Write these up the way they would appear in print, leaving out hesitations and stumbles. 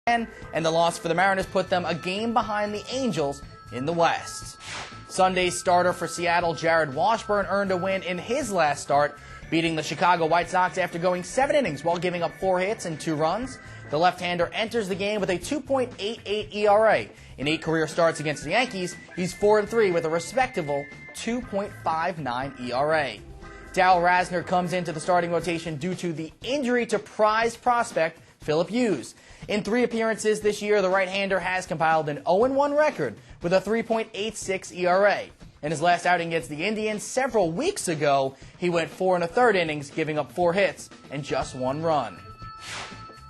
and the loss for the Mariners put them a game behind the Angels in the West. Sunday's starter for Seattle, Jared Washburn, earned a win in his last start, beating the Chicago White Sox after going 7 innings while giving up 4 hits and 2 runs. The left-hander enters the game with a 2.88 ERA. In 8 career starts against the Yankees, he's 4-3 with a respectable 2.59 ERA. Darrell Rosna comes into the starting rotation due to the injury to prize prospect Phillip Hughes. In 3 appearances this year, the right-hander has compiled an 0-1 record with a 3.86 ERA. In his last outing against the Indians several weeks ago, he went 4 1/3 innings, giving up 4 hits and just 1 run.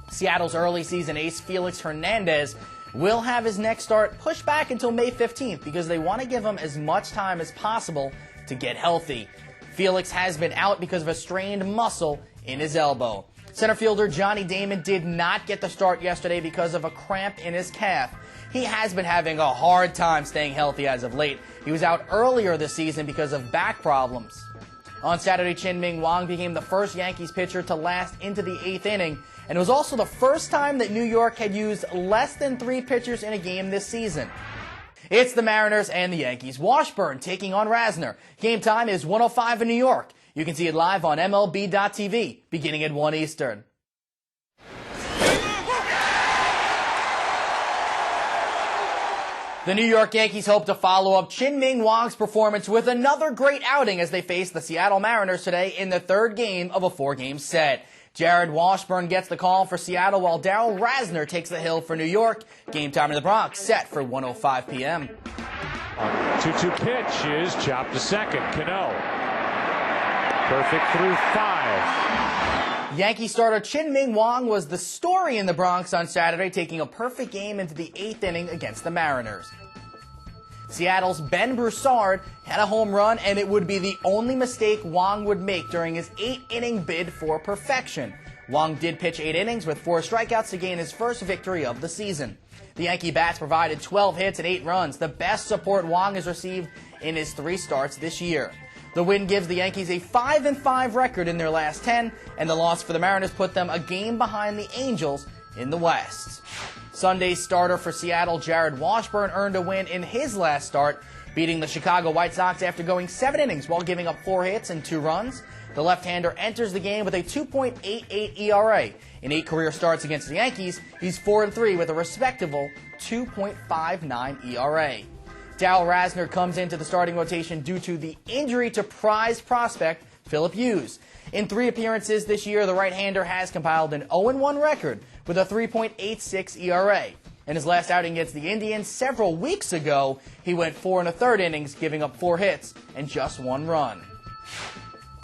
Seattle's early season ace Felix Hernandez will have his next start pushed back until May 15th because they want to give him as much time as possible to get healthy. Felix has been out because of a strained muscle in his elbow. Center fielder Johnny Damon did not get the start yesterday because of a cramp in his calf. He has been having a hard time staying healthy as of late. He was out earlier this season because of back problems. On Saturday, Ming became the first Yankees pitcher to last into the 8th inning, and it was also the first time that New York had used less than 3 pitchers in a game this season. It's the Mariners and the Yankees. Washburn taking on Rosna. Game time is 1:05 in New York. You can see it live on MLB.TV beginning at 1 Eastern. The New York Yankees hope to follow up Ming Wong's performance with another great outing as they face the Seattle Mariners today in the 3rd game of a 4-game set. Jared Washburn gets the call for Seattle while Darrell Rosna takes the hill for New York. Game time in the Bronx set for 1:05 p.m. 2-2 pitch is chopped to second. Cano. Perfect through 5. Yankee starter Ming was the story in the Bronx on Saturday, taking a perfect game into the 8th inning against the Mariners. Seattle's Ben Broussard had a home run, and it would be the only mistake Wong would make during his 8-inning bid for perfection. Wong did pitch 8 innings with 4 strikeouts to gain his first victory of the season. The Yankee bats provided 12 hits and 8 runs, the best support Wong has received in his 3 starts this year. The win gives the Yankees a 5-5 record in their last 10, and the loss for the Mariners put them a game behind the Angels in the West. Sunday's starter for Seattle, Jared Washburn, earned a win in his last start, beating the Chicago White Sox after going 7 innings while giving up 4 hits and 2 runs. The left-hander enters the game with a 2.88 ERA. In 8 career starts against the Yankees, he's 4-3 with a respectable 2.59 ERA. Darrell Rosna comes into the starting rotation due to the injury to prize prospect Phillip Hughes. In 3 appearances this year, the right-hander has compiled an 0-1 record with a 3.86 ERA. In his last outing against the Indians several weeks ago, he went 4 1/3 innings, giving up 4 hits and just 1 run.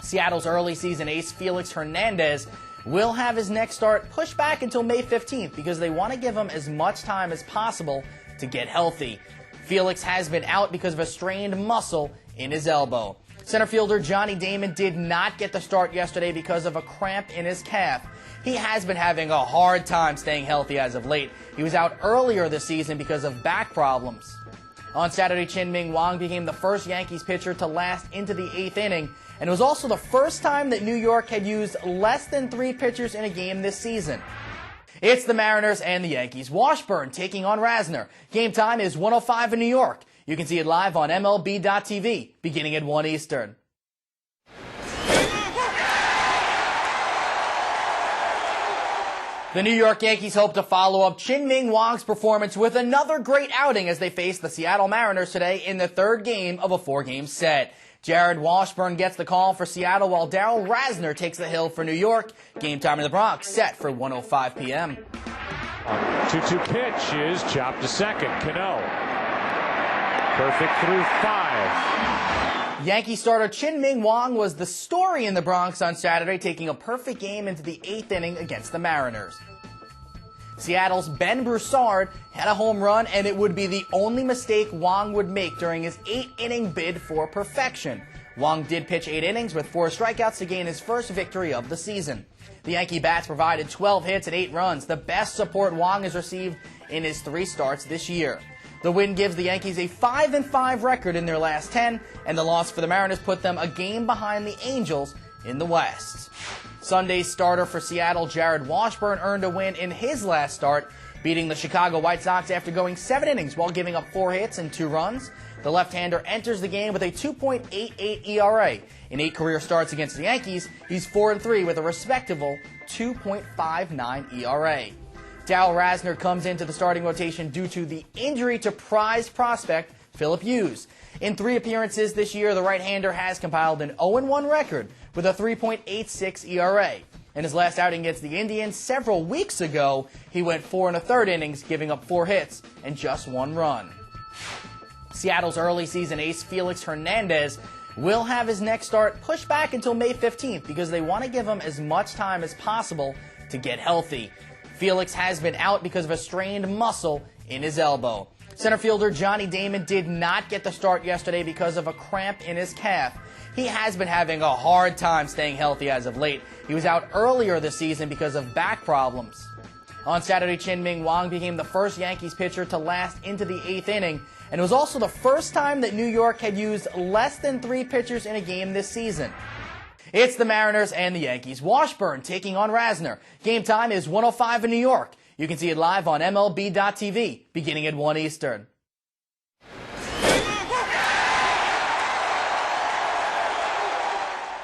Seattle's early season ace Felix Hernandez will have his next start pushed back until May 15th because they want to give him as much time as possible to get healthy. Felix has been out because of a strained muscle in his elbow. Center fielder Johnny Damon did not get the start yesterday because of a cramp in his calf. He has been having a hard time staying healthy as of late. He was out earlier this season because of back problems. On Saturday, Ming became the first Yankees pitcher to last into the 8th inning, and it was also the first time that New York had used less than 3 pitchers in a game this season. It's the Mariners and the Yankees. Washburn taking on Rosna. Game time is 1:05 in New York. You can see it live on MLB.TV beginning at 1 Eastern. The New York Yankees hope to follow up Ming Wong's performance with another great outing as they face the Seattle Mariners today in the 3rd game of a 4-game set. Jared Washburn gets the call for Seattle while Darrell Rosna takes the hill for New York. Game time in the Bronx set for 1:05 p.m. 2-2 pitch is chopped to second. Cano. Perfect through 5. Yankee starter Ming was the story in the Bronx on Saturday, taking a perfect game into the 8th inning against the Mariners. Seattle's Ben Broussard had a home run, and it would be the only mistake Wong would make during his 8-inning bid for perfection. Wong did pitch 8 innings with 4 strikeouts to gain his first victory of the season. The Yankee bats provided 12 hits and 8 runs, the best support Wong has received in his 3 starts this year. The win gives the Yankees a 5-5 record in their last 10, and the loss for the Mariners put them a game behind the Angels in the West. Sunday's starter for Seattle, Jared Washburn, earned a win in his last start, beating the Chicago White Sox after going 7 innings while giving up 4 hits and 2 runs. The left-hander enters the game with a 2.88 ERA. In 8 career starts against the Yankees, he's 4-3 with a respectable 2.59 ERA. Darrell Rosna comes into the starting rotation due to the injury to prize prospect Phillip Hughes. In 3 appearances this year, the right-hander has compiled an 0-1 record with a 3.86 ERA. In his last outing against the Indians several weeks ago, he went 4 1/3 innings, giving up 4 hits and just 1 run. Seattle's early season ace Felix Hernandez will have his next start pushed back until May 15th because they want to give him as much time as possible to get healthy. Felix has been out because of a strained muscle in his elbow. Center fielder Johnny Damon did not get the start yesterday because of a cramp in his calf. He has been having a hard time staying healthy as of late. He was out earlier this season because of back problems. On Saturday, Ming became the first Yankees pitcher to last into the 8th inning, and it was also the first time that New York had used less than 3 pitchers in a game this season. It's the Mariners and the Yankees. Washburn taking on Rosna. Game time is 1:05 in New York. You can see it live on MLB.TV beginning at 1 Eastern.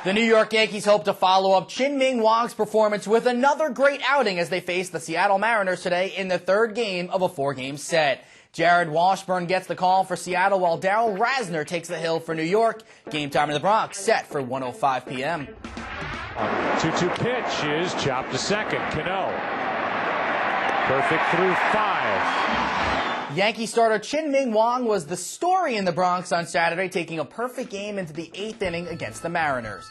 The New York Yankees hope to follow up Ching Wong's performance with another great outing as they face the Seattle Mariners today in the 3rd game of a 4-game set. Jared Washburn gets the call for Seattle while Darrell Rosna takes the hill for New York. Game time in the Bronx set for 1:05 p.m. 2-2 pitch is chopped to second. Cano. Perfect through 5. Yankee starter Ching Wong was the story in the Bronx on Saturday, taking a perfect game into the 8th inning against the Mariners.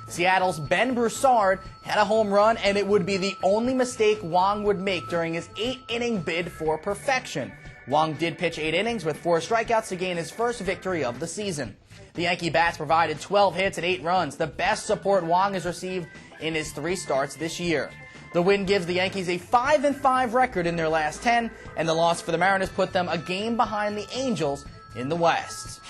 Seattle's Ben Broussard had a home run, and it would be the only mistake Wong would make during his 8-inning bid for perfection. Wong did pitch 8 innings with 4 strikeouts to gain his first victory of the season. The Yankee bats provided 12 hits and 8 runs, the best support Wong has received in his 3 starts this year. The win gives the Yankees a 5-5 record in their last 10, and the loss for the Mariners put them a game behind the Angels in the West.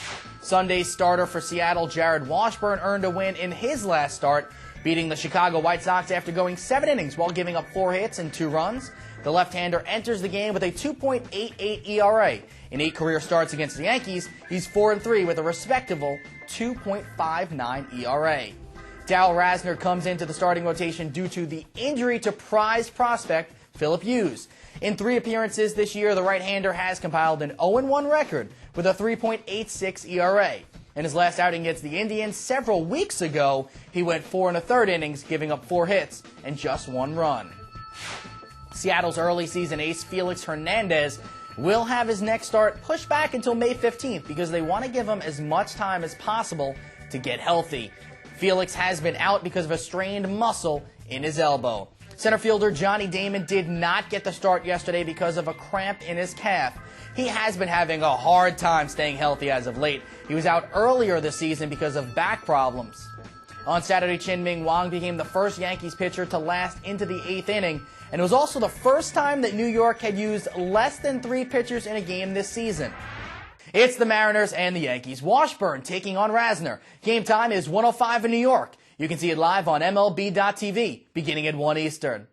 Sunday's starter for Seattle, Jared Washburn, earned a win in his last start, beating the Chicago White Sox after going 7 innings while giving up 4 hits and 2 runs. The left-hander enters the game with a 2.88 ERA. In 8 career starts against the Yankees, he's 4-3 with a respectable 2.59 ERA. Darrell Rosna comes into the starting rotation due to the injury to prize prospect Phillip Hughes. In 3 appearances this year, the right-hander has compiled an 0-1 record with a 3.86 ERA. In his last outing against the Indians several weeks ago, he went 4 1/3 innings, giving up 4 hits and just 1 run. Seattle's early season ace Felix Hernandez will have his next start pushed back until May 15th because they want to give him as much time as possible to get healthy. Felix has been out because of a strained muscle in his elbow. Center fielder Johnny Damon did not get the start yesterday because of a cramp in his calf. He has been having a hard time staying healthy as of late. He was out earlier this season because of back problems. On Saturday, Ching Wong became the first Yankees pitcher to last into the 8th inning, and it was also the first time that New York had used less than 3 pitchers in a game this season. It's the Mariners and the Yankees. Washburn taking on Rosna. Game time is 1:05 in New York. You can see it live on MLB.TV beginning at 1 Eastern.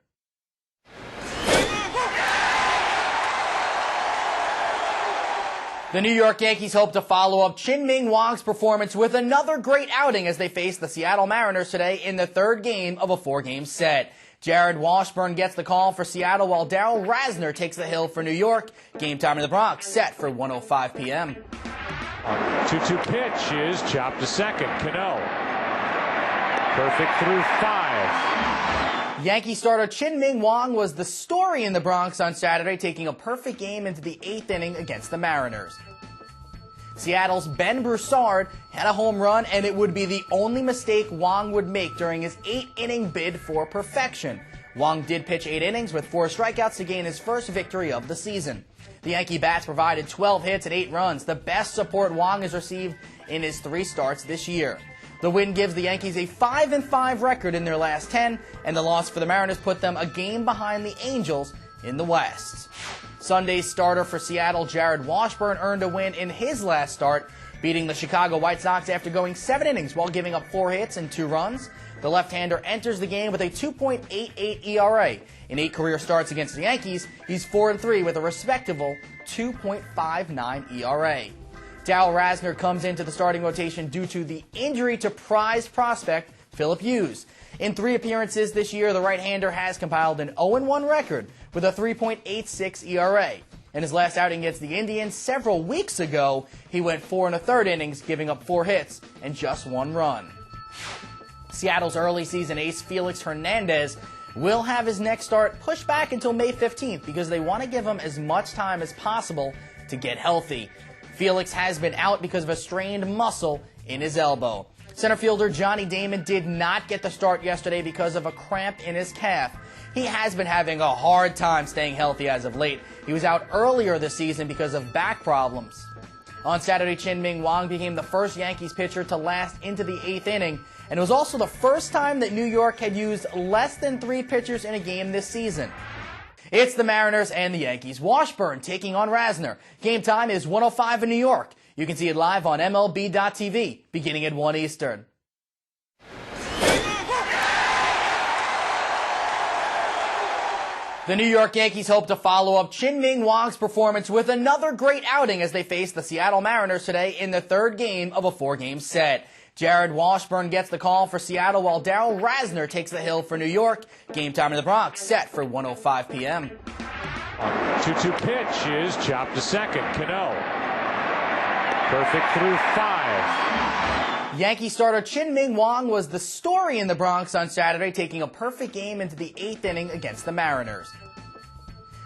The New York Yankees hope to follow up Ching Wong's performance with another great outing as they face the Seattle Mariners today in the 3rd game of a 4-game set. Jared Washburn gets the call for Seattle while Darrell Rosna takes the hill for New York. Game time in the Bronx set for 1:05 p.m. 2-2 pitch is chopped to second. Cano. Perfect through 5. Yankee starter Ching Wong was the story in the Bronx on Saturday, taking a perfect game into the 8th inning against the Mariners. Seattle's Ben Broussard had a home run, and it would be the only mistake Wong would make during his 8-inning bid for perfection. Wong did pitch 8 innings with 4 strikeouts to gain his first victory of the season. The Yankee bats provided 12 hits and 8 runs, the best support Wong has received in his 3 starts this year. The win gives the Yankees a 5-5 record in their last 10, and the loss for the Mariners put them a game behind the Angels in the West. Sunday's starter for Seattle, Jared Washburn, earned a win in his last start, beating the Chicago White Sox after going 7 innings while giving up 4 hits and 2 runs. The left-hander enters the game with a 2.88 ERA. In 8 career starts against the Yankees, he's 4-3 with a respectable 2.59 ERA. Darrell Rosna comes into the starting rotation due to the injury to prize prospect Phillip Hughes. In 3 appearances this year, the right-hander has compiled an 0-1 record with a 3.86 ERA. In his last outing against the Indians several weeks ago, he went 4 1/3 innings, giving up 4 hits and just 1 run. Seattle's early season ace Felix Hernandez will have his next start pushed back until May 15th because they want to give him as much time as possible to get healthy. Felix has been out because of a strained muscle in his elbow. Center fielder Johnny Damon did not get the start yesterday because of a cramp in his calf. He has been having a hard time staying healthy as of late. He was out earlier this season because of back problems. On Saturday, Ming became the first Yankees pitcher to last into the 8th inning, and it was also the first time that New York had used less than 3 pitchers in a game this season. It's the Mariners and the Yankees. Washburn taking on Rosna. Game time is 1:05 in New York. You can see it live on MLB.TV beginning at 1 Eastern. The New York Yankees hope to follow up Ming Wong's performance with another great outing as they face the Seattle Mariners today in the 3rd game of a 4-game set. Jared Washburn gets the call for Seattle while Darrell Rosna takes the hill for New York. Game time in the Bronx set for 1:05 p.m. 2-2 pitch is chopped to second. Cano. Perfect through 5. Yankee starter Ming was the story in the Bronx on Saturday, taking a perfect game into the 8th inning against the Mariners.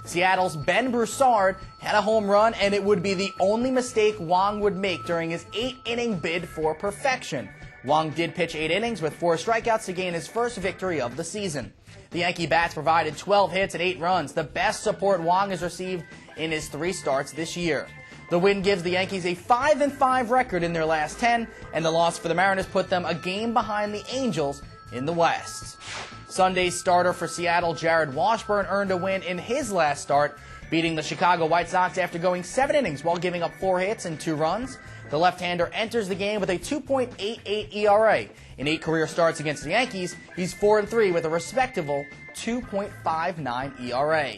Seattle's Ben Broussard had a home run, and it would be the only mistake Wong would make during his 8-inning bid for perfection. Wong did pitch 8 innings with 4 strikeouts to gain his first victory of the season. The Yankee bats provided 12 hits and 8 runs, the best support Wong has received in his 3 starts this year. The win gives the Yankees a 5-5 record in their last 10, and the loss for the Mariners put them a game behind the Angels in the West. Sunday's starter for Seattle, Jared Washburn, earned a win in his last start, beating the Chicago White Sox after going 7 innings while giving up 4 hits and 2 runs. The left-hander enters the game with a 2.88 ERA. In 8 career starts against the Yankees, he's 4-3 with a respectable 2.59 ERA.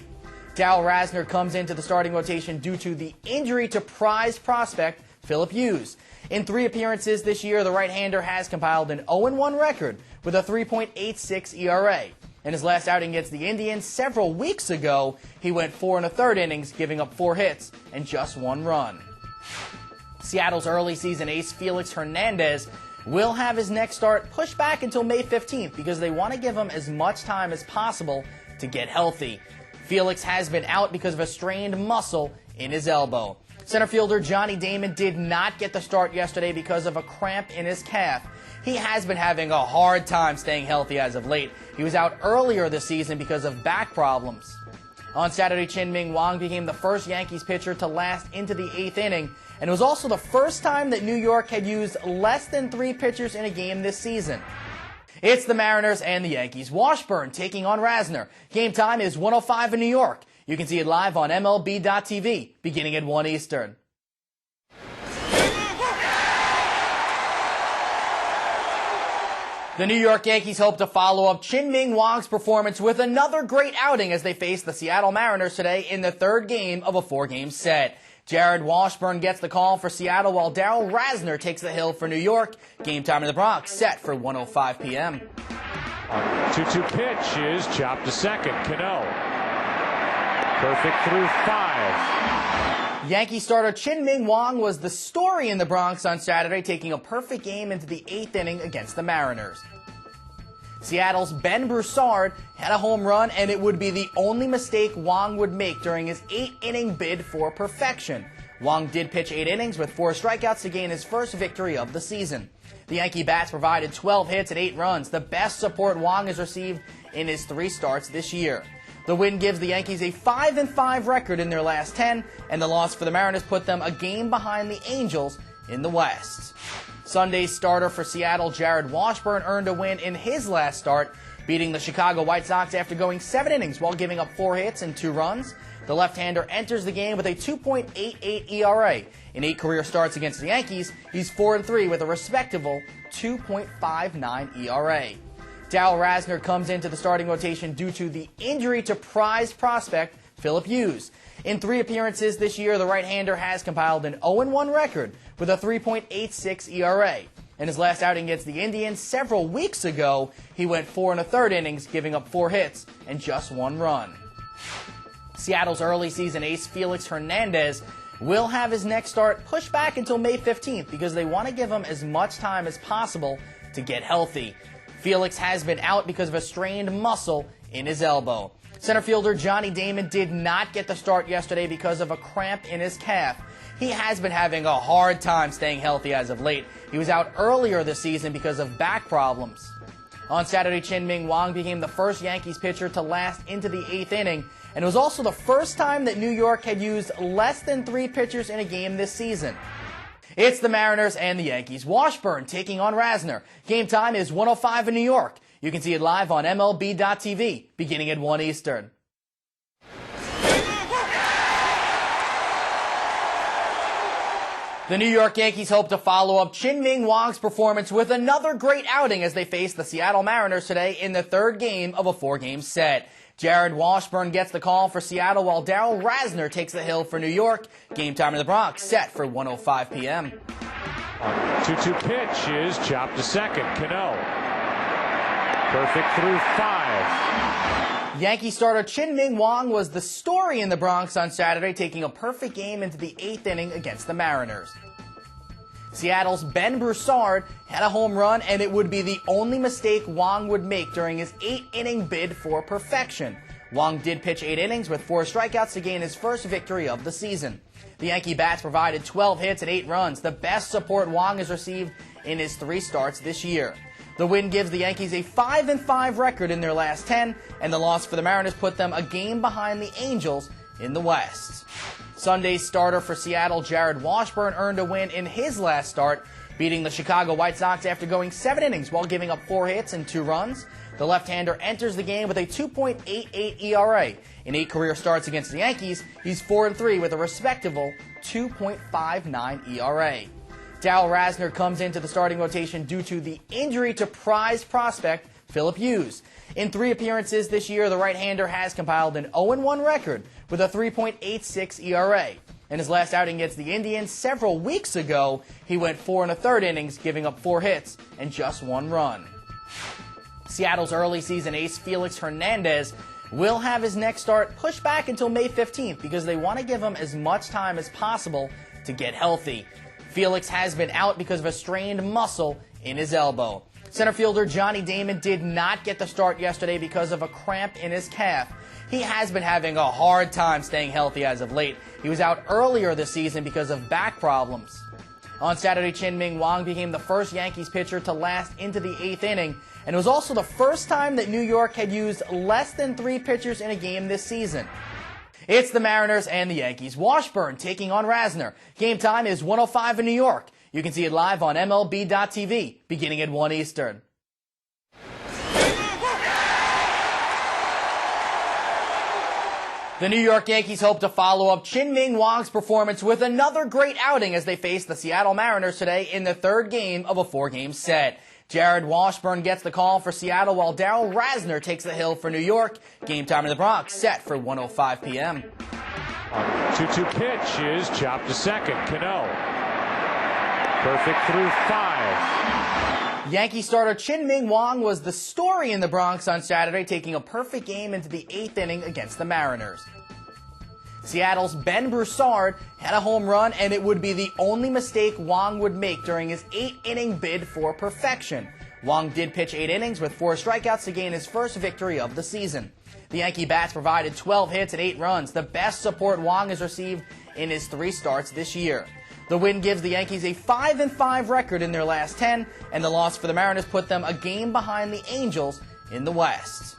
Darrell Rosna comes into the starting rotation due to the injury to prize prospect Phillip Hughes. In 3 appearances this year, the right-hander has compiled an 0-1 record with a 3.86 ERA. In his last outing against the Indians several weeks ago, he went 4 1/3 innings, giving up 4 hits and just 1 run. Seattle's early season ace Felix Hernandez will have his next start pushed back until May 15th because they want to give him as much time as possible to get healthy. Felix has been out because of a strained muscle in his elbow. Center fielder Johnny Damon did not get the start yesterday because of a cramp in his calf. He has been having a hard time staying healthy as of late. He was out earlier this season because of back problems. On Saturday, Ming became the first Yankees pitcher to last into the 8th inning, and it was also the first time that New York had used less than 3 pitchers in a game this season. It's the Mariners and the Yankees. Washburn taking on Rosna. Game time is 1:05 in New York. You can see it live on MLB.TV beginning at 1 Eastern. The New York Yankees hope to follow up Ming Wong's performance with another great outing as they face the Seattle Mariners today in the 3rd game of a 4-game set. Jared Washburn gets the call for Seattle while Darrell Rosna takes the hill for New York. Game time in the Bronx set for 1:05 p.m. 2-2 pitch is chopped to second. Cano. Perfect through 5. Yankee starter Ming was the story in the Bronx on Saturday, taking a perfect game into the 8th inning against the Mariners. Seattle's Ben Broussard had a home run, and it would be the only mistake Wong would make during his 8-inning bid for perfection. Wong did pitch 8 innings with 4 strikeouts to gain his first victory of the season. The Yankee bats provided 12 hits and 8 runs, the best support Wong has received in his 3 starts this year. The win gives the Yankees a 5-5 record in their last 10, and the loss for the Mariners put them a game behind the Angels in the West. Sunday's starter for Seattle, Jared Washburn, earned a win in his last start, beating the Chicago White Sox after going 7 innings while giving up 4 hits and 2 runs. The left-hander enters the game with a 2.88 ERA. In 8 career starts against the Yankees, he's 4-3 with a respectable 2.59 ERA. Darrell Rosna comes into the starting rotation due to the injury to prize prospect Philip Hughes. In 3 appearances this year, the right-hander has compiled an 0-1 record with a 3.86 ERA. In his last outing against the Indians several weeks ago, he went 4 1/3 innings, giving up 4 hits and just 1 run. Seattle's early season ace Felix Hernandez will have his next start pushed back until May 15th because they want to give him as much time as possible to get healthy. Felix has been out because of a strained muscle in his elbow. Center fielder Johnny Damon did not get the start yesterday because of a cramp in his calf. He has been having a hard time staying healthy as of late. He was out earlier this season because of back problems. On Saturday, Ming became the first Yankees pitcher to last into the 8th inning, and it was also the first time that New York had used less than 3 pitchers in a game this season. It's the Mariners and the Yankees. Washburn taking on Rosna. Game time is 1:05 in New York. You can see it live on MLB.TV beginning at 1 Eastern. The New York Yankees hope to follow up Ching Wong's performance with another great outing as they face the Seattle Mariners today in the 3rd game of a 4-game set. Jared Washburn gets the call for Seattle while Darrell Rosna takes the hill for New York. Game time in the Bronx set for 1:05 p.m. 2-2 pitch is chopped to second. Cano. Perfect through 5. Yankee starter Ching Wong was the story in the Bronx on Saturday, taking a perfect game into the 8th inning against the Mariners. Seattle's Ben Broussard had a home run, and it would be the only mistake Wong would make during his 8-inning bid for perfection. Wong did pitch 8 innings with 4 strikeouts to gain his first victory of the season. The Yankee bats provided 12 hits and 8 runs, the best support Wong has received in his 3 starts this year. The win gives the Yankees a 5-5 record in their last 10, and the loss for the Mariners put them a game behind the Angels in the West. Sunday's starter for Seattle, Jared Washburn, earned a win in his last start, beating the Chicago White Sox after going 7 innings while giving up 4 hits and 2 runs. The left-hander enters the game with a 2.88 ERA. In 8 career starts against the Yankees, he's 4-3 with a respectable 2.59 ERA. Darrell Rosna comes into the starting rotation due to the injury to prize prospect Philip Hughes. In 3 appearances this year, the right-hander has compiled an 0-1 record with a 3.86 ERA. In his last outing against the Indians several weeks ago, he went 4 1/3 innings, giving up 4 hits and just 1 run. Seattle's early season ace Felix Hernandez will have his next start pushed back until May 15th because they want to give him as much time as possible to get healthy. Felix has been out because of a strained muscle in his elbow. Center fielder Johnny Damon did not get the start yesterday because of a cramp in his calf. He has been having a hard time staying healthy as of late. He was out earlier this season because of back problems. On Saturday, Ching became the first Yankees pitcher to last into the 8th inning, and it was also the first time that New York had used less than 3 pitchers in a game this season. It's the Mariners and the Yankees. Washburn taking on Rosna. Game time is 1:05 in New York. You can see it live on MLB.TV beginning at 1 Eastern. The New York Yankees hope to follow up Ching Wong's performance with another great outing as they face the Seattle Mariners today in the 3rd game of a 4-game set. Jared Washburn gets the call for Seattle while Darrell Rosna takes the hill for New York. Game time in the Bronx set for 1:05 p.m. 2-2 pitch is chopped to second. Cano. Perfect through 5. Yankee starter Ching Wong was the story in the Bronx on Saturday, taking a perfect game into the 8th inning against the Mariners. Seattle's Ben Broussard had a home run, and it would be the only mistake Wong would make during his 8-inning bid for perfection. Wong did pitch 8 innings with 4 strikeouts to gain his first victory of the season. The Yankee bats provided 12 hits and 8 runs, the best support Wong has received in his 3 starts this year. The win gives the Yankees a 5-5 record in their last 10, and the loss for the Mariners put them a game behind the Angels in the West.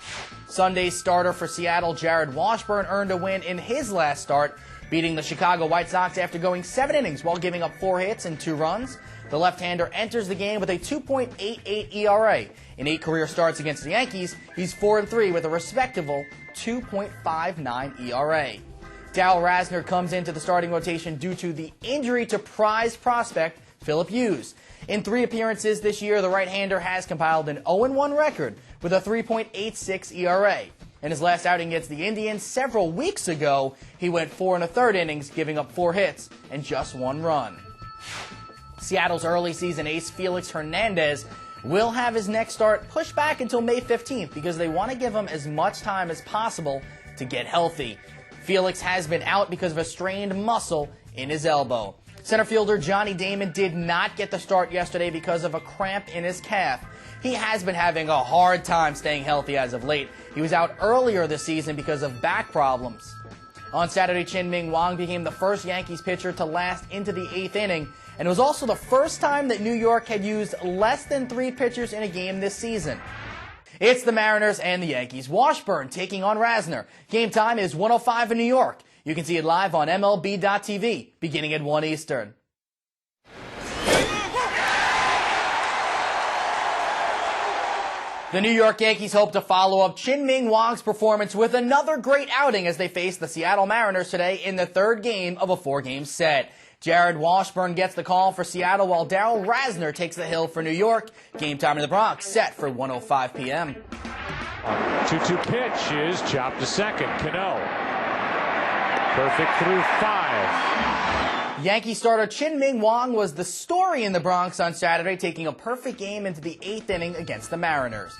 Sunday's starter for Seattle, Jared Washburn, earned a win in his last start, beating the Chicago White Sox after going 7 innings while giving up 4 hits and 2 runs. The left-hander enters the game with a 2.88 ERA. In 8 career starts against the Yankees, he's 4-3 with a respectable 2.59 ERA. Darrell Rosna comes into the starting rotation due to the injury to prize prospect Philip Hughes. In 3 appearances this year, the right-hander has compiled an 0-1 record with a 3.86 ERA. In his last outing against the Indians several weeks ago, he went 4 1/3 innings, giving up 4 hits and just 1 run. Seattle's early season ace Felix Hernandez will have his next start pushed back until May 15th because they want to give him as much time as possible to get healthy. Felix has been out because of a strained muscle in his elbow. Center fielder Johnny Damon did not get the start yesterday because of a cramp in his calf. He has been having a hard time staying healthy as of late. He was out earlier this season because of back problems. On Saturday, Ming became the first Yankees pitcher to last into the 8th inning, and it was also the first time that New York had used less than 3 pitchers in a game this season. It's the Mariners and the Yankees. Washburn taking on Rosna. Game time is 1:05 in New York. You can see it live on MLB.TV, beginning at 1 Eastern. The New York Yankees hope to follow up Ming Wong's performance with another great outing as they face the Seattle Mariners today in the 3rd game of a 4-game set. Jared Washburn gets the call for Seattle while Darrell Rosna takes the hill for New York. Game time in the Bronx set for 1:05 p.m. 2-2 pitch is chopped to second. Cano. Perfect through 5. Yankee starter Ming was the story in the Bronx on Saturday, taking a perfect game into the 8th inning against the Mariners.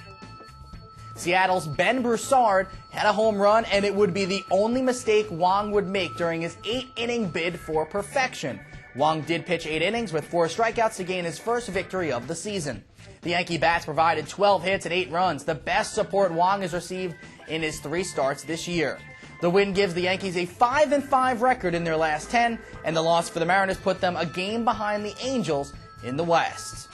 Seattle's Ben Broussard had a home run, and it would be the only mistake Wong would make during his 8-inning bid for perfection. Wong did pitch 8 innings with 4 strikeouts to gain his first victory of the season. The Yankee bats provided 12 hits and 8 runs, the best support Wong has received in his 3 starts this year. The win gives the Yankees a 5-5 record in their last 10, and the loss for the Mariners put them a game behind the Angels in the West.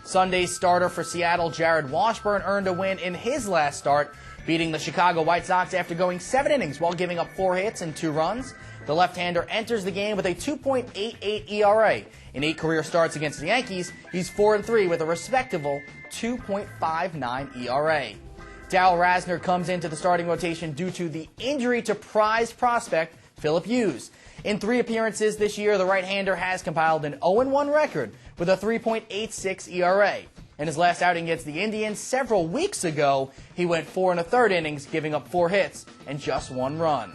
Sunday's starter for Seattle, Jared Washburn, earned a win in his last start, beating the Chicago White Sox after going 7 innings while giving up 4 hits and 2 runs. The left-hander enters the game with a 2.88 ERA. In 8 career starts against the Yankees, he's 4-3 with a respectable 2.59 ERA. Darrell Rosna comes into the starting rotation due to the injury to prize prospect Phillip Hughes. In 3 appearances this year, the right-hander has compiled an 0-1 record with a 3.86 ERA. In his last outing against the Indians several weeks ago, he went 4 1/3 innings, giving up 4 hits and just 1 run.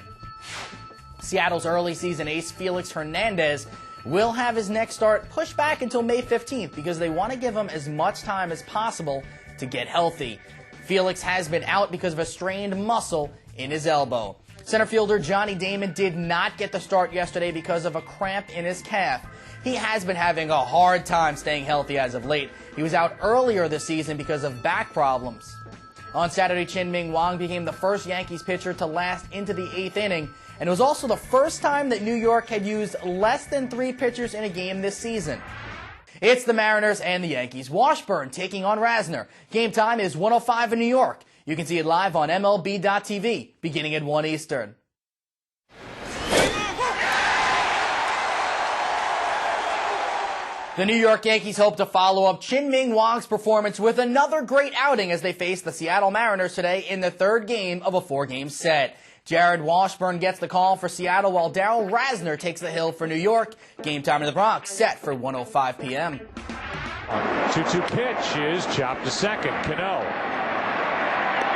Seattle's early season ace Felix Hernandez will have his next start pushed back until May 15th because they want to give him as much time as possible to get healthy. Felix has been out because of a strained muscle in his elbow. Center fielder Johnny Damon did not get the start yesterday because of a cramp in his calf. He has been having a hard time staying healthy as of late. He was out earlier this season because of back problems. On Saturday, Ming became the first Yankees pitcher to last into the 8th inning, and it was also the first time that New York had used less than 3 pitchers in a game this season. It's the Mariners and the Yankees. Washburn taking on Rosna. Game time is 1:05 in New York. You can see it live on MLB.TV, beginning at 1 Eastern. The New York Yankees hope to follow up Ming Wong's performance with another great outing as they face the Seattle Mariners today in the 3rd game of a 4-game set. Jared Washburn gets the call for Seattle while Darrell Rosna takes the hill for New York. Game time in the Bronx set for 1:05 p.m. 2-2 pitch is chopped to second. Cano.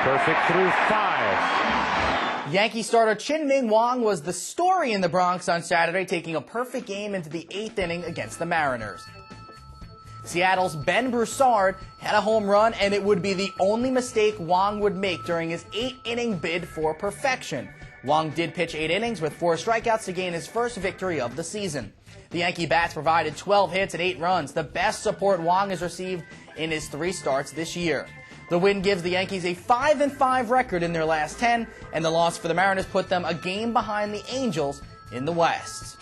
Perfect through 5. Yankee starter Ming was the story in the Bronx on Saturday, taking a perfect game into the 8th inning against the Mariners. Seattle's Ben Broussard had a home run, and it would be the only mistake Wong would make during his 8-inning bid for perfection. Wong did pitch 8 innings with 4 strikeouts to gain his first victory of the season. The Yankee bats provided 12 hits and 8 runs, the best support Wong has received in his 3 starts this year. The win gives the Yankees a 5-5 record in their last 10, and the loss for the Mariners put them a game behind the Angels in the West.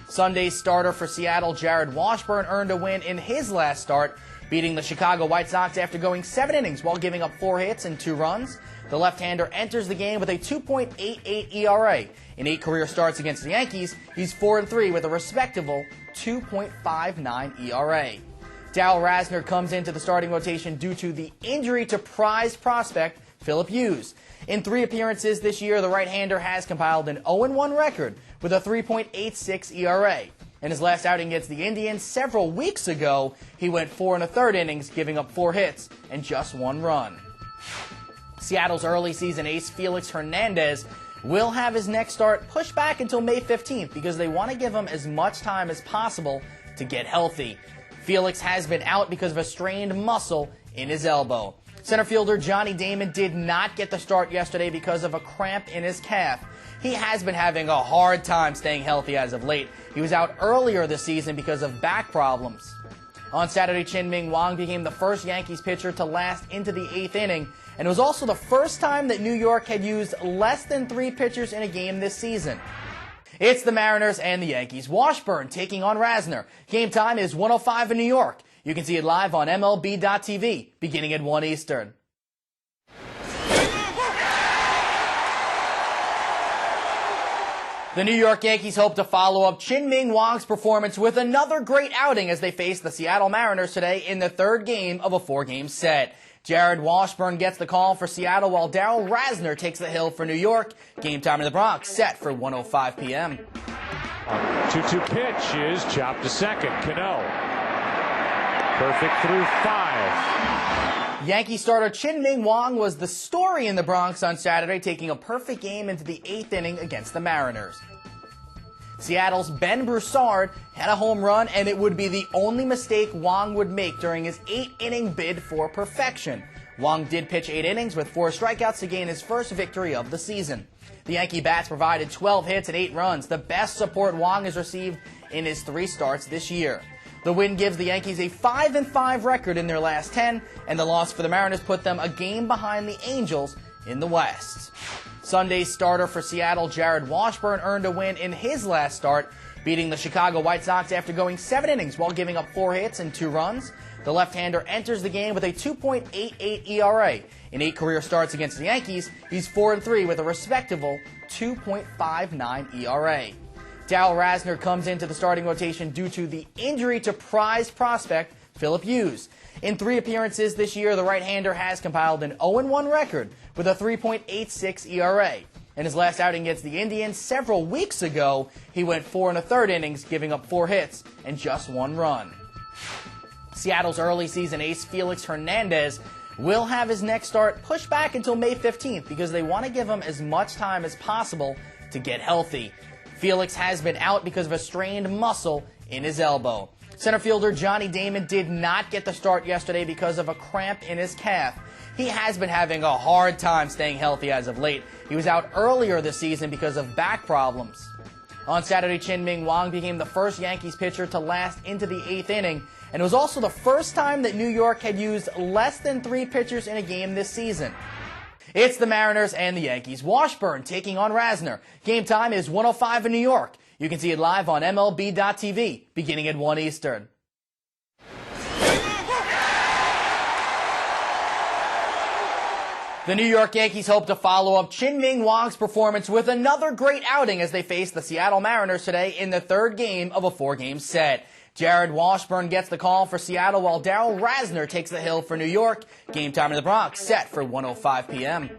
Sunday's starter for Seattle, Jared Washburn, earned a win in his last start, beating the Chicago White Sox after going 7 innings while giving up 4 hits and 2 runs. The left-hander enters the game with a 2.88 ERA. In 8 career starts against the Yankees, he's 4-3 with a respectable 2.59 ERA. Darrell Rosna comes into the starting rotation due to the injury to prize prospect Phillip Hughes. In 3 appearances this year, the right-hander has compiled an 0-1 record with a 3.86 ERA. In his last outing against the Indians several weeks ago, he went 4 1/3 innings, giving up 4 hits and just 1 run. Seattle's early season ace Felix Hernandez will have his next start pushed back until May 15th because they want to give him as much time as possible to get healthy. Felix has been out because of a strained muscle in his elbow. Center fielder Johnny Damon did not get the start yesterday because of a cramp in his calf. He has been having a hard time staying healthy as of late. He was out earlier this season because of back problems. On Saturday, Ming became the first Yankees pitcher to last into the 8th inning, and it was also the first time that New York had used less than 3 pitchers in a game this season. It's the Mariners and the Yankees. Washburn taking on Rosna. Game time is 1:05 in New York. You can see it live on MLB.tv, beginning at 1 Eastern. The New York Yankees hope to follow up Ching Wong's performance with another great outing as they face the Seattle Mariners today in the 3rd game of a 4-game set. Jared Washburn gets the call for Seattle while Darrell Rosna takes the hill for New York. Game time in the Bronx set for 1:05 p.m. 2-2 pitch is chopped to second. Cano. Perfect through 5. Yankee starter Ching Wong was the story in the Bronx on Saturday, taking a perfect game into the 8th inning against the Mariners. Seattle's Ben Broussard had a home run, and it would be the only mistake Wong would make during his 8-inning bid for perfection. Wong did pitch 8 innings with 4 strikeouts to gain his first victory of the season. The Yankee bats provided 12 hits and 8 runs, the best support Wong has received in his 3 starts this year. The win gives the Yankees a 5-5 record in their last 10, and the loss for the Mariners put them a game behind the Angels in the West. Sunday's starter for Seattle, Jared Washburn, earned a win in his last start, beating the Chicago White Sox after going 7 innings while giving up 4 hits and 2 runs. The left-hander enters the game with a 2.88 ERA. In 8 career starts against the Yankees, he's 4-3 with a respectable 2.59 ERA. Darrell Rosna comes into the starting rotation due to the injury to prize prospect Phillip Hughes. In 3 appearances this year, the right-hander has compiled an 0-1 record with a 3.86 ERA. In his last outing against the Indians several weeks ago, he went 4 1/3 innings, giving up 4 hits and just 1 run. Seattle's early season ace Felix Hernandez will have his next start pushed back until May 15th because they want to give him as much time as possible to get healthy. Felix has been out because of a strained muscle in his elbow. Center fielder Johnny Damon did not get the start yesterday because of a cramp in his calf. He has been having a hard time staying healthy as of late. He was out earlier this season because of back problems. On Saturday, Ching became the first Yankees pitcher to last into the 8th inning, and it was also the first time that New York had used less than 3 pitchers in a game this season. It's the Mariners and the Yankees. Washburn taking on Rosna. Game time is 1:05 in New York. You can see it live on MLB.tv, beginning at 1 Eastern. The New York Yankees hope to follow up Ching Wong's performance with another great outing as they face the Seattle Mariners today in the 3rd game of a 4-game set. Jared Washburn gets the call for Seattle while Darrell Rosna takes the hill for New York. Game time in the Bronx set for 1:05 p.m.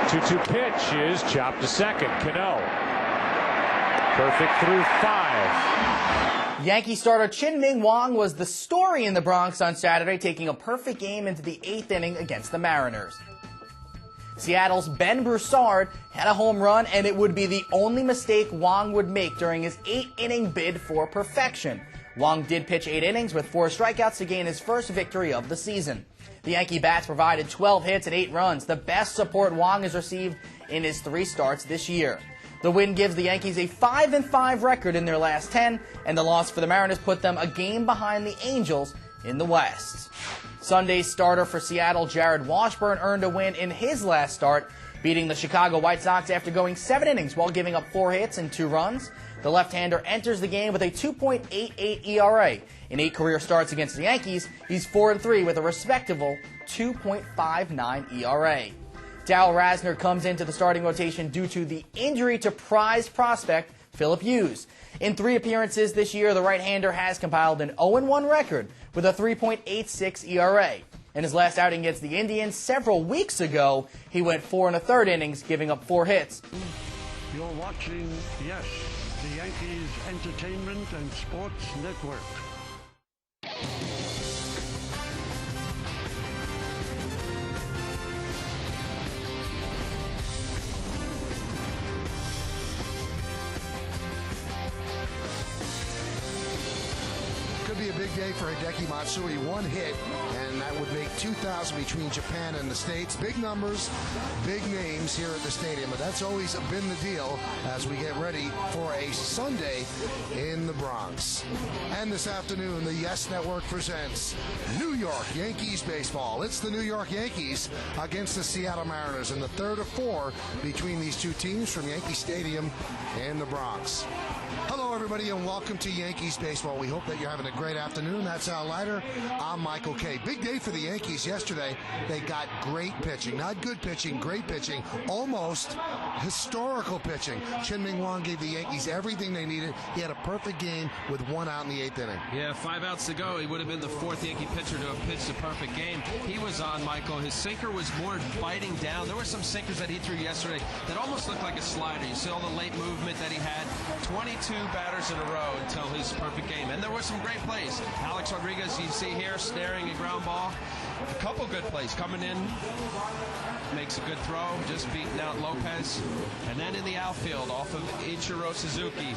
2-2 pitch is chopped to second. Cano. Perfect through 5. Yankee starter Ching Wong was the story in the Bronx on Saturday, taking a perfect game into the 8th inning against the Mariners. Seattle's Ben Broussard had a home run, and it would be the only mistake Wong would make during his 8-inning bid for perfection. Wong did pitch 8 innings with 4 strikeouts to gain his first victory of the season. The Yankee bats provided 12 hits and 8 runs, the best support Wong has received in his 3 starts this year. The win gives the Yankees a 5-5 record in their last 10, and the loss for the Mariners put them a game behind the Angels in the West. Sunday's starter for Seattle, Jared Washburn, earned a win in his last start, beating the Chicago White Sox after going 7 innings while giving up 4 hits and 2 runs. The left-hander enters the game with a 2.88 ERA. In 8 career starts against the Yankees, he's 4-3 with a respectable 2.59 ERA. Darrell Rosna comes into the starting rotation due to the injury to prize prospect Phillip Hughes. In 3 appearances this year, the right-hander has compiled an 0-1 record with a 3.86 ERA. In his last outing against the Indians several weeks ago, he went 4 1/3 innings, giving up 4 hits. You're watching, yes, the Yankees Entertainment and Sports Network. big day for Hideki Matsui. One hit, and that would make 2,000 between Japan and the States. Big numbers, big names here at the stadium, but that's always been the deal as we get ready for a Sunday in the Bronx. And this afternoon, the Yes Network presents New York Yankees baseball. It's the New York Yankees against the Seattle Mariners in the third of four between these two teams from Yankee Stadium in the Bronx. Hello, everybody, and welcome to Yankees baseball. We hope that you're having a great afternoon. That's Al Leiter. I'm Michael Kay. Big day for the Yankees yesterday. They got great pitching. Not good pitching, great pitching. Almost historical pitching. Ming gave the Yankees everything they needed. He had a perfect game with one out in the eighth inning. Yeah, 5 outs to go. He would have been the fourth Yankee pitcher to have pitched a perfect game. He was on, Michael. His sinker was more biting down. There were some sinkers that he threw yesterday that almost looked like a slider. You see all the late movement that he had. 22 batters in a row until his perfect game. And there were some great plays. Alex Rodriguez, you see here, snaring a ground ball. A couple good plays coming in. Makes a good throw, just beating out Lopez. And then in the outfield, off of Ichiro Suzuki.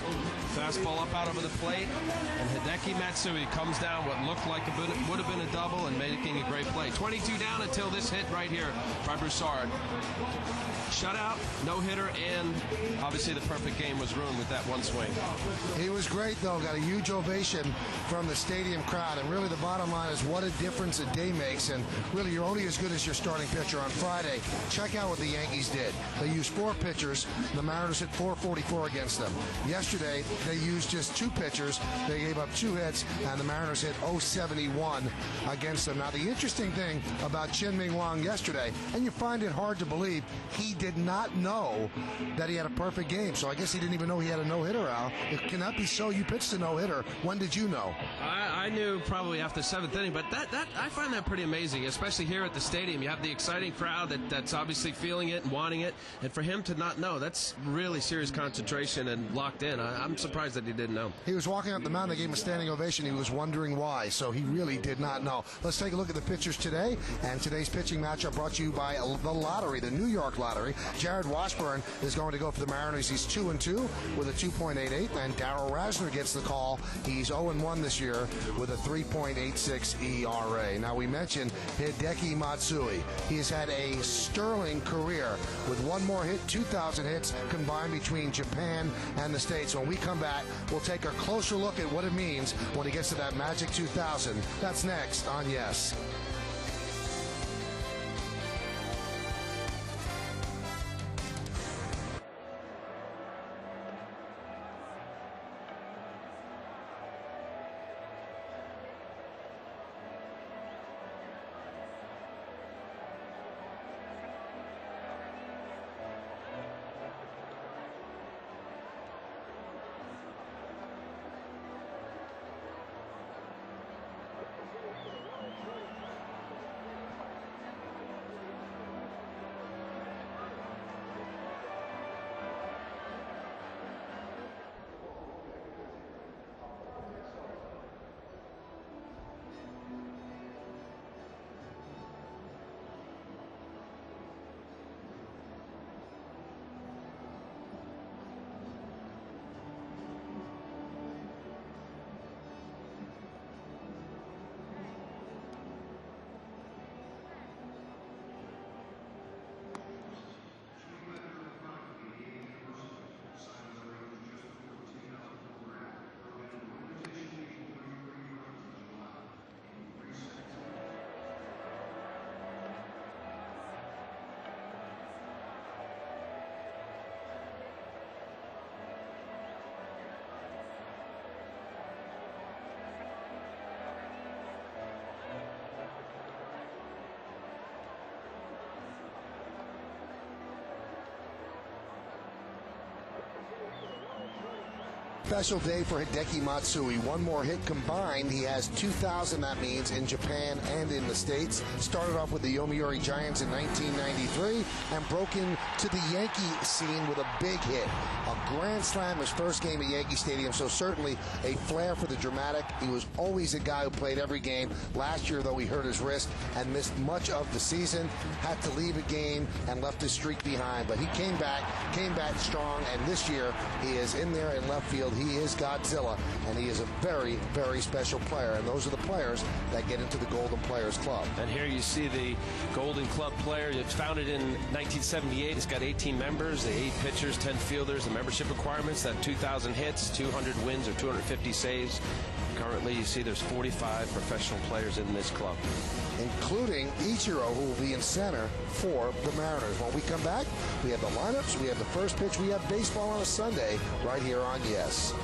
Fastball up out over the plate. And Hideki Matsui comes down what looked like would have been a double and making a great play. 22 down until this hit right here by Broussard. Shutout, no-hitter, and obviously the perfect game was ruined with that one swing. He was great, though. Got a huge ovation from the stadium crowd. And really the bottom line is what a difference a day makes. And really you're only as good as your starting pitcher. On Friday, check out what the Yankees did. They used 4 pitchers. The Mariners hit .444 against them. Yesterday, they used just 2 pitchers. They gave up 2 hits, and the Mariners hit .071 against them. Now, the interesting thing about Ching Wong yesterday, and you find it hard to believe, he did not know that he had a perfect game. So I guess he didn't even know he had a no-hitter, Al. It cannot be so. You pitched a no-hitter. When did you know? I knew probably after 7th inning, but that I find that pretty amazing, especially here at the stadium. You have the exciting crowd that's obviously feeling it and wanting it, and for him to not know, that's really serious concentration and locked in. I'm surprised that he didn't know. He was walking up the mound. They gave him a standing ovation. He was wondering why, so he really did not know. Let's take a look at the pitchers today, and today's pitching matchup brought to you by the lottery, the New York Lottery. Jared Washburn is going to go for the Mariners. He's 2-2 with a 2.88, and Darrell Rosna gets the call. He's 0-1 this year with a 3.86 ERA. Now, we mentioned Hideki Matsui. He has had a sterling career with one more hit, 2,000 hits combined between Japan and the States. When we come back, we'll take a closer look at what it means when he gets to that magic 2,000. That's next on Yes. Special day for Hideki Matsui. One more hit combined. He has 2,000, that means, in Japan and in the States. Started off with the Yomiuri Giants in 1993. and broke into the Yankee scene with a big hit. A grand slam his first game at Yankee Stadium, so certainly a flair for the dramatic. He was always a guy who played every game. Last year, though, he hurt his wrist and missed much of the season, had to leave a game and left his streak behind. But he came back strong, and this year he is in there in left field. He is Godzilla, and he is a very, very special player, and those are the players that get into the Golden Players Club. And here you see the Golden Club player. It's founded in 1978. It's got 18 members, 8 pitchers, 10 fielders. The membership requirements, that 2,000 hits, 200 wins, or 250 saves. Currently, you see there's 45 professional players in this club, including Ichiro, who will be in center for the Mariners. When we come back, we have the lineups, we have the first pitch, we have baseball on a Sunday right here on Yes.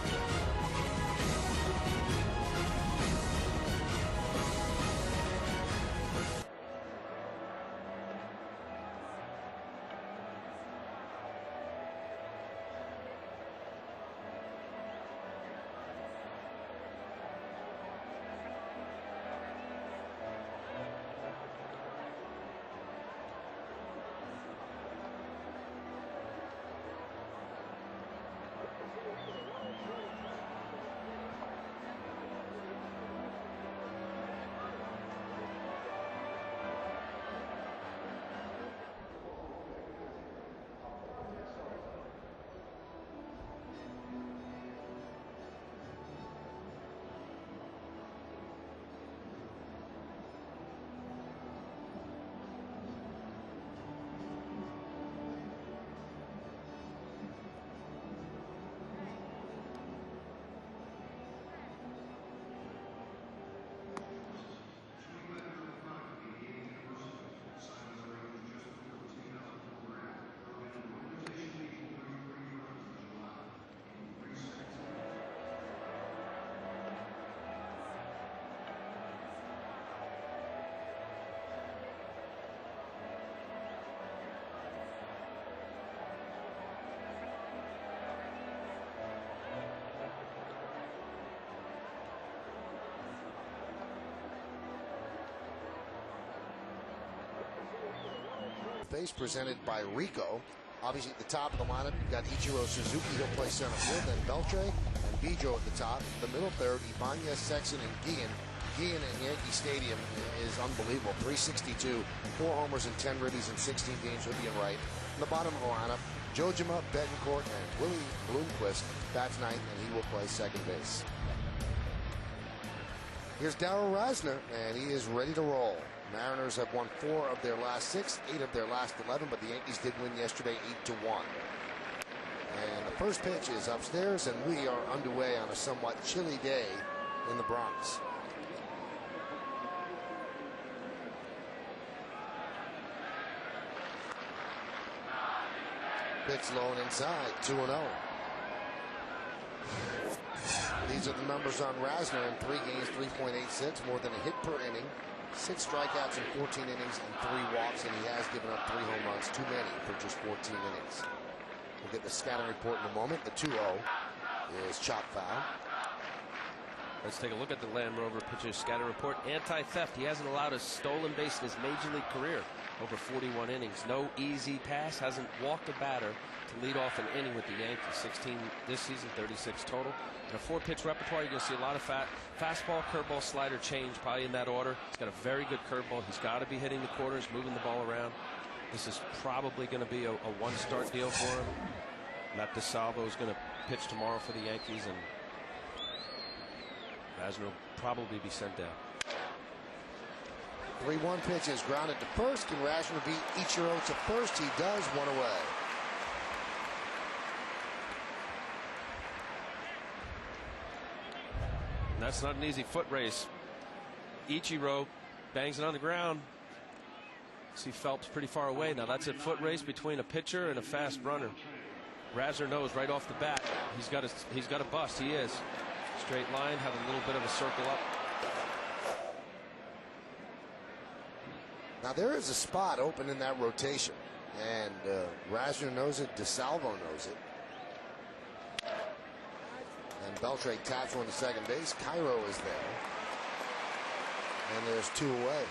Base presented by Rico. Obviously at the top of the lineup, you've got Ichiro Suzuki, he'll play center field, then Beltre and Bijo at the top. The middle third, Ibanez, Sexton, and Guillen. Guillen at Yankee Stadium is unbelievable. 362, 4 homers and 10 ribbies in 16 games. He'll be in right. In the bottom of the lineup, Jojima, Betancourt, and Willie Bloomquist bats ninth, and he will play second base. Here's Darrell Rosna, and he is ready to roll. Mariners have won 4 of their last 6, 8 of their last 11, but the Yankees did win yesterday 8-1. And the first pitch is upstairs, and we are underway on a somewhat chilly day in the Bronx. Pitch low and inside, 2-0. These are the numbers on Rosna in 3 games, 3.86, more than a hit per inning, 6 strikeouts in 14 innings and 3 walks, and he has given up 3 home runs, too many for just 14 innings. We'll get the scouting report in a moment. The 2-0 is chop foul. Let's take a look at the Land Rover pitcher's scouting report. Anti-theft. He hasn't allowed a stolen base in his major league career over 41 innings. No easy pass. Hasn't walked a batter to lead off an inning with the Yankees. 16 this season, 36 total. In a 4-pitch repertoire, you're going to see a lot of fastball, curveball, slider change, probably in that order. He's got a very good curveball. He's got to be hitting the corners, moving the ball around. This is probably going to be a one-start deal for him. Matt DeSalvo is going to pitch tomorrow for the Yankees, and Rosna will probably be sent down. 3-1 pitch is grounded to first. Can Rosna beat Ichiro to first? He does, 1 away. And that's not an easy foot race. Ichiro bangs it on the ground. See Phelps pretty far away. Now that's a foot race between a pitcher and a fast runner. Rosna knows right off the bat he's got a bust. He is. Straight line, have a little bit of a circle up. Now there is a spot open in that rotation, and Rosna knows it. DeSalvo knows it. And Beltre taps one to second base. Cairo is there. And there's 2 away.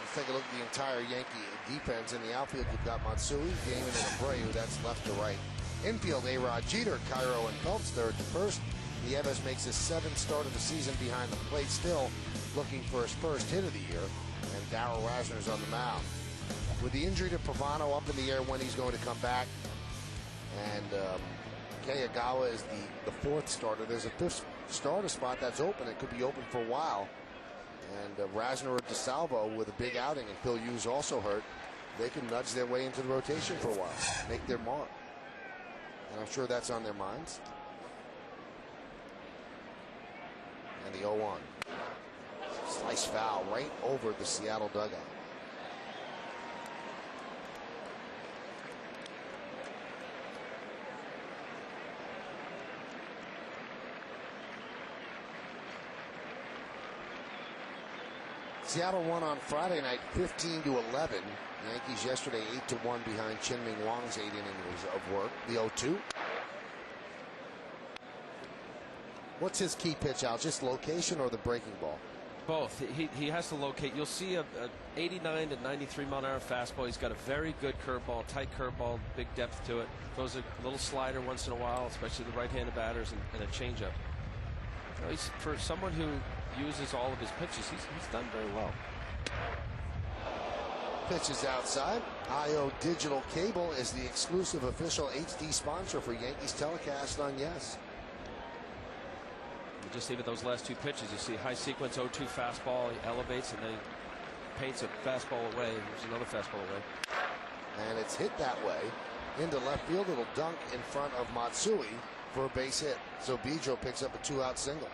Let's take a look at the entire Yankee defense. In the outfield, you've got Matsui, Damon, and Abreu. That's left to right. Infield, A-Rod, Jeter, Ichiro, and Phelps third to first. Nieves makes his 7th start of the season behind the plate, still looking for his first hit of the year. And Darrell Rosna's on the mound. With the injury to Pavano up in the air when he's going to come back, and Kayagawa is the 4th starter. There's a 5th starter spot that's open. It could be open for a while. And Rosna or DeSalvo with a big outing, and Phil Hughes also hurt. They can nudge their way into the rotation for a while, make their mark. And I'm sure that's on their minds. And the 0-1. Slice foul right over the Seattle dugout. Seattle won on Friday night 15-11. Yankees yesterday 8-1 behind Ching, Ming, Wong's 8 innings of work. The 0-2. What's his key pitch, Al? Just location or the breaking ball? Both. He has to locate. You'll see a 89 to 93 mile an hour fastball. He's got a very good curveball, tight curveball, big depth to it. Throws a little slider once in a while, especially the right-handed batters, and a changeup. You know, for someone who uses all of his pitches, he's done very well. Pitches outside. IO Digital Cable is the exclusive official HD sponsor for Yankees telecast on Yes. Just even those last 2 pitches, you see high sequence 0-2 fastball. He elevates and then paints a fastball away. There's another fastball away. And it's hit that way into left field. It'll dunk in front of Matsui for a base hit. So Abreu picks up a 2-out single.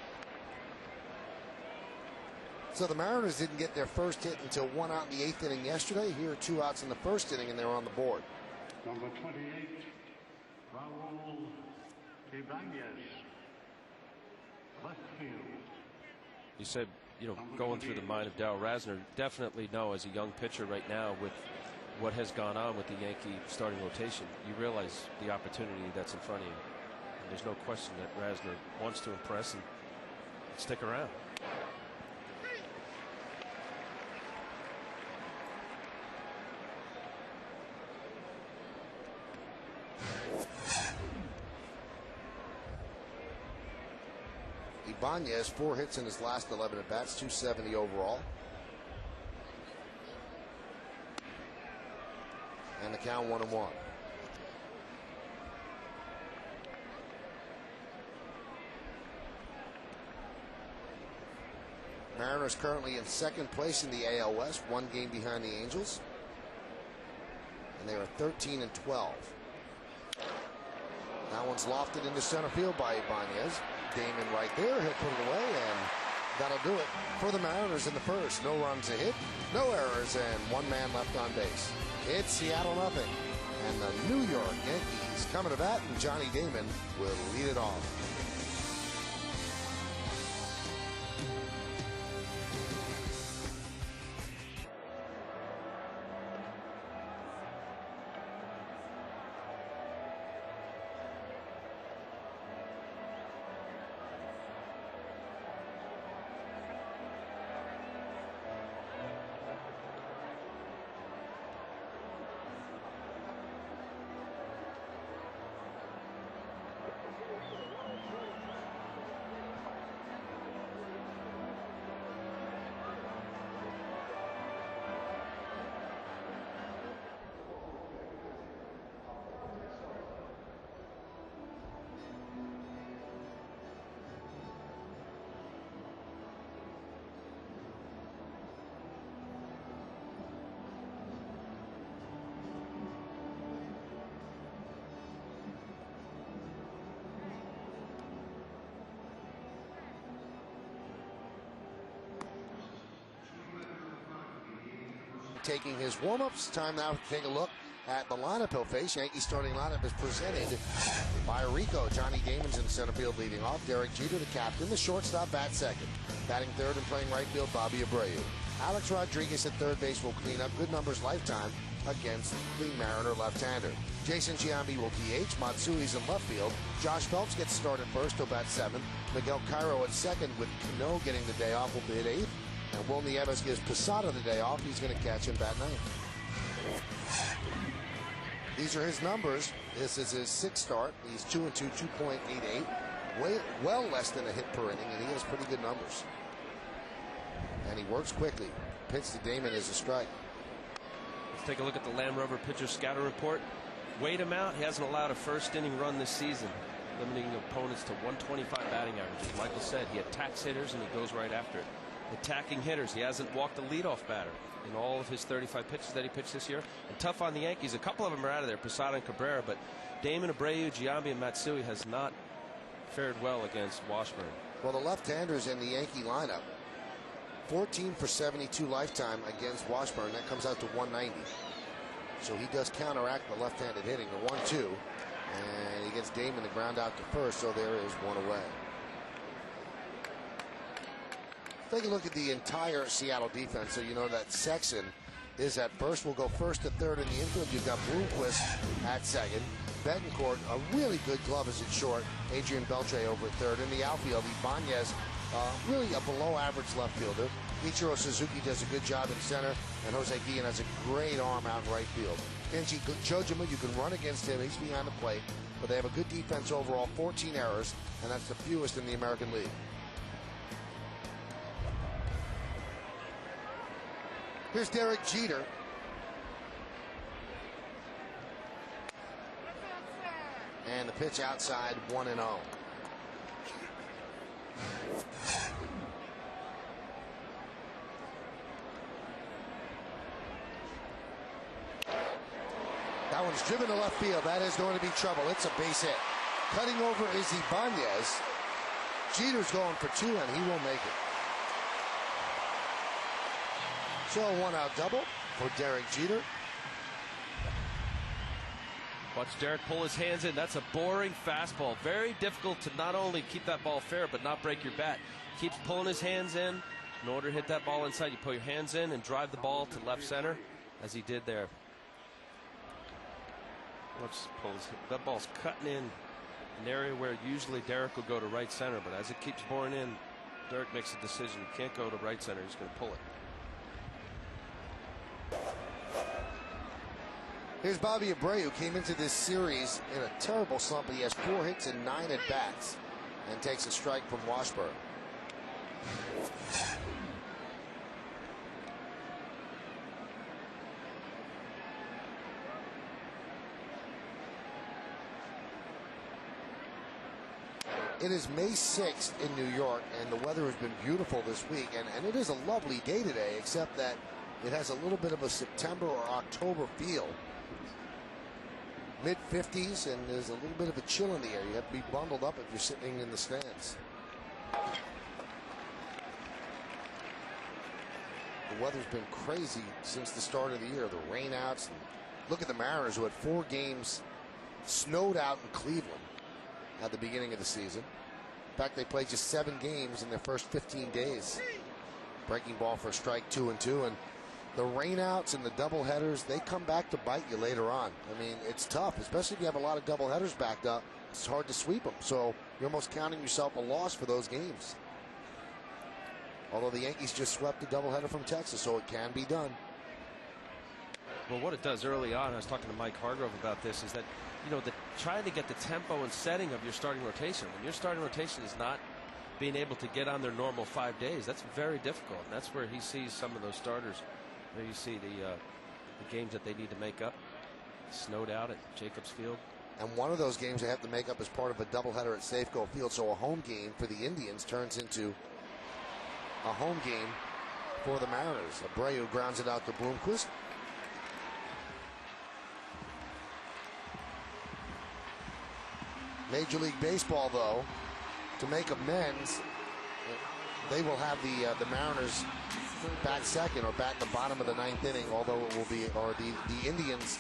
So the Mariners didn't get their first hit until 1 out in the 8th inning yesterday. Here are 2 outs in the 1st inning, and they're on the board. Number 28, Raul Ibanez, left field. You said, you know, going through the mind of Darrell Rosna, definitely no, as a young pitcher right now with what has gone on with the Yankee starting rotation, you realize the opportunity that's in front of you. And there's no question that Rosna wants to impress and stick around. Ibanez, 4 hits in his last 11 at bats, 270 overall. And the count 1-1. Mariners currently in 2nd place in the AL West, 1 game behind the Angels. And they are 13-12. That one's lofted into center field by Ibanez. Damon right there, he'll put it away, and that'll do it for the Mariners in the 1st. No runs a hit, no errors, and 1 man left on base. It's Seattle nothing, and the New York Yankees coming to bat, and Johnny Damon will lead it off. Taking his warm-ups. Time now to take a look at the lineup he'll face. Yankee starting lineup is presented by Rico. Johnny Damon's in center field leading off. Derek Jeter, the captain. The shortstop bats 2nd. Batting 3rd and playing right field, Bobby Abreu. Alex Rodriguez at 3rd base will clean up. Good numbers lifetime against the Mariner left-hander. Jason Giambi will DH. Matsui's in left field. Josh Phelps gets started 1st. He'll bat 7th. Miguel Cairo at 2nd with Cano getting the day off will hit 8th. And Will Nieves gives Posada the day off. He's going to catch him bat ninth. These are his numbers. This is his sixth start. He's 2-2, 2.88. Well less than a hit per inning, and he has pretty good numbers. And he works quickly. Pitch to Damon is a strike. Let's take a look at the Land Rover pitcher scouting report. Weighed him out. He hasn't allowed a first inning run this season, limiting opponents to 125 batting average. As Michael said, he attacks hitters and he goes right after it. Attacking hitters, he hasn't walked a leadoff batter in all of his 35 pitches that he pitched this year. And tough on the Yankees. A couple of them are out of there, Posada and Cabrera, but Damon, Abreu, Giambi, and Matsui has not fared well against Washburn. Well, the left-handers in the Yankee lineup, 14 for 72 lifetime against Washburn. That comes out to 190. So he does counteract the left-handed hitting. The 1-2, and he gets Damon to ground out to first, so there is one away. Take a look at the entire Seattle defense, so you know that Sexton is at first. We'll go first to third in the infield. You've got Bloomquist at second. Betancourt, a really good glove is at short. Adrian Beltre over at third. In the outfield, Ibanez, really a below-average left fielder. Ichiro Suzuki does a good job in center, and Jose Guillen has a great arm out in right field. Kenji Chojima, you can run against him. He's behind the plate, but they have a good defense overall, 14 errors, and that's the fewest in the American League. Here's Derek Jeter. And the pitch outside, 1-0. That one's driven to left field. That is going to be trouble. It's a base hit. Cutting over is Ibanez. Jeter's going for two, and he will make it. So a one-out double for Derek Jeter. Watch Derek pull his hands in. That's a boring fastball. Very difficult to not only keep that ball fair, but not break your bat. Keeps pulling his hands in. In order to hit that ball inside, you put your hands in and drive the ball to left center, as he did there. That ball's cutting in an area where usually Derek would go to right center, but as it keeps boring in, Derek makes a decision. He can't go to right center. He's going to pull it. Here's Bobby Abreu, who came into this series in a terrible slump. He has 4 hits and 9 at-bats and takes a strike from Washburn. It is May 6th in New York, and the weather has been beautiful this week, and it is a lovely day today, except that it has a little bit of a September or October feel. Mid-50s, and there's a little bit of a chill in the air. You have to be bundled up if you're sitting in the stands. The weather's been crazy since the start of the year. The rainouts. And look at the Mariners, who had 4 games snowed out in Cleveland at the beginning of the season. In fact, they played just 7 games in their first 15 days. Breaking ball for a strike, 2-2, and the rainouts and the doubleheaders, they come back to bite you later on. I mean, it's tough, especially if you have a lot of doubleheaders backed up. It's hard to sweep them, so you're almost counting yourself a loss for those games. Although the Yankees just swept a doubleheader from Texas, so it can be done. Well, what it does early on, I was talking to Mike Hargrove about this, is that, you know, trying to get the tempo and setting of your starting rotation. When your starting rotation is not being able to get on their normal 5 days, that's very difficult. And that's where he sees some of those starters. There you see the games that they need to make up. Snowed out at Jacobs Field. And one of those games they have to make up as part of a doubleheader at Safeco Field. So a home game for the Indians turns into a home game for the Mariners. Abreu grounds it out to Bloomquist. Major League Baseball, though, to make amends, they will have the Mariners bat second or bat the bottom of the 9th inning, although it will be, or the Indians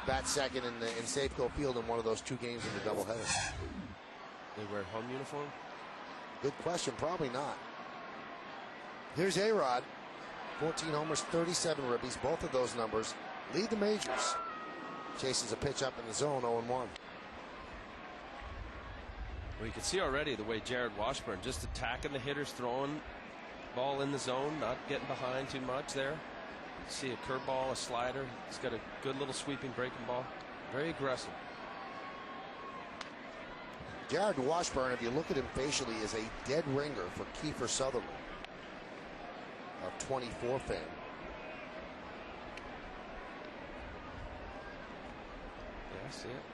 bat second in Safeco Field in one of those 2 games in the doubleheader. They wear home uniform? Good question. Probably not. Here's A-Rod. 14 homers, 37 ribbies. Both of those numbers lead the majors. Chases a pitch up in the zone, 0-1. Well, you can see already the way Jared Washburn just attacking the hitters, throwing Ball in the zone, not getting behind too much there. See a curveball, a slider. He's got a good little sweeping breaking ball. Very aggressive. Jared Washburn, if you look at him facially, is a dead ringer for Kiefer Sutherland of 24 fame. Yeah, I see it.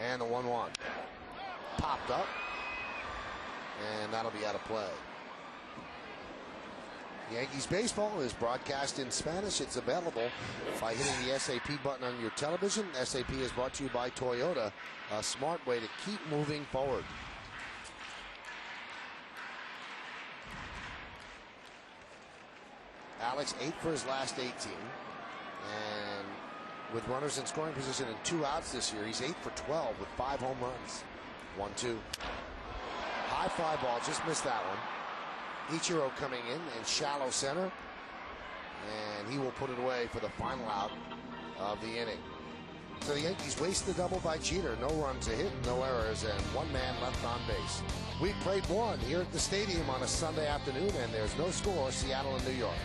And the 1-1 popped up, and that'll be out of play. Yankees baseball is broadcast in Spanish. It's available by hitting the SAP button on your television. SAP is brought to you by Toyota, a smart way to keep moving forward. Alex 8 for his last 18, and with runners in scoring position and 2 outs this year, he's 8 for 12 with 5 home runs. 1-2. High fly ball, just missed that one. Ichiro coming in shallow center, and he will put it away for the final out of the inning. So the Yankees waste the double by Jeter. No runs, a hit, no errors, and 1 man left on base. We played 1 here at the stadium on a Sunday afternoon, and there's no score. Seattle and New York.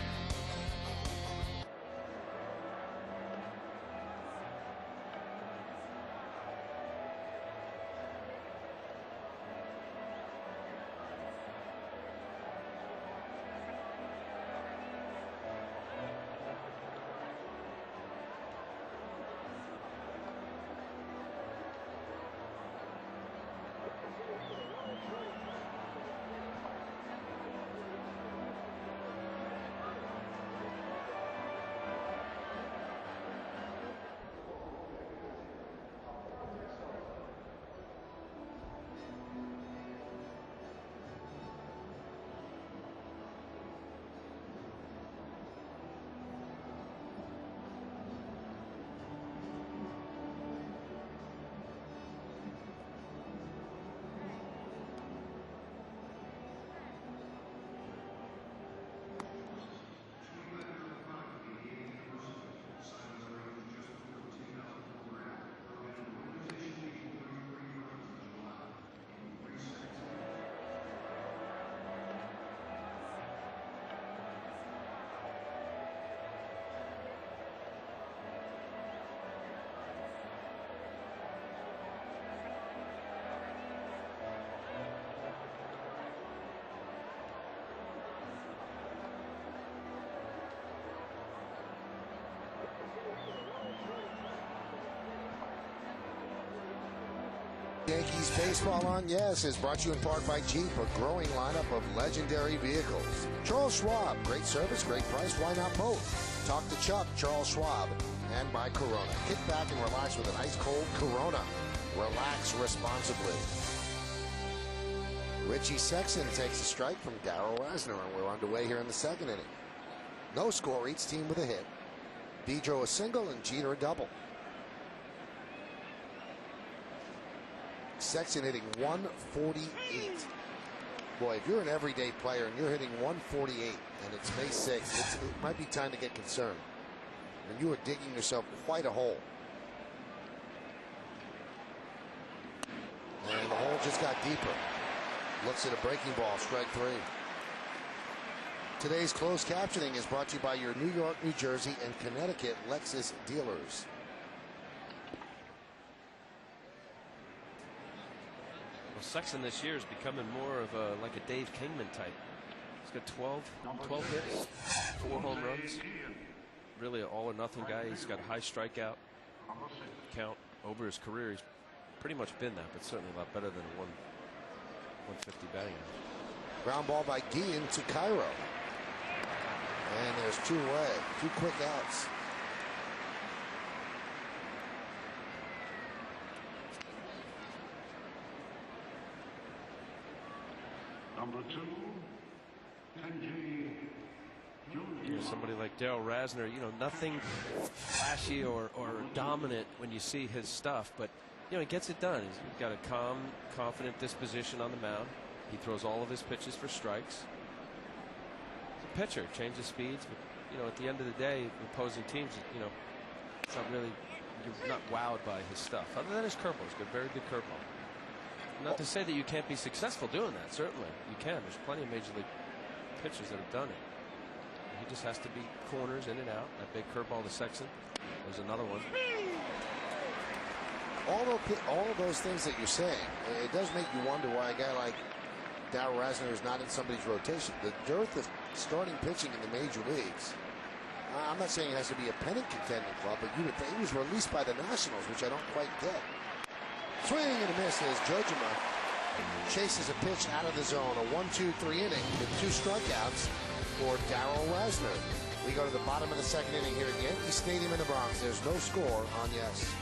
Yankees baseball on Yes is brought to you in part by Jeep, a growing lineup of legendary vehicles. Charles Schwab, great service, great price, why not both? Talk to Chuck, Charles Schwab, and by Corona. Kick back and relax with an ice cold Corona. Relax responsibly. Richie Sexton takes a strike from Darrell Rosna, and we're underway here in the 2nd inning. No score, each team with a hit. Pedro a single and Jeter a double. Sexton hitting 148. Boy, if you're an everyday player and you're hitting 148 and it's May 6th, it might be time to get concerned. And you are digging yourself quite a hole. And the hole just got deeper. Looks at a breaking ball, strike 3. Today's closed captioning is brought to you by your New York, New Jersey, and Connecticut Lexus dealers. Sexton this year is becoming more of like a Dave Kingman type. He's got 12 hits, 4 home runs. Really an all or nothing guy. He's got a high strikeout count over his career. He's pretty much been that, but certainly a lot better than a 150 batting average. Ground ball by Guillen to Cairo. And there's 2 away. 2 quick outs. Number 2, Kenji Jr. Somebody like Darrell Rosna, nothing flashy or dominant when you see his stuff, but he gets it done. He's got a calm, confident disposition on the mound. He throws all of his pitches for strikes. He's a pitcher, changes speeds, but at the end of the day, opposing teams, it's not really, you're not wowed by his stuff. Other than his curveball, he's got very good curveball. Not to say that you can't be successful doing that. Certainly, you can. There's plenty of major league pitchers that have done it. He just has to be corners in and out. That big curveball to Sexton. There's another one. All of those things that you're saying, it does make you wonder why a guy like Darrell Rosna is not in somebody's rotation. The dearth of starting pitching in the major leagues. I'm not saying it has to be a pennant contending club, but you would think he was released by the Nationals, which I don't quite get. Swing and a miss as Jojima chases a pitch out of the zone. A 1-2-3 inning with 2 strikeouts for Darrell Rosna. We go to the bottom of the 2nd inning here at Yankee Stadium in the Bronx. There's no score on yes.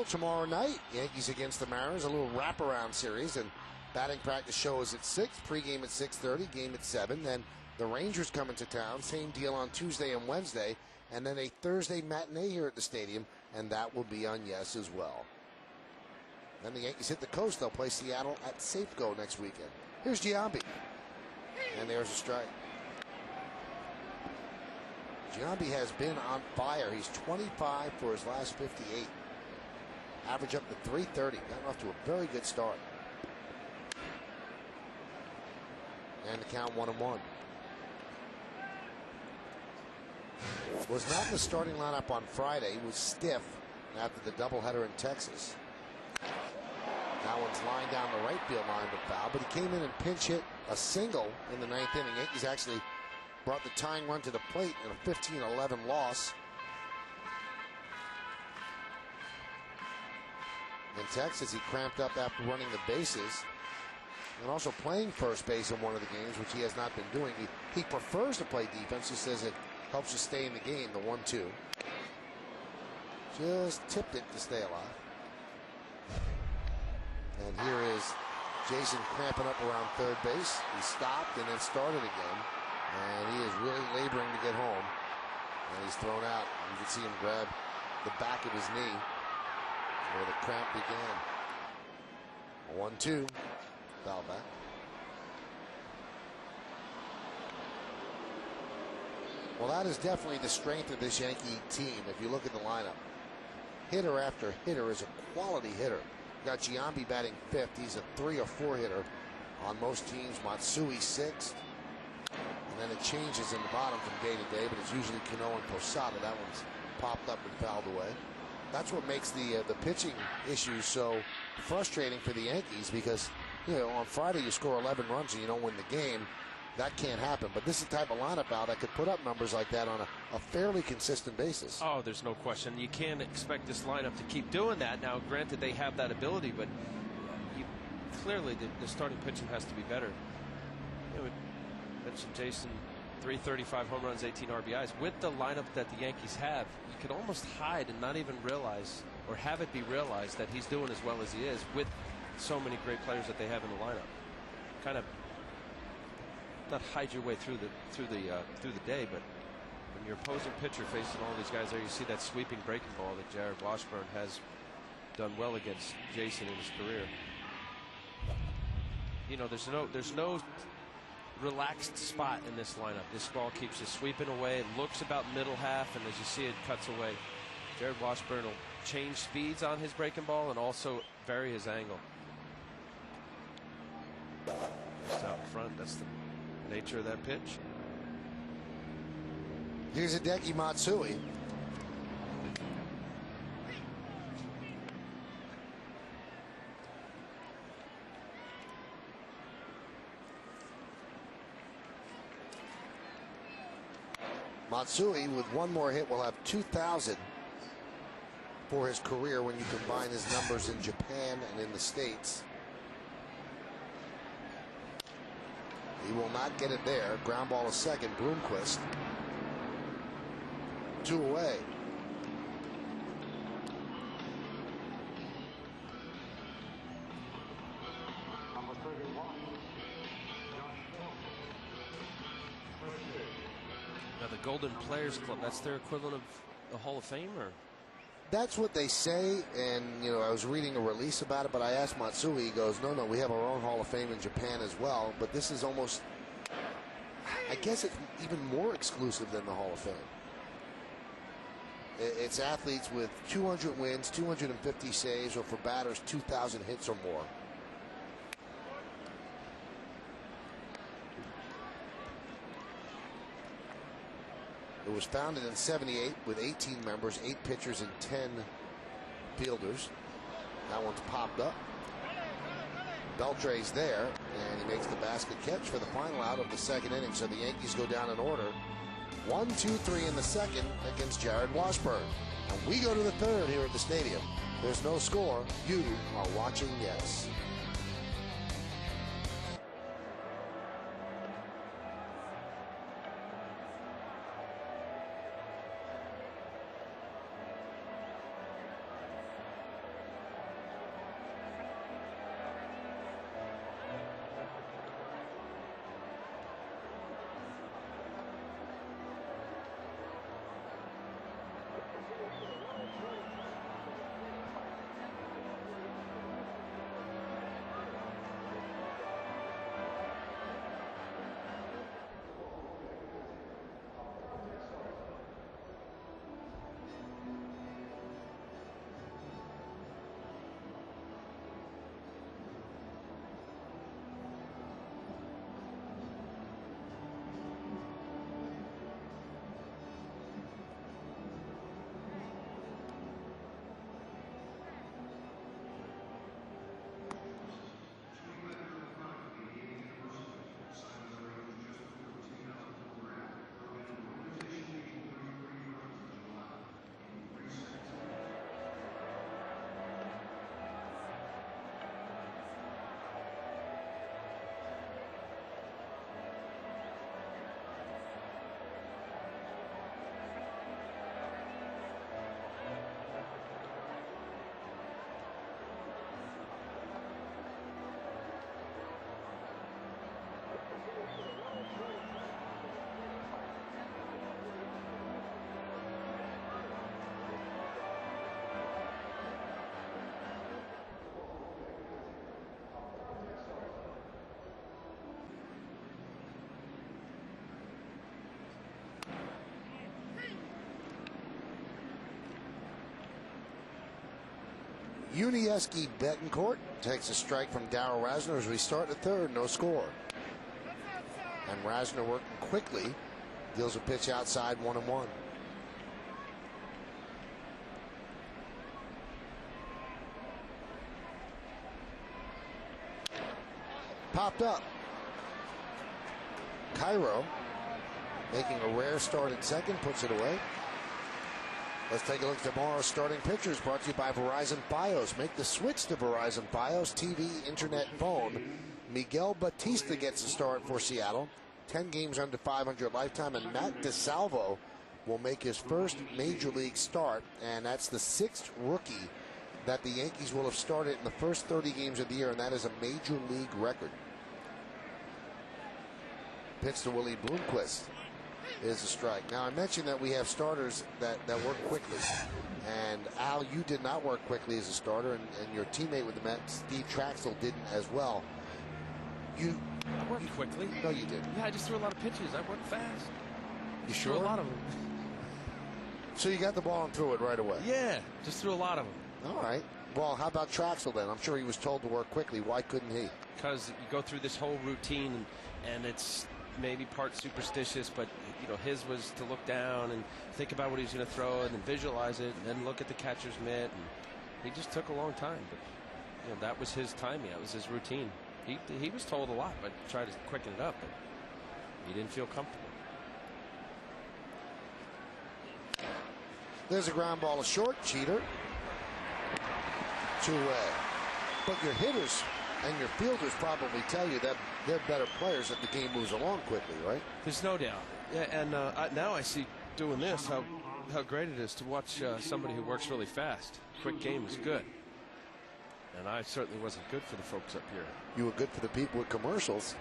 Tomorrow night, Yankees against the Mariners, a little wraparound series, and batting practice show is at 6, pregame at 6:30, game at 7. Then the Rangers come into town, same deal on Tuesday and Wednesday, and then a Thursday matinee here at the stadium, and that will be on yes as well. Then the Yankees hit the coast. They'll play Seattle at Safeco next weekend. Here's Giambi, and there's a strike. Giambi has been on fire. He's 25 for his last 58. Average up to 330. Gotten off to a very good start. And the count 1-1. Was not in the starting lineup on Friday. He was stiff after the doubleheader in Texas. That one's lined down the right field line but foul. But he came in and pinch hit a single in the 9th inning. Yankees actually brought the tying run to the plate in a 15-11 loss. In Texas, he cramped up after running the bases and also playing first base in one of the games, which he has not been doing. He prefers to play defense. He says it helps you stay in the game, the 1-2. Just tipped it to stay alive. And here is Jason cramping up around third base. He stopped and then started again. And he is really laboring to get home. And he's thrown out. You can see him grab the back of his knee where the cramp began. 1-2. Foul back. Well, that is definitely the strength of this Yankee team. If you look at the lineup, hitter after hitter is a quality hitter. You got Giambi batting 5th. He's a 3 or 4 hitter on most teams. Matsui 6th. And then it changes in the bottom from day to day, but it's usually Cano and Posada. That one's popped up and fouled away. That's what makes the pitching issues so frustrating for the Yankees, because, you know, on Friday you score 11 runs and you don't win the game. That can't happen. But this is the type of lineup out that could put up numbers like that on a fairly consistent basis. Oh, there's no question. You can't expect this lineup to keep doing that. Now, granted, they have that ability, but clearly the starting pitching has to be better. You know, mentioned Jason, 335 home runs, 18 RBIs. With the lineup that the Yankees have, you could almost hide and not even realize, or have it be realized, that he's doing as well as he is with so many great players that they have in the lineup. Kind of not hide your way through the day, but When your opposing pitcher facing all these guys there, you see that sweeping breaking ball that Jared Washburn has done well against Jason in his career. You know, there's no relaxed spot in this lineup. This ball keeps just sweeping away. It looks about middle half, and as you see, it cuts away. Jared Washburn will change speeds on his breaking ball and also vary his angle. Just out in front, that's the nature of that pitch. Here's Hideki Matsui. Matsui, with one more hit, will have 2,000 for his career when you combine his numbers in Japan and in the States. He will not get it there. Ground ball to second. Bloomquist. 2 away. Now the Golden Players Club, that's their equivalent of the Hall of Fame, or? That's what they say, and you know, I was reading a release about it, but I asked Matsui. He goes, no, we have our own Hall of Fame in Japan as well, but this is almost, I guess it's even more exclusive than the Hall of Fame. It's athletes with 200 wins, 250 saves, or for batters 2,000 hits or more. It was founded in '78 with 18 members, 8 pitchers, and 10 fielders. That one's popped up. Beltre's there, and he makes the basket catch for the final out of the second inning. So the Yankees go down in order. 1, 2, 3 in the second against Jared Washburn. And we go to the third here at the stadium. There's no score. You are watching Yes. Unieski Betancourt takes a strike from Darrell Rosna as we start the third, no score. And Rosna working quickly, deals a pitch outside, 1-1. Popped up. Ichiro making a rare start at second, puts it away. Let's take a look at tomorrow's starting pitchers, brought to you by Verizon Fios. Make the switch to Verizon Fios, TV, internet, phone. Miguel Batista gets a start for Seattle. 10 games under 500 lifetime, and Matt DeSalvo will make his first major league start, and that's the 6th rookie that the Yankees will have started in the first 30 games of the year, and that is a major league record. Pitch to Willie Bloomquist. is a strike. Now, I mentioned that we have starters that work quickly. And, Al, you did not work quickly as a starter, and your teammate with the Mets, Steve Traxel, didn't as well. I worked quickly. No, you didn't. Yeah, I just threw a lot of pitches. I worked fast. You sure? Threw a lot of them. So you got the ball and threw it right away? Yeah, just threw a lot of them. All right. Well, how about Traxel then? I'm sure he was told to work quickly. Why couldn't he? Because you go through this whole routine, and it's maybe part superstitious, but you know, his was to look down and think about what he's going to throw and then visualize it and then look at the catcher's mitt, and he just took a long time. But you know, that was his timing. That was his routine. He was told a lot, but tried to quicken it up, but he didn't feel comfortable. There's a ground ball, a short, cheater. 2 away. But your hitters and your fielders probably tell you that they're better players if the game moves along quickly, right? There's no doubt. Yeah, and now I see doing this how great it is to watch somebody who works really fast. Quick game is good. And I certainly wasn't good for the folks up here. You were good for the people with commercials.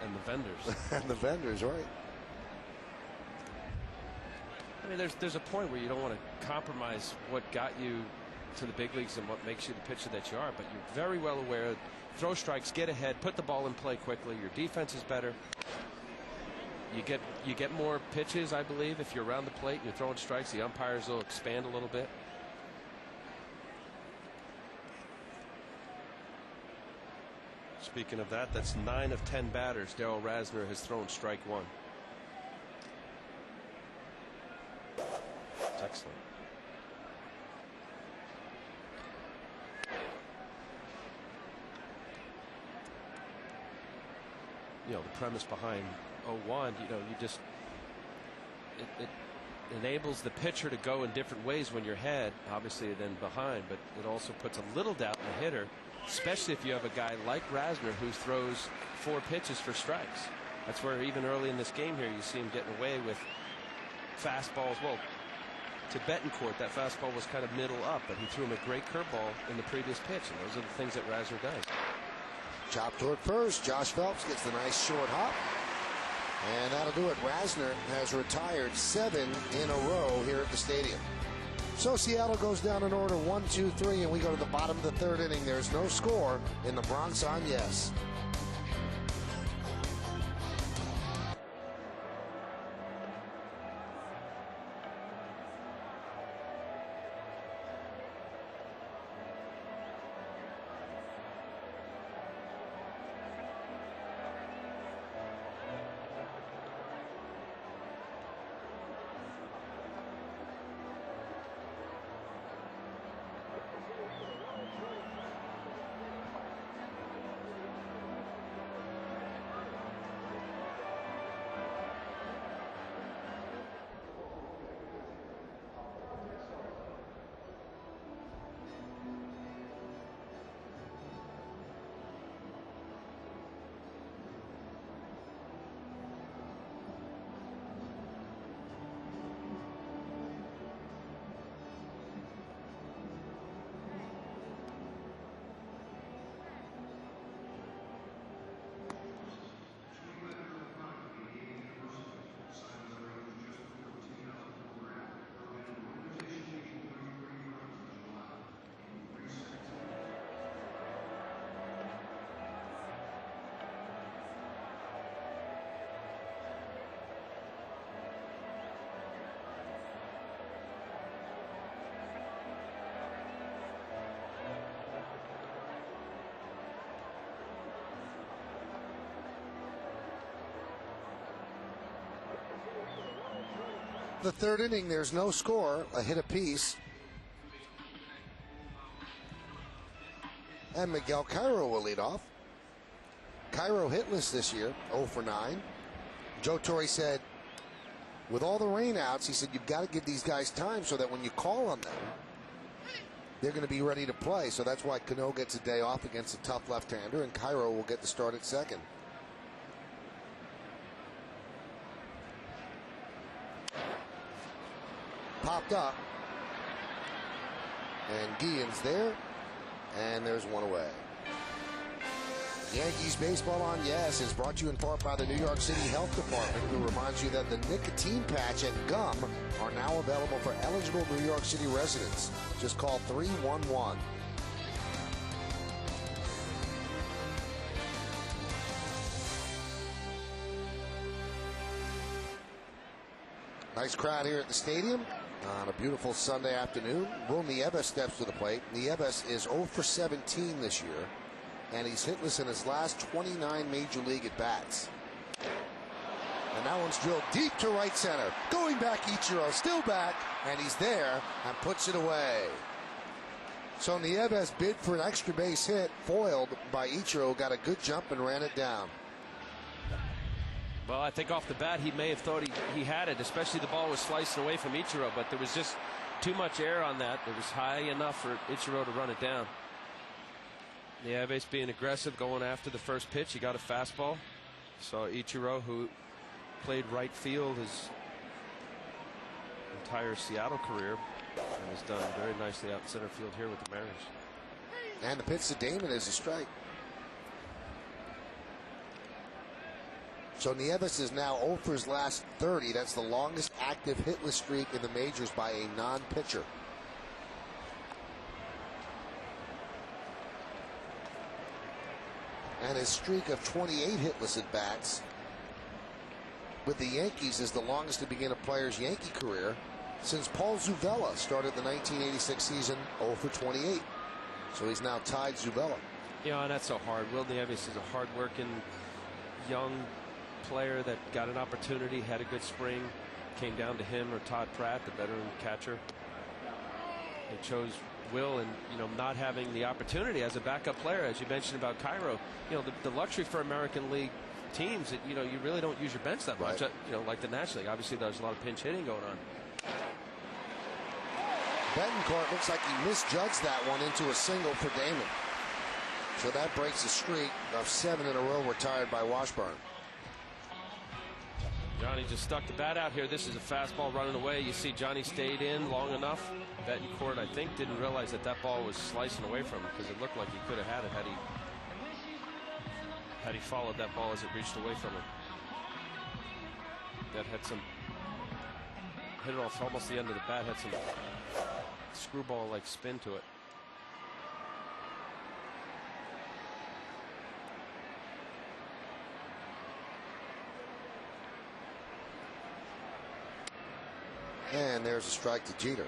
And the vendors. And the vendors, right. I mean, there's a point where you don't want to compromise what got you to the big leagues and what makes you the pitcher that you are, but you're very well aware. Throw strikes, get ahead, put the ball in play quickly. Your defense is better. You get more pitches, I believe, if you're around the plate and you're throwing strikes. The umpires will expand a little bit. Speaking of that, that's 9 of 10 batters Darrell Rosna has thrown strike one. It's excellent. You know, the premise behind 0-1, you know, you just it enables the pitcher to go in different ways when you're ahead, obviously, than behind, but it also puts a little doubt in the hitter, especially if you have a guy like Rosna who throws 4 pitches for strikes. That's where even early in this game here you see him getting away with fastballs. Well, to Betancourt, that fastball was kind of middle up, but he threw him a great curveball in the previous pitch, and those are the things that Rosna does. Chop toward first. Josh Phelps gets the nice short hop. And that'll do it. Rosna has retired 7 in a row here at the stadium. So Seattle goes down in order 1, 2, 3, and we go to the bottom of the 3rd inning. There's no score in the Bronx on yes. The 3rd inning, there's no score, a hit apiece. And Miguel Cairo will lead off. Cairo hitless this year, 0 for 9. Joe Torre said, with all the rainouts, he said, you've got to give these guys time so that when you call on them, they're going to be ready to play. So that's why Cano gets a day off against a tough left-hander, and Cairo will get the start at second. Popped up, and Guillen's there, and there's one away. Yankees Baseball on Yes is brought to you in part by the New York City Health Department, who reminds you that the nicotine patch and gum are now available for eligible New York City residents. Just call 311. Nice crowd here at the stadium on a beautiful Sunday afternoon. Will Nieves steps to the plate. Nieves is 0 for 17 this year, and he's hitless in his last 29 major league at-bats. And that one's drilled deep to right center. Going back, Ichiro, still back, and he's there and puts it away. So Nieves bid for an extra base hit, foiled by Ichiro, got a good jump and ran it down. Well, I think off the bat he may have thought he had it, especially the ball was slicing away from Ichiro, but there was just too much air on that. It was high enough for Ichiro to run it down. Nieves being aggressive, going after the first pitch. He got a fastball. Saw Ichiro, who played right field his entire Seattle career and has done very nicely out in center field here with the Mariners. And the pitch to Damon is a strike. So Nieves is now 0 for his last 30. That's the longest active hitless streak in the majors by a non-pitcher. And his streak of 28 hitless at-bats with the Yankees is the longest to begin a player's Yankee career since Paul Zuvella started the 1986 season 0 for 28. So he's now tied Zuvella. Yeah, and that's so hard. Will Nieves is a hard-working young player that got an opportunity, had a good spring, came down to him or Todd Pratt, the veteran catcher. They chose Will, and not having the opportunity as a backup player, as you mentioned about Cairo. The luxury for American League teams that you really don't use your bench that much. Right. Like the National League, obviously there's a lot of pinch hitting going on. Betancourt looks like he misjudged that one into a single for Damon. So that breaks a streak of 7 in a row retired by Washburn. Johnny just stuck the bat out here. This is a fastball running away. You see Johnny stayed in long enough. Betancourt, I think, didn't realize that ball was slicing away from him, because it looked like he could have had it had he followed that ball as it reached away from him. That had some hit it off almost the end of the bat, had some screwball-like spin to it. And there's a strike to Jeter.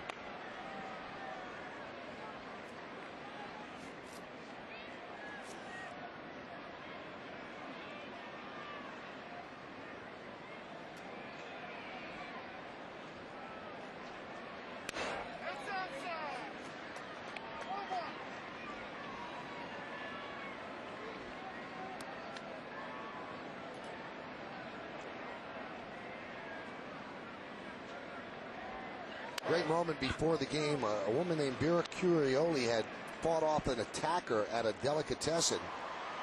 Great moment before the game. A woman named Vera Curioli had fought off an attacker at a delicatessen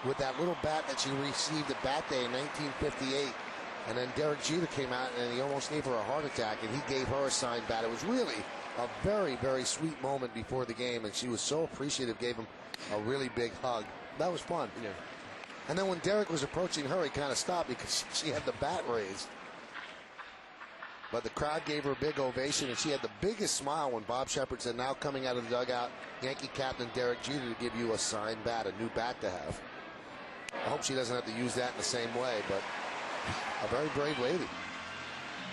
with that little bat that she received at Bat Day in 1958. And then Derek Jeter came out and he almost gave her a heart attack, and he gave her a signed bat. It was really a very, very sweet moment before the game, and she was so appreciative, gave him a really big hug. That was fun. Yeah. And then when Derek was approaching her, he kind of stopped because she had the bat raised. But the crowd gave her a big ovation, and she had the biggest smile when Bob Shepard said, now coming out of the dugout, Yankee captain Derek Jeter to give you a signed bat, a new bat to have. I hope she doesn't have to use that in the same way, but a very brave lady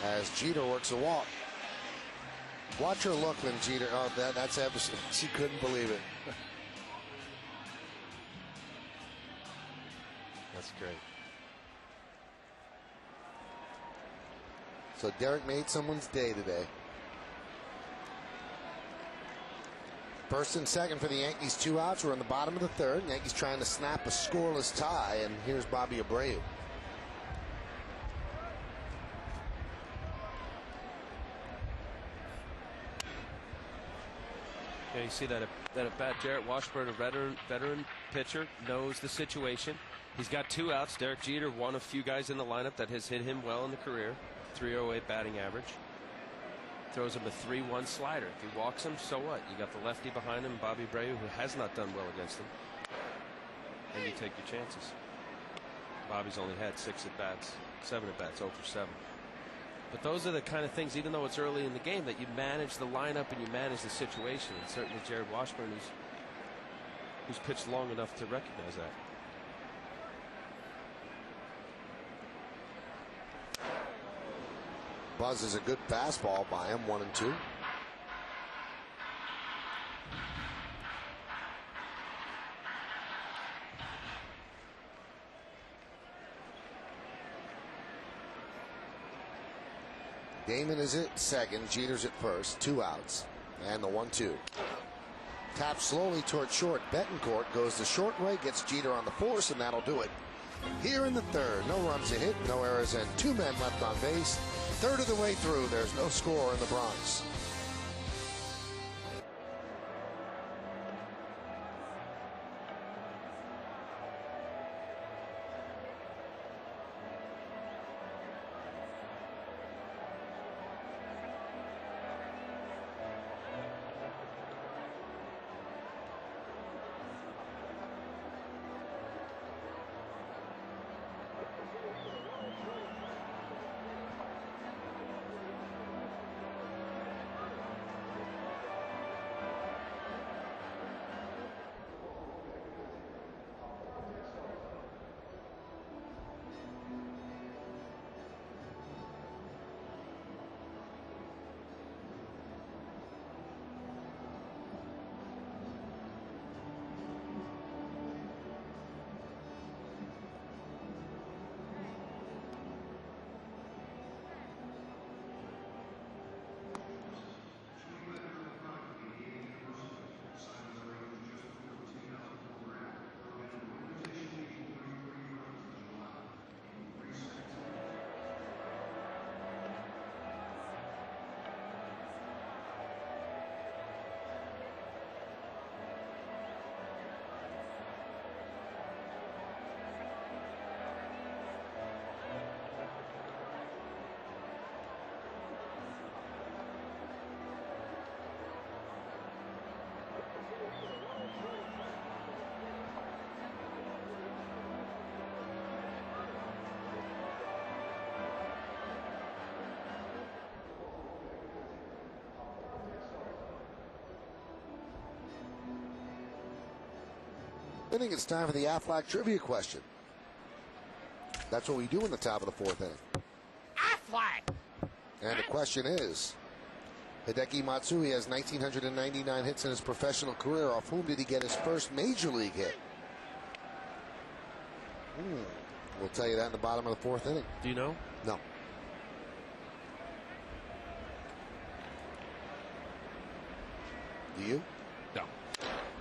as Jeter works a walk. Watch her look when Jeter, that's ever, she couldn't believe it. That's great. So Derek made someone's day today. First and second for the Yankees, 2 outs. We're in the bottom of the third. Yankees trying to snap a scoreless tie, and here's Bobby Abreu. Yeah, you see that at bat. Jarrett Washburn, a veteran pitcher, knows the situation. He's got 2 outs. Derek Jeter, one of few guys in the lineup that has hit him well in the career. 308 batting average. Throws him a 3-1 slider. If he walks him, so what? You got the lefty behind him, Bobby Abreu, who has not done well against him. and you take your chances. Bobby's only had 6 at-bats, 7 at-bats, 0 for 7. But those are the kind of things, even though it's early in the game, that you manage the lineup and you manage the situation. And certainly Jared Washburn, who's pitched long enough to recognize that. Buzz is a good fastball by him, 1-2. Damon is at second, Jeter's at first, 2 outs, and the 1-2. Tap slowly toward short. Betancourt goes to short right, gets Jeter on the force, and that'll do it. Here in the third, no runs a hit, no errors, and 2 men left on base. Third of the way through, there's no score in the Bronx. I think it's time for the Aflac trivia question. That's what we do in the top of the 4th inning. Aflac! And the question is, Hideki Matsui has 1,999 hits in his professional career. Off whom did he get his first major league hit? We'll tell you that in the bottom of the 4th inning. Do you know? No. Do you? No.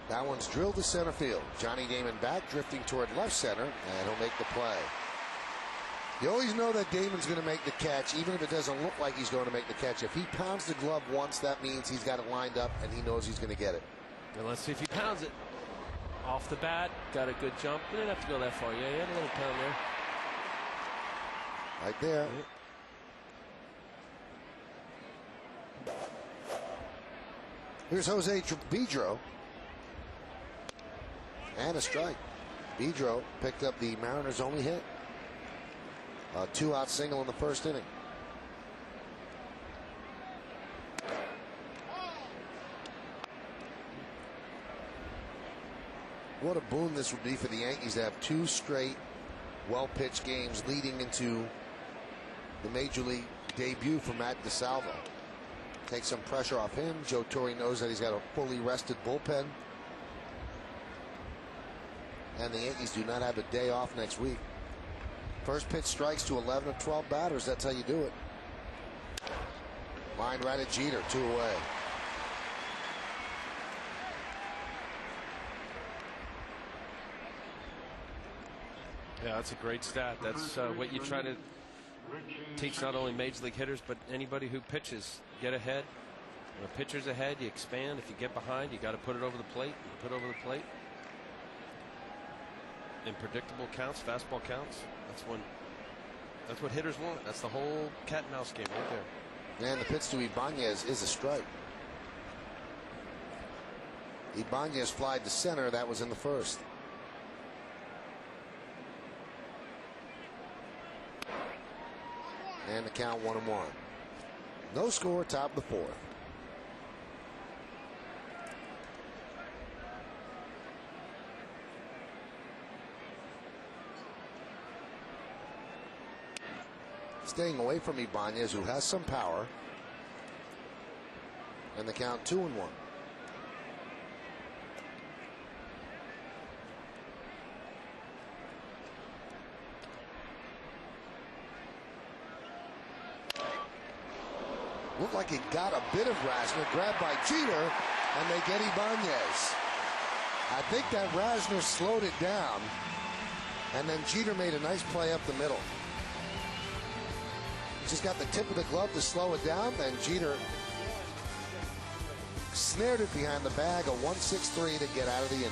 That one's drilled to center field. Johnny Damon back, drifting toward left center, and he'll make the play. You always know that Damon's going to make the catch, even if it doesn't look like he's going to make the catch. If he pounds the glove once, that means he's got it lined up and he knows he's going to get it. And let's see if he pounds it. Off the bat, got a good jump. He didn't have to go that far. Yeah, he had a little pound there. Right there. Here's Jose Vidro. And a strike. Vidro picked up the Mariners' only hit. A 2-out single in the 1st inning. What a boon this would be for the Yankees to have 2 straight well-pitched games leading into the Major League debut for Matt DeSalvo. Take some pressure off him. Joe Torre knows that he's got a fully rested bullpen. And the Yankees do not have a day off next week. First pitch strikes to 11 of 12 batters. That's how you do it. Line right at Jeter, 2 away. Yeah, that's a great stat. That's what you try to teach not only major league hitters, but anybody who pitches. Get ahead. When a pitcher's ahead, you expand. If you get behind, you got to put it over the plate. You put over the plate. In predictable counts, fastball counts. That's what hitters want. That's the whole cat and mouse game right there. And the pitch to Ibanez is a strike. Ibanez flied to center. That was in the 1st. And the count 1-1. No score, top of the fourth. Staying away from Ibanez, who has some power. And the count 2-1. Looked like he got a bit of Rosna, grabbed by Jeter, and they get Ibanez. I think that Rosna slowed it down, and then Jeter made a nice play up the middle. Just got the tip of the glove to slow it down, then Jeter snared it behind the bag, a 1-6-3 to get out of the inning.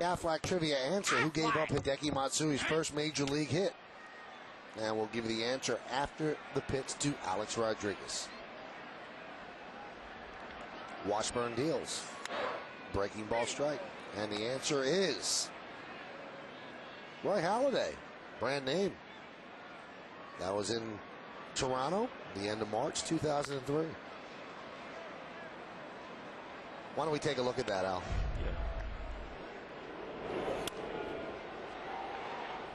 Aflac trivia answer: who gave up Hideki Matsui's first major league hit? And we'll give you the answer after the pitch to Alex Rodriguez. Washburn deals. Breaking ball strike. And the answer is Roy Halladay. Brand name. That was in Toronto, the end of March 2003. Why don't we take a look at that, Al?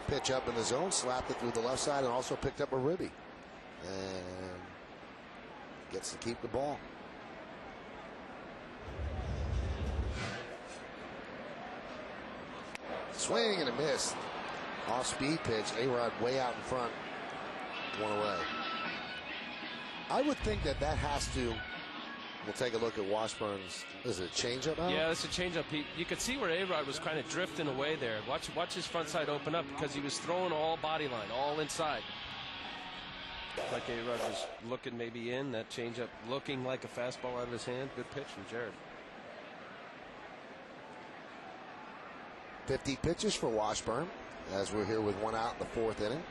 Pitch up in the zone, slapped it through the left side, and also picked up a ribby. And gets to keep the ball. Swing and a miss. Off-speed pitch. A-Rod way out in front. One away. I would think that has to. We'll take a look at Washburn's. Is it a changeup now? Yeah, it's a changeup. You could see where A-Rod was kind of drifting away there. Watch his front side open up because he was throwing all body line, all inside. Like A-Rod was looking maybe in. That changeup looking like a fastball out of his hand. Good pitch from Jared. 50 pitches for Washburn as we're here with one out in the fourth inning.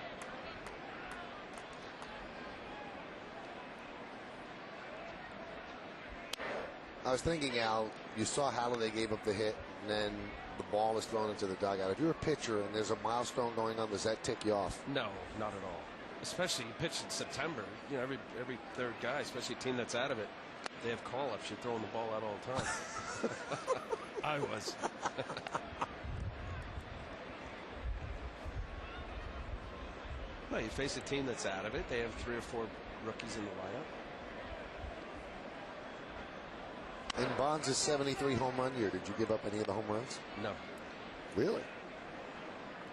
I was thinking, Al, you saw Halladay gave up the hit, and then the ball is thrown into the dugout. If you're a pitcher and there's a milestone going on, does that tick you off? No, not at all. Especially you pitch in September. You know, every third guy, especially a team that's out of it, they have call-ups. You're throwing the ball out all the time. I was. Well, you face a team that's out of it. They have 3 or 4 rookies in the lineup. In Bonds' 73 home run year, did you give up any of the home runs? No. Really?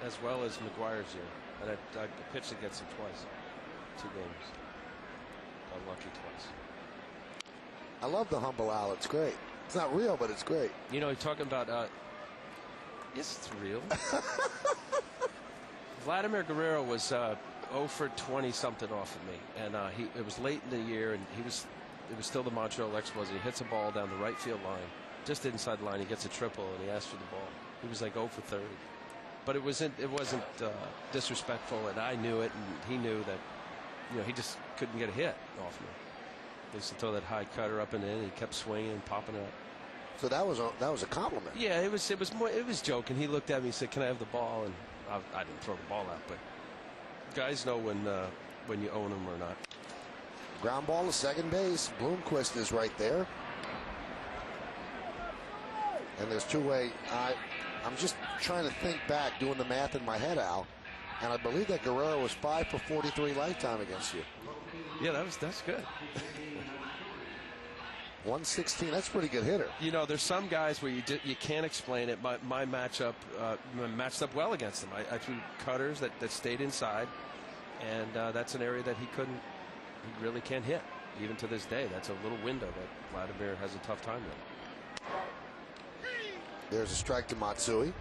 As well as McGuire's year. And I pitched against him twice. 2 games. Got lucky twice. I love the humble Al. It's great. It's not real, but it's great. You know, you're talking about, yes, it's real. Vladimir Guerrero was 0 for 20 something off of me, and it was late in the year, and it was still the Montreal Expos. He hits a ball down the right field line, just inside the line. He gets a triple, and he asks for the ball. He was like 0 for 30, but it wasn't disrespectful, and I knew it, and he knew that. He just couldn't get a hit off me. He used to throw that high cutter up and in. He kept swinging and popping it up. So that was a compliment. Yeah, it was joking. He looked at me and said, "Can I have the ball?" And I didn't throw the ball out, but guys know when you own them or not. Ground ball to second base. Bloomquist is right there, and there's two-way. I'm just trying to think back, doing the math in my head, Al. And I believe that Guerrero was 5 for 43 lifetime against you. Yeah, that's good. 116. That's a pretty good hitter. There's some guys where you can't explain it. My matchup matched up well against him. I threw cutters that stayed inside, and that's an area that he really can't hit. Even to this day, that's a little window that Vladimir has a tough time with. There's a strike to Matsui.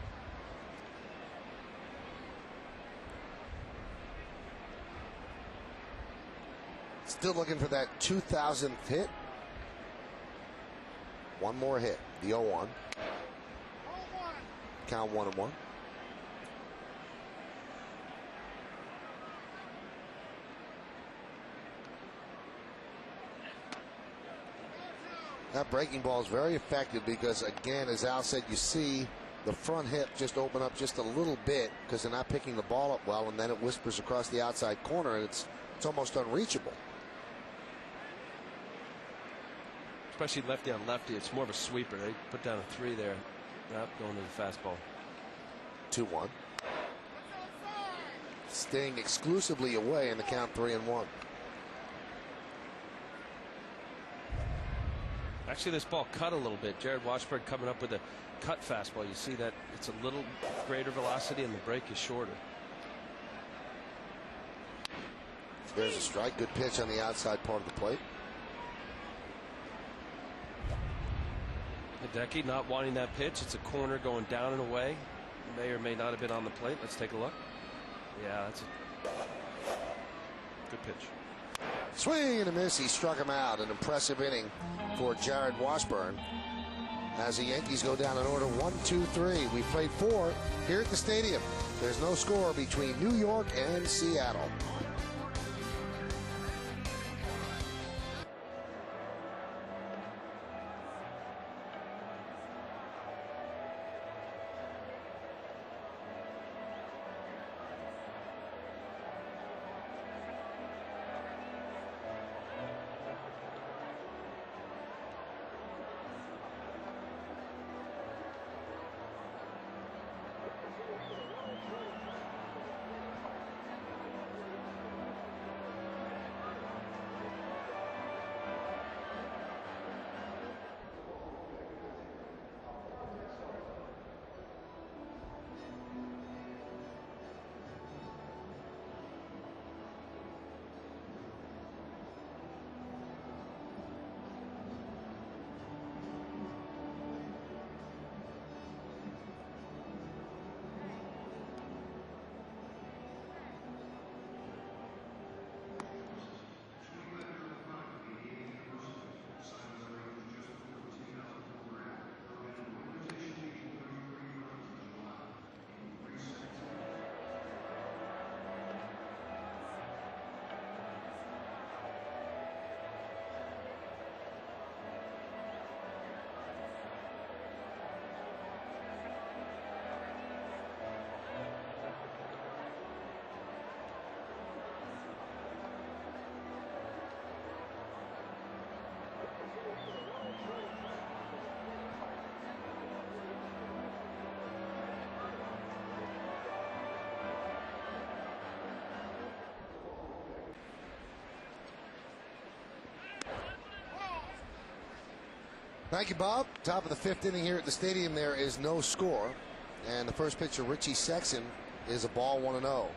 Still looking for that 2000th hit. One more hit. The 0-1. Count 1-1. That breaking ball is very effective because, again, as Al said, you see the front hip just open up just a little bit because they're not picking the ball up well, and then it whispers across the outside corner, and it's almost unreachable. Especially lefty on lefty, it's more of a sweeper. They put down a 3 there. Not going to the fastball. 2-1. Staying exclusively away in the count 3-1. Actually, this ball cut a little bit. Jared Washburn coming up with a cut fastball. You see that it's a little greater velocity and the break is shorter. There's a strike. Good pitch on the outside part of the plate. Hideki not wanting that pitch. It's a corner going down and away. May or may not have been on the plate. Let's take a look. Yeah, that's a good pitch. Swing and a miss. He struck him out. An impressive inning for Jared Washburn. As the Yankees go down in order 1, 2, 3. We played 4 here at the stadium. There's no score between New York and Seattle. Thank you, Bob. Top of the 5th inning here at the stadium. There is no score. And the first pitcher, Richie Sexson, is a ball 1-0.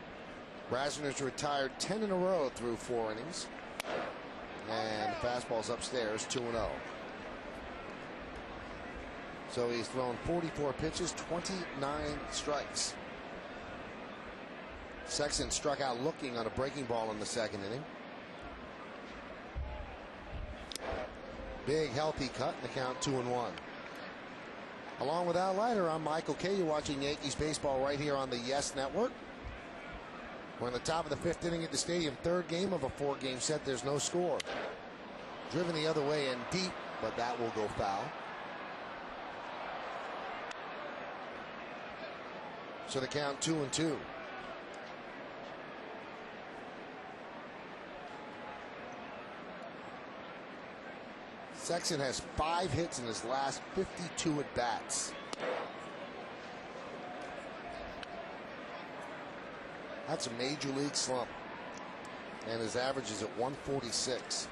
Brasner's retired 10 in a row through 4 innings. And the fastball's upstairs, 2-0. So he's thrown 44 pitches, 29 strikes. Sexton struck out looking on a breaking ball in the second inning. Big healthy cut in the count, 2-1. Along with Al Leiter, I'm Michael Kay. You're watching Yankees baseball right here on the Yes Network. We're in the top of the 5th inning at the stadium. 3rd game of a 4-game set. There's no score. Driven the other way and deep, but that will go foul. So the count 2-2. Sexton has 5 hits in his last 52 at bats. That's a major league slump. And his average is at 146.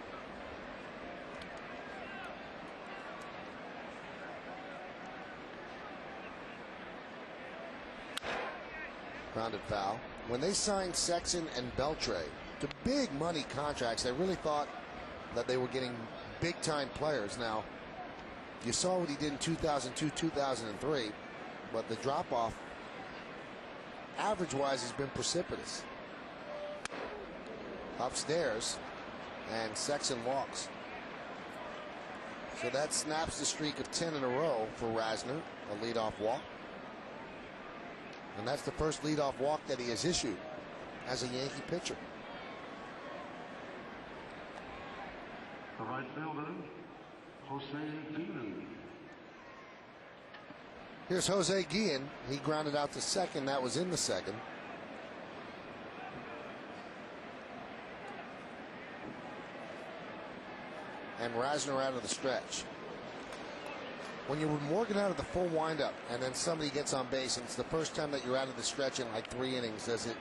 Grounded foul. When they signed Sexton and Beltre to big money contracts, they really thought that they were getting big time players. Now, you saw what he did in 2002, 2003, but the drop off average wise has been precipitous. Upstairs, and Sexton walks. So that snaps the streak of 10 in a row for Rosna, a leadoff walk. And that's the first leadoff walk that he has issued as a Yankee pitcher. The right fielder, Jose Guillen. Here's Jose Guillen. He grounded out to second. That was in the second. And Rosna out of the stretch. When you're working out of the full windup and then somebody gets on base and it's the first time that you're out of the stretch in like 3 innings, does it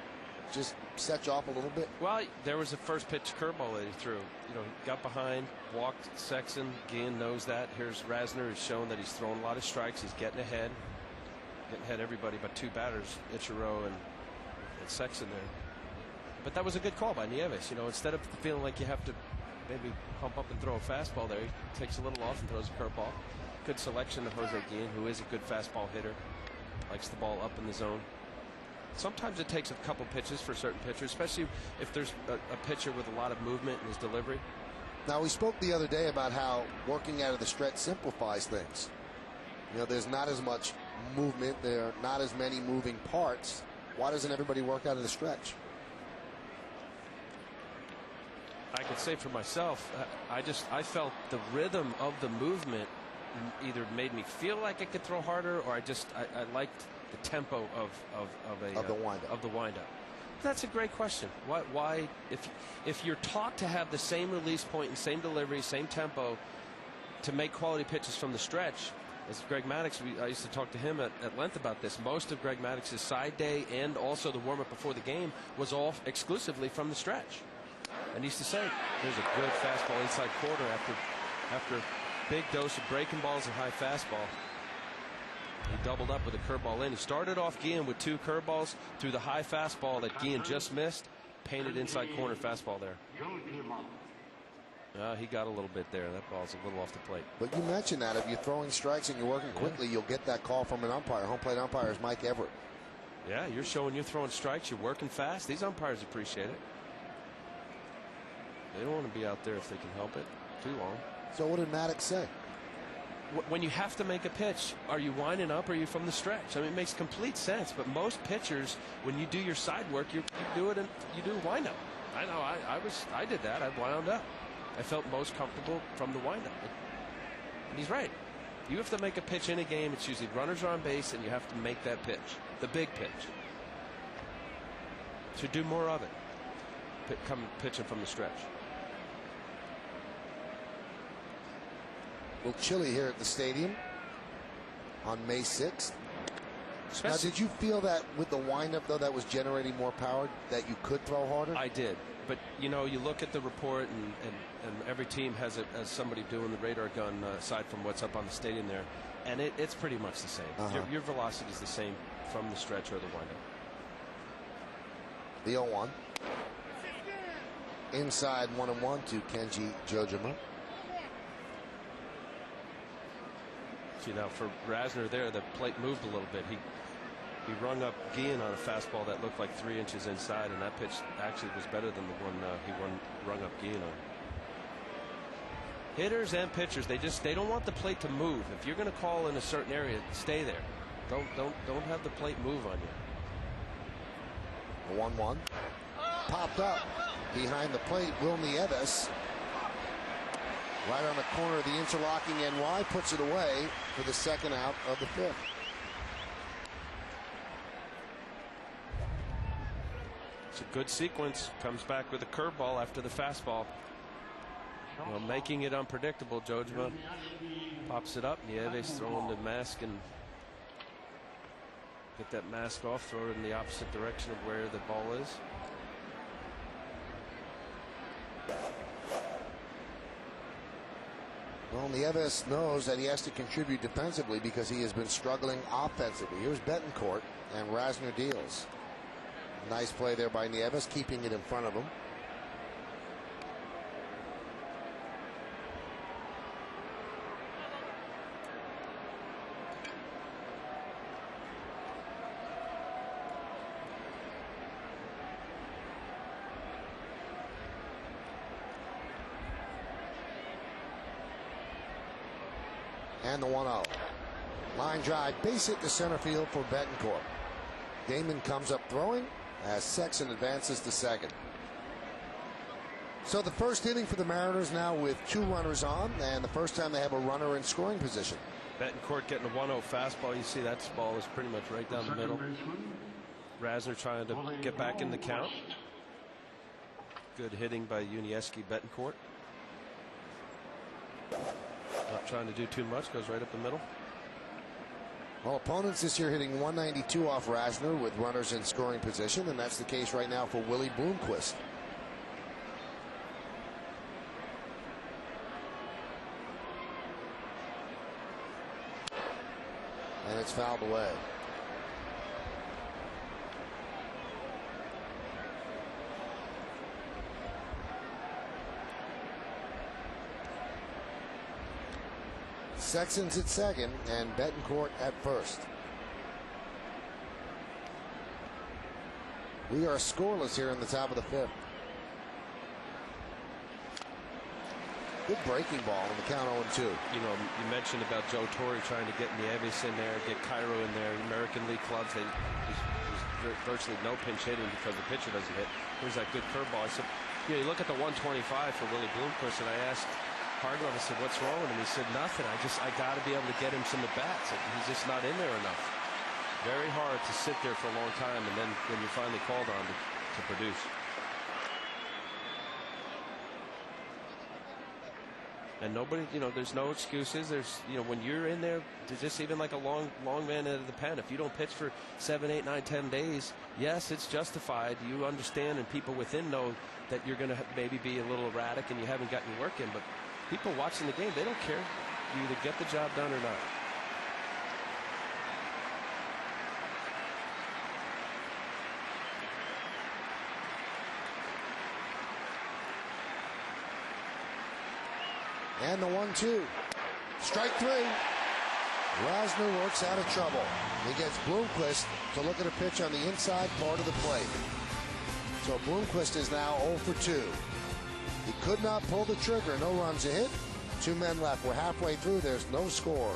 just set you off a little bit? Well, there was a first pitch curveball that he threw. You know, he got behind, walked Sexton. Guillen knows that. Here's Rosna, who's shown that he's throwing a lot of strikes. He's getting ahead everybody but 2 batters, Ichiro and Sexton there. But that was a good call by Nieves. You know, instead of feeling like you have to maybe pump up and throw a fastball there, he takes a little off and throws a curveball. Good selection of Jose Guillen, who is a good fastball hitter. Likes the ball up in the zone. Sometimes it takes a couple pitches for certain pitchers, especially if there's a pitcher with a lot of movement in his delivery. Now, we spoke the other day about how working out of the stretch simplifies things. You know, there's not as much movement. There are not as many moving parts. Why doesn't everybody work out of the stretch? I could say for myself, I felt the rhythm of the movement either made me feel like I could throw harder, or I liked the tempo of the windup. That's a great question. Why if you're taught to have the same release point and same delivery, same tempo to make quality pitches from the stretch, as Greg Maddux, I used to talk to him at length about this. Most of Greg Maddox's side day and also the warm up before the game was all exclusively from the stretch. And he used to say, there's a good fastball inside quarter after big dose of breaking balls and high fastball. He doubled up with a curveball in. He started off Guillen with 2 curveballs, through the high fastball that Guillen just missed, painted inside corner fastball there. He got a little bit there. That ball's a little off the plate. But you mentioned that if you're throwing strikes and you're working quickly, you'll get that call from an umpire. Home plate umpire is Mike Everett. Yeah, you're showing you're throwing strikes, you're working fast. These umpires appreciate it. They don't want to be out there if they can help it too long. So what did Maddux say? When you have to make a pitch, are you winding up or are you from the stretch? I mean, it makes complete sense. But most pitchers, when you do your side work, you do it and you do wind up. I know I did that. I wound up. I felt most comfortable from the windup. And he's right. You have to make a pitch in a game. It's usually runners are on base, and you have to make that pitch, the big pitch. So do more of it. Pitching from the stretch. A little chilly here at the stadium on May 6th. Now, did you feel that with the windup, though, that was generating more power, that you could throw harder? I did. But, you know, you look at the report, and every team has somebody doing the radar gun aside from what's up on the stadium there, and it's pretty much the same. Your velocity is the same from the stretch or the windup. The 0-1. Inside 1-1 to Kenji Jojima. See, now for Rosna there, the plate moved a little bit. He rung up Guillen on a fastball that looked like 3 inches inside, and that pitch actually was better than the one he rung up Guillen on. Hitters and pitchers, they don't want the plate to move. If you're going to call in a certain area, stay there. Don't have the plate move on you. 1-1. Popped up behind the plate. Will Nieves, right on the corner of the interlocking NY, puts it away for the second out of the 5th. It's a good sequence. Comes back with a curveball after the fastball. Well, making it unpredictable. Jojima pops it up. Nieves throwing the mask and get that mask off. Throw it in the opposite direction of where the ball is. Well, Nieves knows that he has to contribute defensively because he has been struggling offensively. Here's Betancourt, and Rosna deals. Nice play there by Nieves, keeping it in front of him. And the 1-0. Line drive, base hit to center field for Betancourt. Damon comes up throwing as Sexton advances to second. So the first inning for the Mariners now with 2 runners on, and the first time they have a runner in scoring position. Betancourt getting a 1-0 fastball. You see that ball is pretty much right down the middle. Rasner trying to get back in the count. Good hitting by Unieski Betancourt. Not trying to do too much, goes right up the middle. Well, opponents this year hitting 192 off Rasner with runners in scoring position, and that's the case right now for Willie Bloomquist. And it's fouled away. Sexton's at second and Betancourt at first. We are scoreless here in the top of the 5th. Good breaking ball on the count 0-2. You know, you mentioned about Joe Torre trying to get Nieves in there, get Cairo in there. American League clubs, there's virtually no pinch hitting because the pitcher doesn't hit. Here's that good curveball. I said, you look at the 125 for Willie Bloomquist, and I asked Hargrove, I said, what's wrong with him? He said, nothing. I got to be able to get him some at-bats. He's just not in there enough. Very hard to sit there for a long time, and then when you're finally called on to produce. And nobody, there's no excuses. There's, when you're in there, there's just even like a long man out of the pen. If you don't pitch for 7, 8, 9, 10 days, yes, it's justified. You understand, and people within know that you're going to maybe be a little erratic and you haven't gotten your work in. But people watching the game, they don't care. You either get the job done or not. And the 1-2. Strike 3. Rosna works out of trouble. He gets Bloomquist to look at a pitch on the inside part of the plate. So Bloomquist is now 0 for 2. He could not pull the trigger. No runs a hit. 2 men left. We're halfway through. There's no score.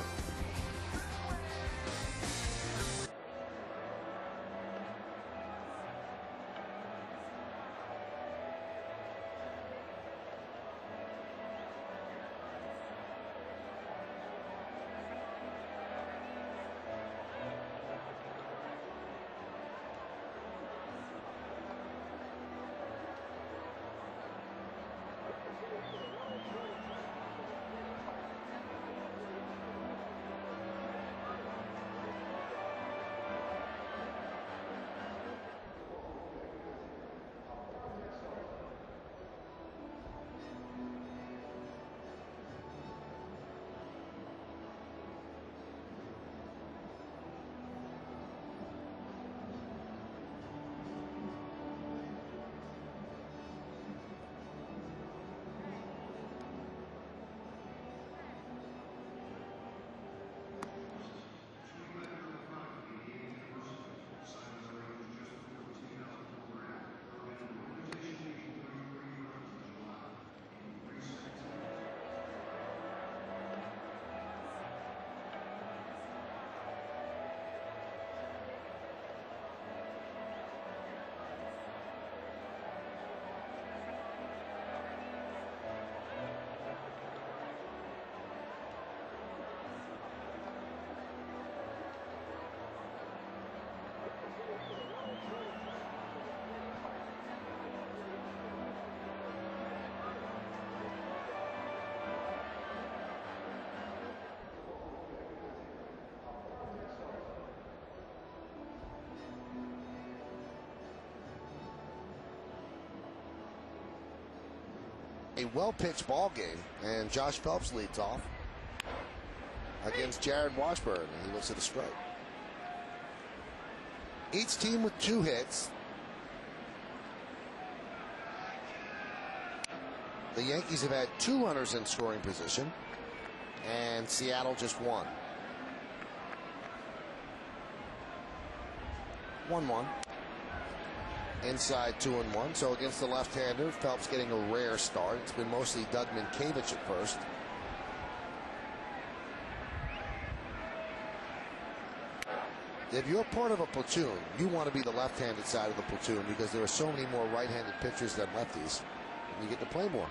a well-pitched ball game, and Josh Phelps leads off against Jared Washburn, and he looks at a strike. Each team with 2 hits. The Yankees have had 2 runners in scoring position, and Seattle just 1. 1-1. Inside 2-1. So against the left-hander, Phelps getting a rare start. It's been mostly Doug Minkiewicz at first. If you're part of a platoon, you want to be the left-handed side of the platoon because there are so many more right-handed pitchers than lefties. And you get to play more.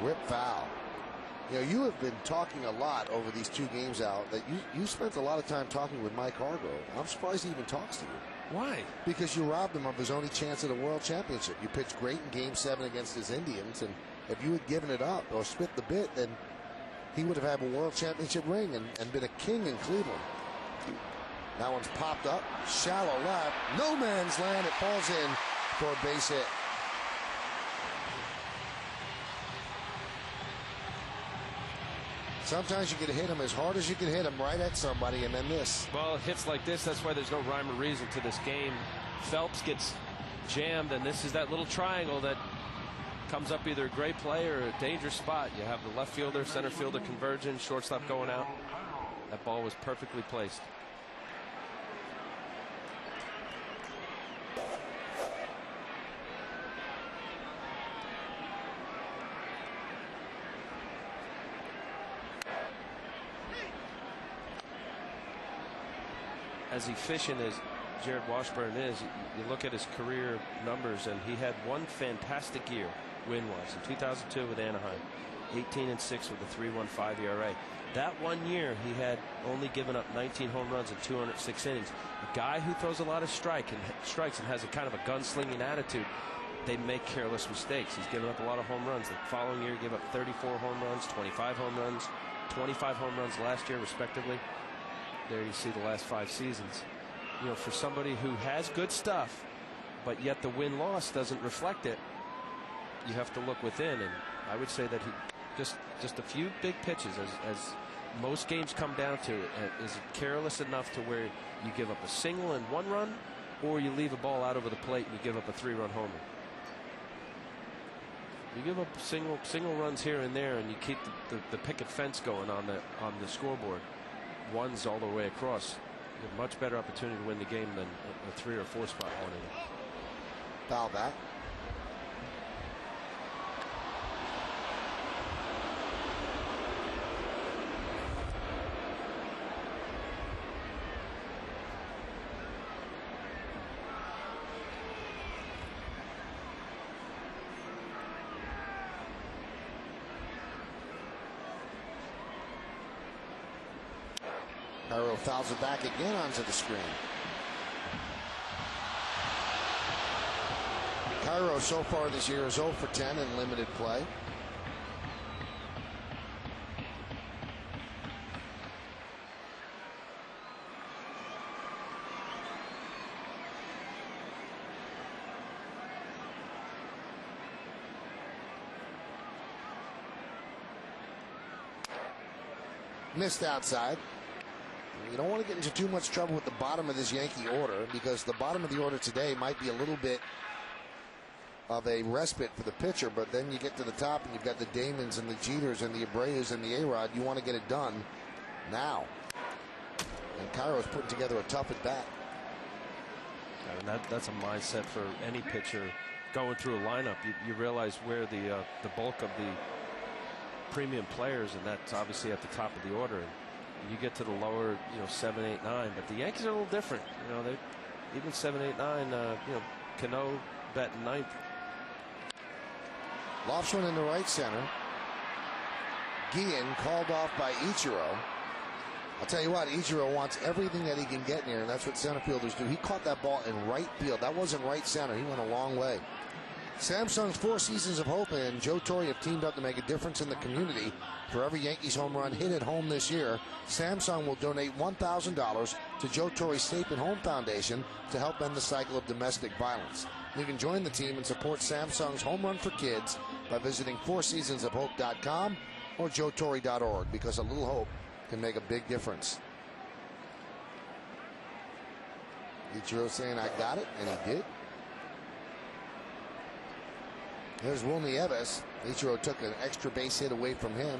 Rip foul. You know, you have been talking a lot over these 2 games out that you spent a lot of time talking with Mike Hargrove. I'm surprised he even talks to you. Why? Because you robbed him of his only chance at a world championship. You pitched great in Game 7 against his Indians, and if you had given it up or spit the bit, then he would have had a world championship ring and been a king in Cleveland. That one's popped up, shallow left, no man's land. It falls in for a base hit. Sometimes you can hit him as hard as you can hit him right at somebody, and then this. Well, hits like this, that's why there's no rhyme or reason to this game. Phelps gets jammed, and this is that little triangle that comes up either a great play or a dangerous spot. You have the left fielder, center fielder converging, shortstop going out. That ball was perfectly placed. As efficient as Jared Washburn is, you look at his career numbers, and he had one fantastic year win-wise in 2002 with Anaheim, 18-6 with a 3.15 ERA. That 1 year, he had only given up 19 home runs in 206 innings. A guy who throws a lot of strikes and has a kind of a gunslinging attitude, they make careless mistakes. He's given up a lot of home runs. The following year, he gave up 34 home runs, 25 home runs, 25 home runs last year, respectively. There you see the last 5 seasons. You know, for somebody who has good stuff, but yet the win-loss doesn't reflect it, you have to look within. And I would say that he just a few big pitches, as most games come down to, is careless enough to where you give up a single and 1 run, or you leave a ball out over the plate and you give up a 3-run homer. You give up single runs here and there, and you keep the picket fence going on the scoreboard. 1s all the way across. You have a much better opportunity to win the game than a 3 or 4 spot one inning. Foul back. Ichiro fouls it back again onto the screen. Ichiro so far this year is 0 for 10 in limited play. Missed outside. You don't want to get into too much trouble with the bottom of this Yankee order, because the bottom of the order today might be a little bit of a respite for the pitcher, but then you get to the top and you've got the Damons and the Jeters and the Abreus and the A-Rod. You want to get it done now. And Ichiro's putting together a tough at bat. And that's a mindset for any pitcher going through a lineup. You realize where the bulk of the premium players, and that's obviously at the top of the order. And you get to the lower, 7, 8, 9. But the Yankees are a little different. They even 7, 8, 9. Cano batting ninth. Lofts one in the right center. Guillen called off by Ichiro. I'll tell you what, Ichiro wants everything that he can get in here, and that's what center fielders do. He caught that ball in right field. That wasn't right center. He went a long way. Samsung's Four Seasons of Hope and Joe Torre have teamed up to make a difference in the community. For every Yankees home run hit at home this year, Samsung will donate $1,000 to Joe Torre's Safe at Home Foundation to help end the cycle of domestic violence. You can join the team and support Samsung's Home Run for Kids by visiting fourseasonsofhope.com or joetorre.org, because a little hope can make a big difference. Ichiro saying, I got it, and he did. There's Will Nieves. Ichiro took an extra base hit away from him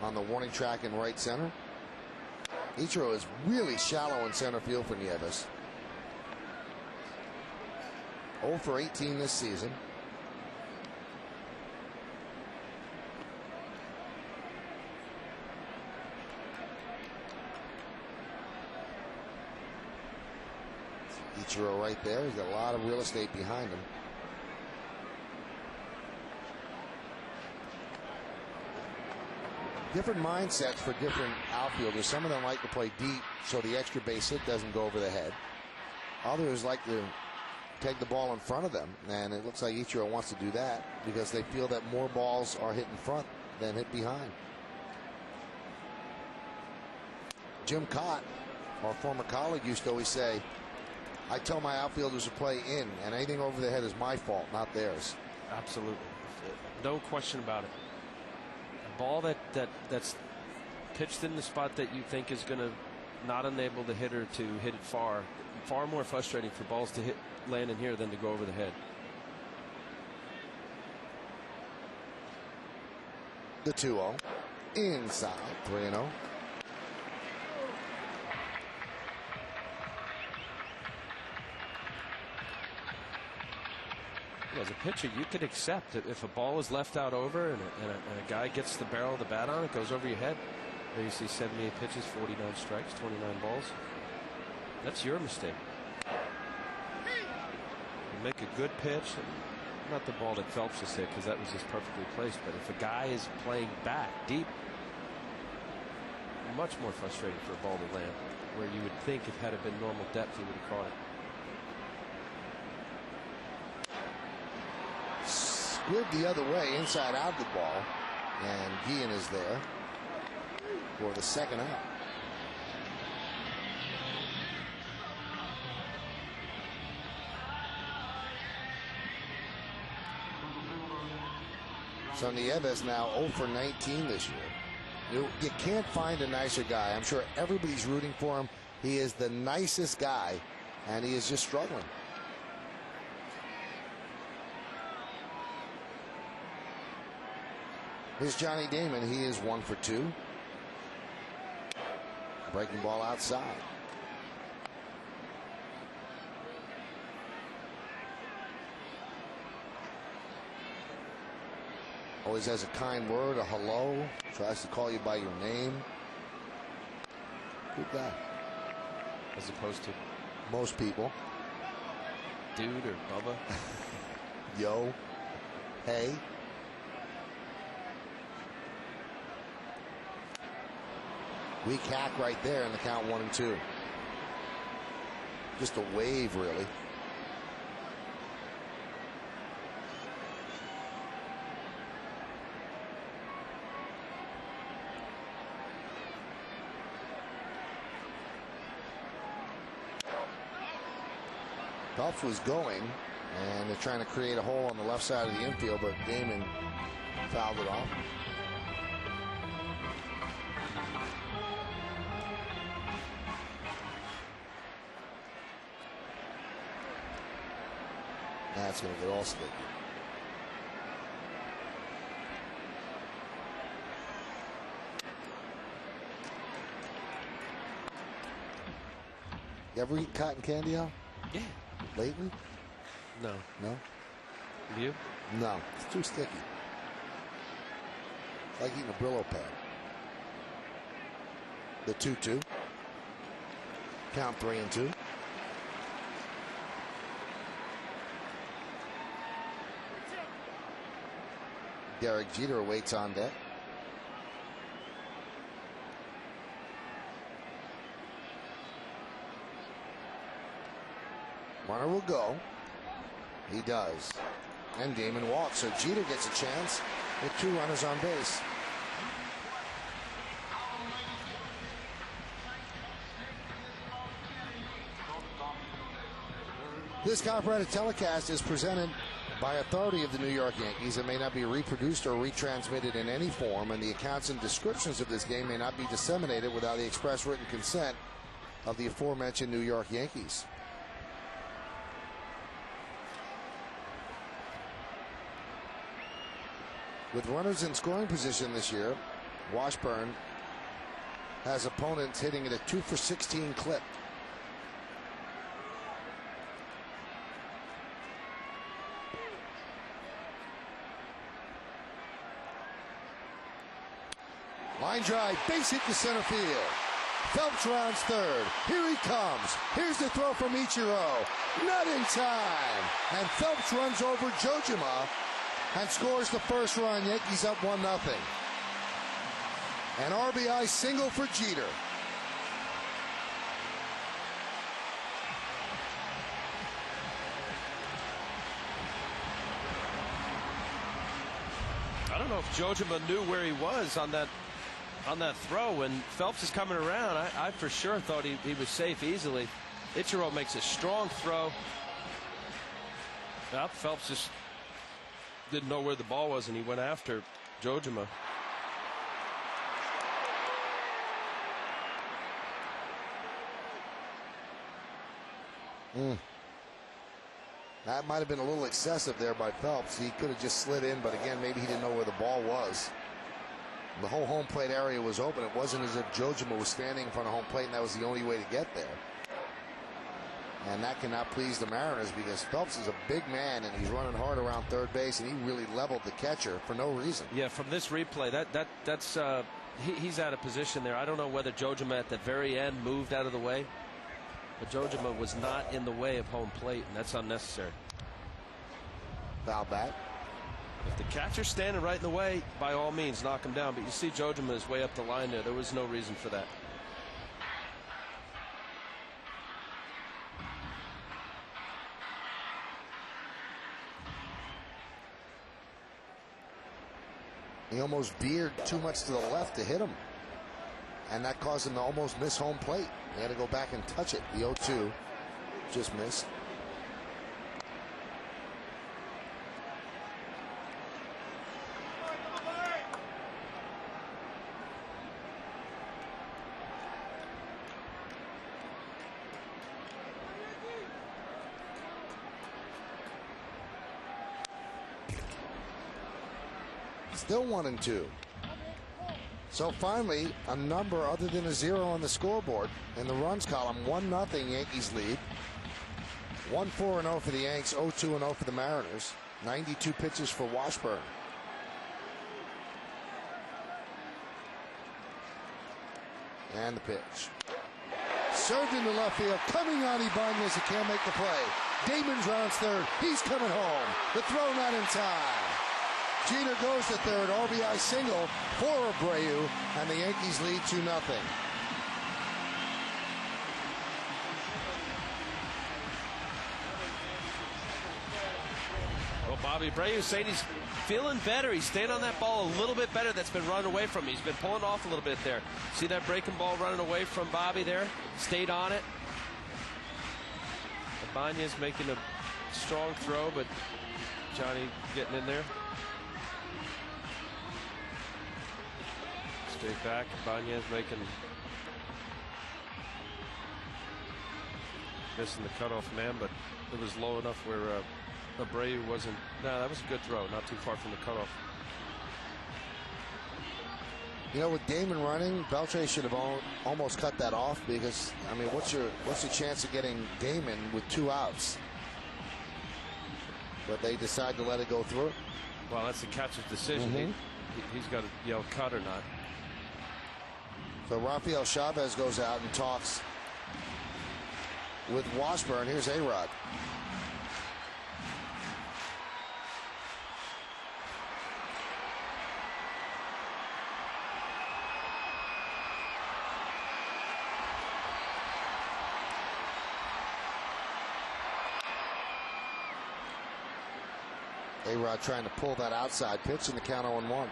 on the warning track in right center. Ichiro is really shallow in center field for Nieves. 0 for 18 this season. Ichiro right there. He's got a lot of real estate behind him. Different mindsets for different outfielders. Some of them like to play deep so the extra base hit doesn't go over the head. Others like to take the ball in front of them, and it looks like Ichiro wants to do that because they feel that more balls are hit in front than hit behind. Jim Cott, our former colleague, used to always say, I tell my outfielders to play in, and anything over the head is my fault, not theirs. Absolutely. No question about it. A ball that's pitched in the spot that you think is going to not enable the hitter to hit it far more frustrating for balls to land in here than to go over the head. The 2-0. Inside. 3-0. As a pitcher, you could accept it if a ball is left out over and a guy gets the barrel of the bat on it, goes over your head. There you see 78 pitches, 49 strikes, 29 balls. That's your mistake. You make a good pitch, not the ball that Phelps just hit because that was just perfectly placed, but if a guy is playing back deep, much more frustrating for a ball to land, where you would think if had it been normal depth, he would have caught it. Squid the other way, inside out the ball, and Guillen is there for the second out. So Nieves now 0 for 19 this year. You can't find a nicer guy. I'm sure everybody's rooting for him. He is the nicest guy, and he is just struggling. Here's Johnny Damon. He is 1 for 2. Breaking ball outside. Always has a kind word, a hello. Tries to call you by your name. Good guy. As opposed to most people. Dude or Bubba. Yo. Hey. Weak hack right there in the count 1-2. Just a wave, really. Phelps was going, and they're trying to create a hole on the left side of the infield, but Damon fouled it off. That's going to get all sticky. You ever eat cotton candy, Al? Yeah. Lately? No. No? You? No. It's too sticky. Like eating a Brillo pad. The 2-2. Count 3-2. Derek Jeter waits on deck. Runner will go. He does. And Damon walks, so Jeter gets a chance with 2 runners on base. This copyrighted telecast is presented by authority of the New York Yankees. It may not be reproduced or retransmitted in any form, and the accounts and descriptions of this game may not be disseminated without the express written consent of the aforementioned New York Yankees. With runners in scoring position this year, Washburn has opponents hitting at a 2 for 16 clip. Line drive, base hit to center field. Phelps rounds third. Here he comes. Here's the throw from Ichiro. Not in time. And Phelps runs over Jojima and scores the first run. Yankees up 1-0. An RBI single for Jeter. I don't know if Jojima knew where he was on that throw. When Phelps is coming around, I for sure thought he was safe easily. Ichiro makes a strong throw. Now Phelps just didn't know where the ball was, and he went after Jojima. That might have been a little excessive there by Phelps. He could have just slid in, but again, maybe he didn't know where the ball was. The whole home plate area was open. It wasn't as if Jojima was standing in front of home plate and that was the only way to get there. And that cannot please the Mariners because Phelps is a big man and he's running hard around third base, and he really leveled the catcher for no reason. Yeah, from this replay, that's he's out of position there. I don't know whether Jojima at the very end moved out of the way, but Jojima was not in the way of home plate, and that's unnecessary. Foul back. If the catcher's standing right in the way, by all means, knock him down. But you see Jojima is way up the line there. There was no reason for that. He almost veered too much to the left to hit him, and that caused him to almost miss home plate. He had to go back and touch it. The 0-2 just missed. Still 1-2. So finally, a number other than a 0 on the scoreboard in the runs column. 1-0 Yankees lead. 1-4-0 for the Yanks. 0-2-0 for the Mariners. 92 pitches for Washburn. And the pitch. Served into left field. Coming on Ibanez. He can't make the play. Damon rounds third. He's coming home. The throw not in time. Jeter goes to third, RBI single for Abreu, and the Yankees lead 2-0. Well, Bobby Abreu saying he's feeling better. He's staying on that ball a little bit better. That's been running away from him. He's been pulling off a little bit there. See that breaking ball running away from Bobby there? Stayed on it. Ibanez making a strong throw, but Johnny getting in there. Stay back. Ibanez missing the cutoff man, but it was low enough where Abreu wasn't. No, that was a good throw, not too far from the cutoff. You know, with Damon running, Beltre should have almost cut that off because, I mean, what's your chance of getting Damon with 2 outs? But they decide to let it go through. Well, that's the catcher's decision. He's got to yell cut or not. So Rafael Chavez goes out and talks with Washburn. Here's A-Rod. A-Rod trying to pull that outside pitch in the count 0-1.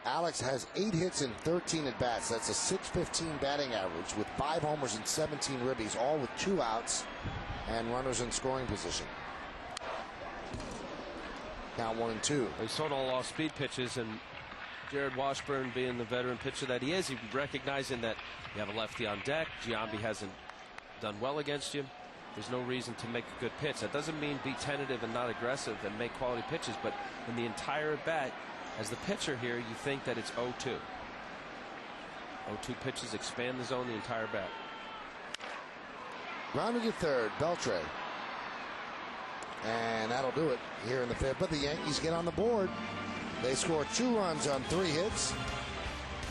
Alex has 8 hits and 13 at bats. That's a .615 batting average with 5 homers and 17 ribbies, all with 2 outs and runners in scoring position. Count 1-2. He sold all off-speed pitches, and Jared Washburn, being the veteran pitcher that he is, he recognizing that you have a lefty on deck. Giambi hasn't done well against you. There's no reason to make a good pitch. That doesn't mean be tentative and not aggressive and make quality pitches, but in the entire at bat, as the pitcher here, you think that it's 0-2. 0-2 pitches expand the zone the entire bat. Grounded to third, Beltre. And that'll do it here in the 5th. But the Yankees get on the board. They score 2 runs on 3 hits.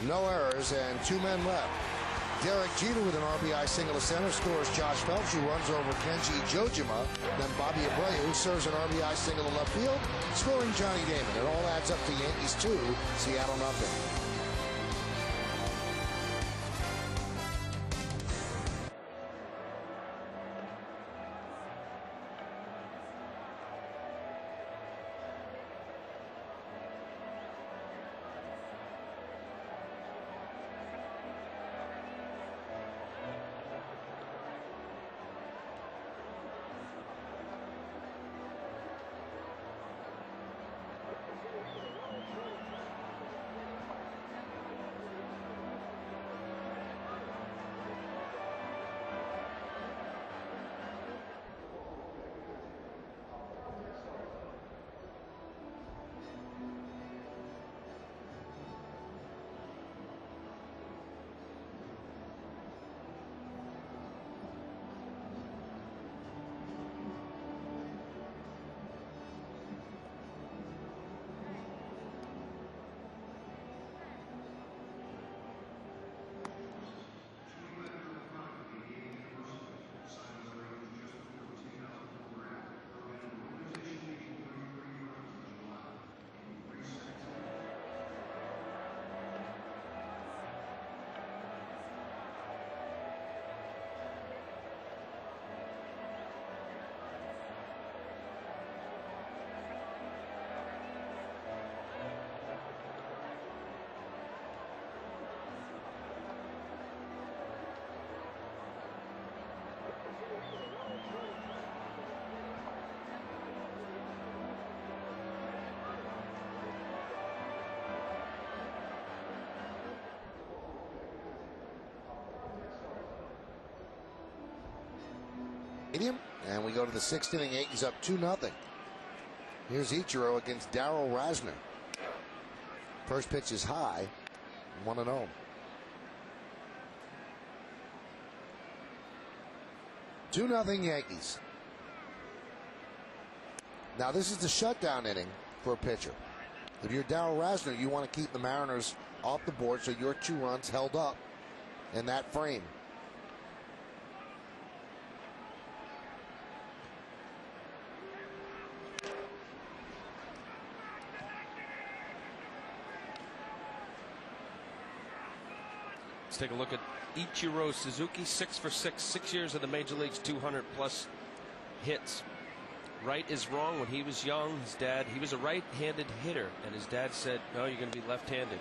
No errors and 2 men left. Derek Jeter with an RBI single to center scores Josh Phelps, who runs over Kenji Jojima. Then Bobby Abreu serves an RBI single to left field, scoring Johnny Damon. It all adds up to Yankees 2, Seattle nothing. And we go to the 6th inning. Yankees up 2-0. Here's Ichiro against Darrell Rosna. First pitch is high, 1-0. Two nothing Yankees. Now this is the shutdown inning for a pitcher. If you're Darrell Rosna, you want to keep the Mariners off the board so your 2 runs held up in that frame. Let's take a look at Ichiro Suzuki, 6 for 6, 6 years in the major leagues, 200+ hits. Right is wrong. When he was young, his dad, he was a right-handed hitter, and his dad said, no, you're going to be left-handed.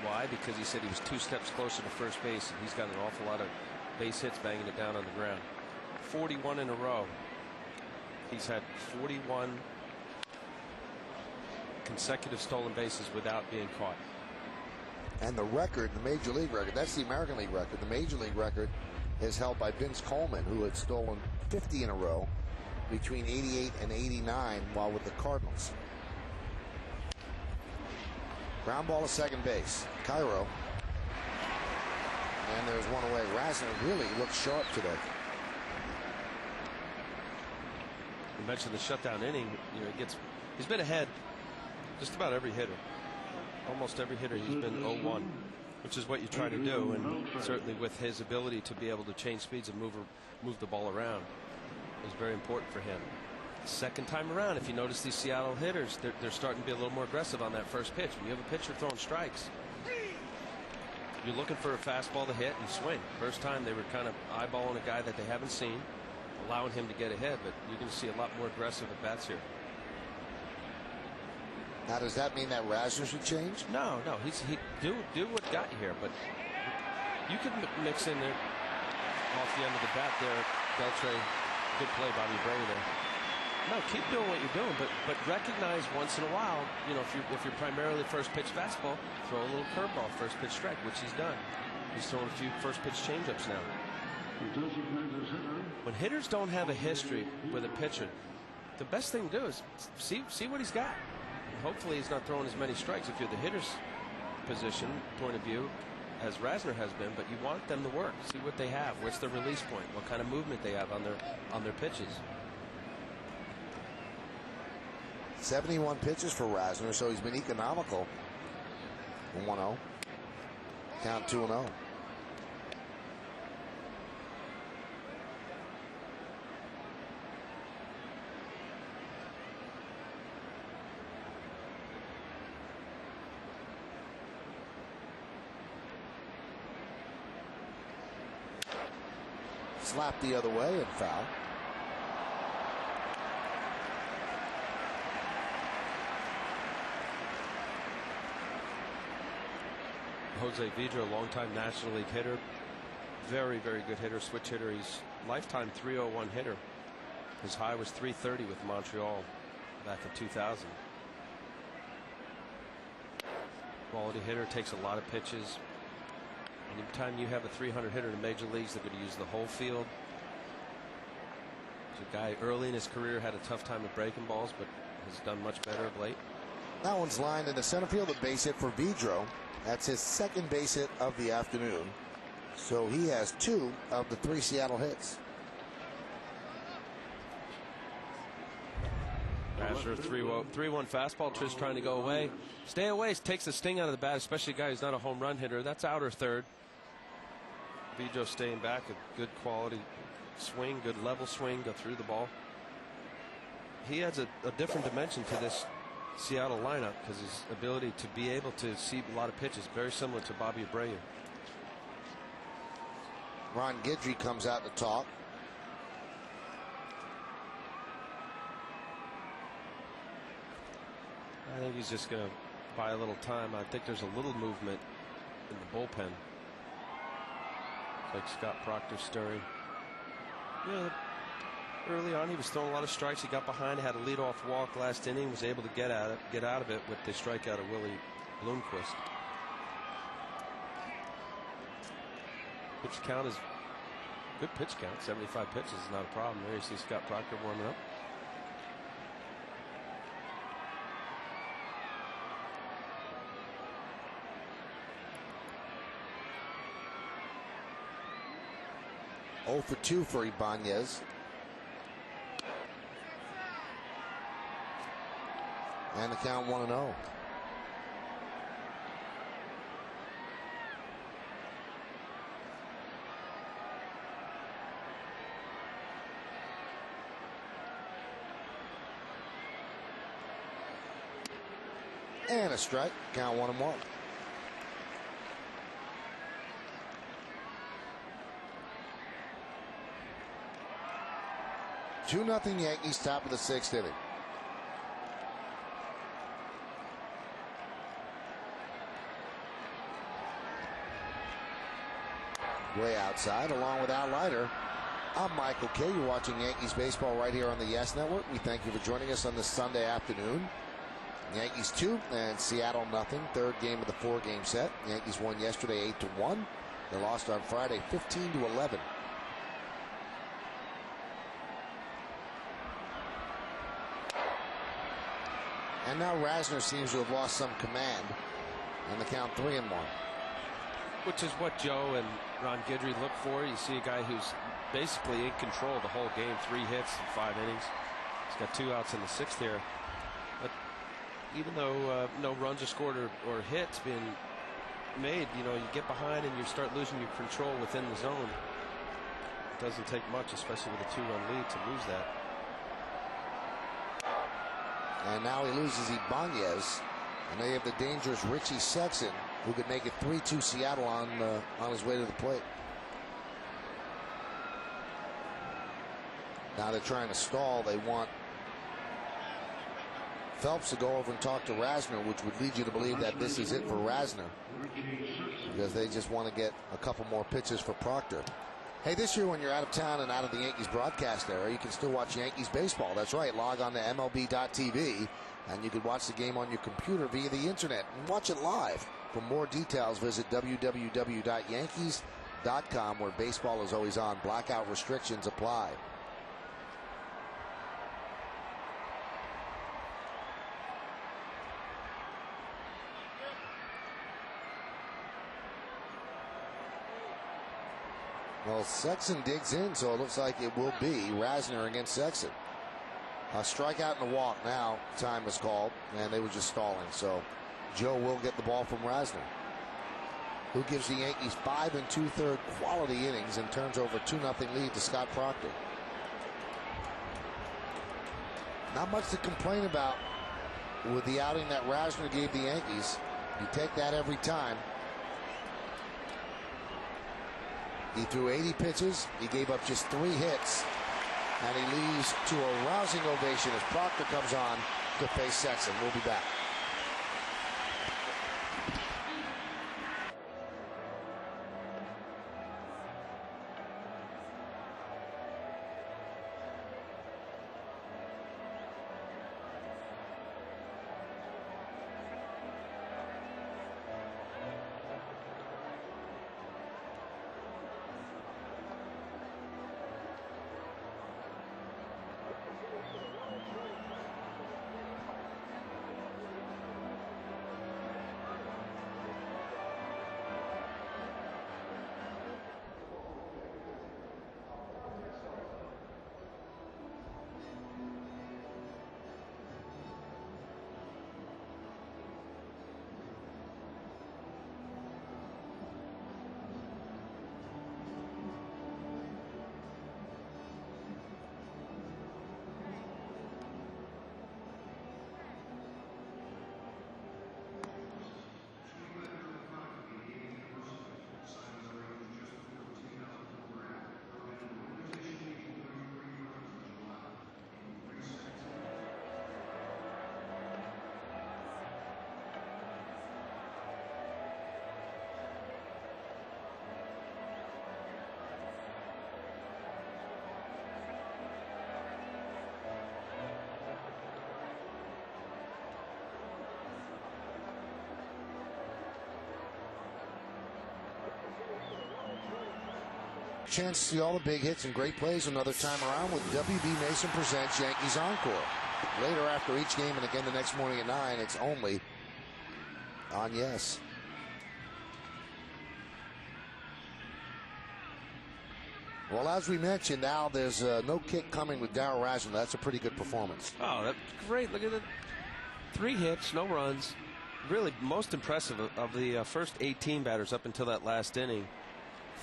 Why? Because he said he was 2 steps closer to first base, and he's got an awful lot of base hits banging it down on the ground. 41 in a row. He's had 41 consecutive stolen bases without being caught. And the record, the Major League record, that's the American League record. The Major League record is held by Vince Coleman, who had stolen 50 in a row between 88 and 89 while with the Cardinals. Ground ball to second base. Cairo. And there's one away. Rosna really looks sharp today. You mentioned the shutdown inning. You know, he's been ahead just about every hitter. Almost every hitter he's been 0-1, which is what you try to do, and certainly with his ability to be able to change speeds and move the ball around is very important for him. Second time around, if you notice these Seattle hitters, they're starting to be a little more aggressive on that first pitch. When you have a pitcher throwing strikes, you're looking for a fastball to hit and swing. First time they were kind of eyeballing a guy that they haven't seen, allowing him to get ahead, but you're going to see a lot more aggressive at bats here. Now, does that mean that Rosna should change? No, do what got you here, but you could mix in there off the end of the bat there. Beltre, good play, Bobby Abreu there. No, keep doing what you're doing, but recognize once in a while, you know, if you're primarily first pitch fastball, throw a little curveball, first pitch strike, which he's done. He's thrown a few first pitch changeups now. When hitters don't have a history with a pitcher, the best thing to do is see what he's got. Hopefully he's not throwing as many strikes if you're the hitter's position point of view as Rosna has been, but you want them to work. See what they have. What's their release point? What kind of movement they have on their pitches. 71 pitches for Rosna, so he's been economical. 1-0. Count 2-0. Slap the other way and foul. Jose Vidro, longtime National League hitter, very good hitter, switch hitter. He's lifetime 301 hitter. His high was 330 with Montreal back in 2000. Quality hitter, takes a lot of pitches. Anytime you have a 300 hitter in the major leagues, they're going to use the whole field. He's a guy early in his career had a tough time at breaking balls, but has done much better of late. That one's lined in the center field, a base hit for Vidro. That's his second base hit of the afternoon. So he has 2 of the 3 Seattle hits. Asher 3-1 fastball. Trish trying to go away. Stay away. Takes the sting out of the bat, especially a guy who's not a home run hitter. That's outer third. Vidro staying back. A good quality swing, good level swing, go through the ball. He adds a different dimension to this Seattle lineup because his ability to be able to see a lot of pitches, very similar to Bobby Abreu. Ron Guidry comes out to talk. I think he's just going to buy a little time. I think there's a little movement in the bullpen. It's like Scott Proctor stirring. Yeah, early on he was throwing a lot of strikes. He got behind, had a leadoff walk last inning, was able to get out of it with the strikeout of Willie Bloomquist. Pitch count is good. Pitch count, 75 pitches is not a problem. There you see Scott Proctor warming up. Oh for 2 for Ibanez. And the count 1-0. And a strike. Count 1-1. Two 2-0 Yankees, top of the 6th inning. Way outside, along with Al Leiter. I'm Michael Kay. You're watching Yankees baseball right here on the Yes Network. We thank you for joining us on this Sunday afternoon. Yankees 2 and Seattle nothing. Third game of the 4-game set. Yankees won yesterday 8-1. They lost on Friday 15-11. And now Rosna seems to have lost some command. And the count 3-1. Which is what Joe and Ron Guidry look for. You see a guy who's basically in control the whole game. 3 hits in 5 innings. He's got 2 outs in the 6th here. But even though no runs are scored or hits being made, you get behind and you start losing your control within the zone. It doesn't take much, especially with a 2-run lead, to lose that. And now he loses Ibanez, and they have the dangerous Richie Sexson, who could make it 3-2 Seattle on his way to the plate. Now they're trying to stall. They want Phelps to go over and talk to Rasner, which would lead you to believe that this is it for Rasner, because they just want to get a couple more pitches for Proctor. Hey, this year when you're out of town and out of the Yankees broadcast area, you can still watch Yankees baseball. That's right. Log on to MLB.tv, and you can watch the game on your computer via the internet and watch it live. For more details, visit www.yankees.com, where baseball is always on. Blackout restrictions apply. Well, Sexson digs in, so it looks like it will be Rasner against Sexson. A strikeout and a walk. Now time is called, and they were just stalling. So Joe will get the ball from Rasner, who gives the Yankees 5 2/3 quality innings and turns over a 2-0 lead to Scott Proctor. Not much to complain about with the outing that Rasner gave the Yankees. You take that every time. He threw 80 pitches. He gave up just 3 hits. And he leaves to a rousing ovation as Proctor comes on to face Sexson. We'll be back. Chance to see all the big hits and great plays another time around with WB Mason Presents Yankees Encore. Later after each game and again the next morning at 9, it's only on Yes. Well, as we mentioned, now there's no kick coming with Darrell Rosna. That's a pretty good performance. Oh, that's great. Look at it. 3 hits, no runs. Really most impressive of the first 18 batters up until that last inning.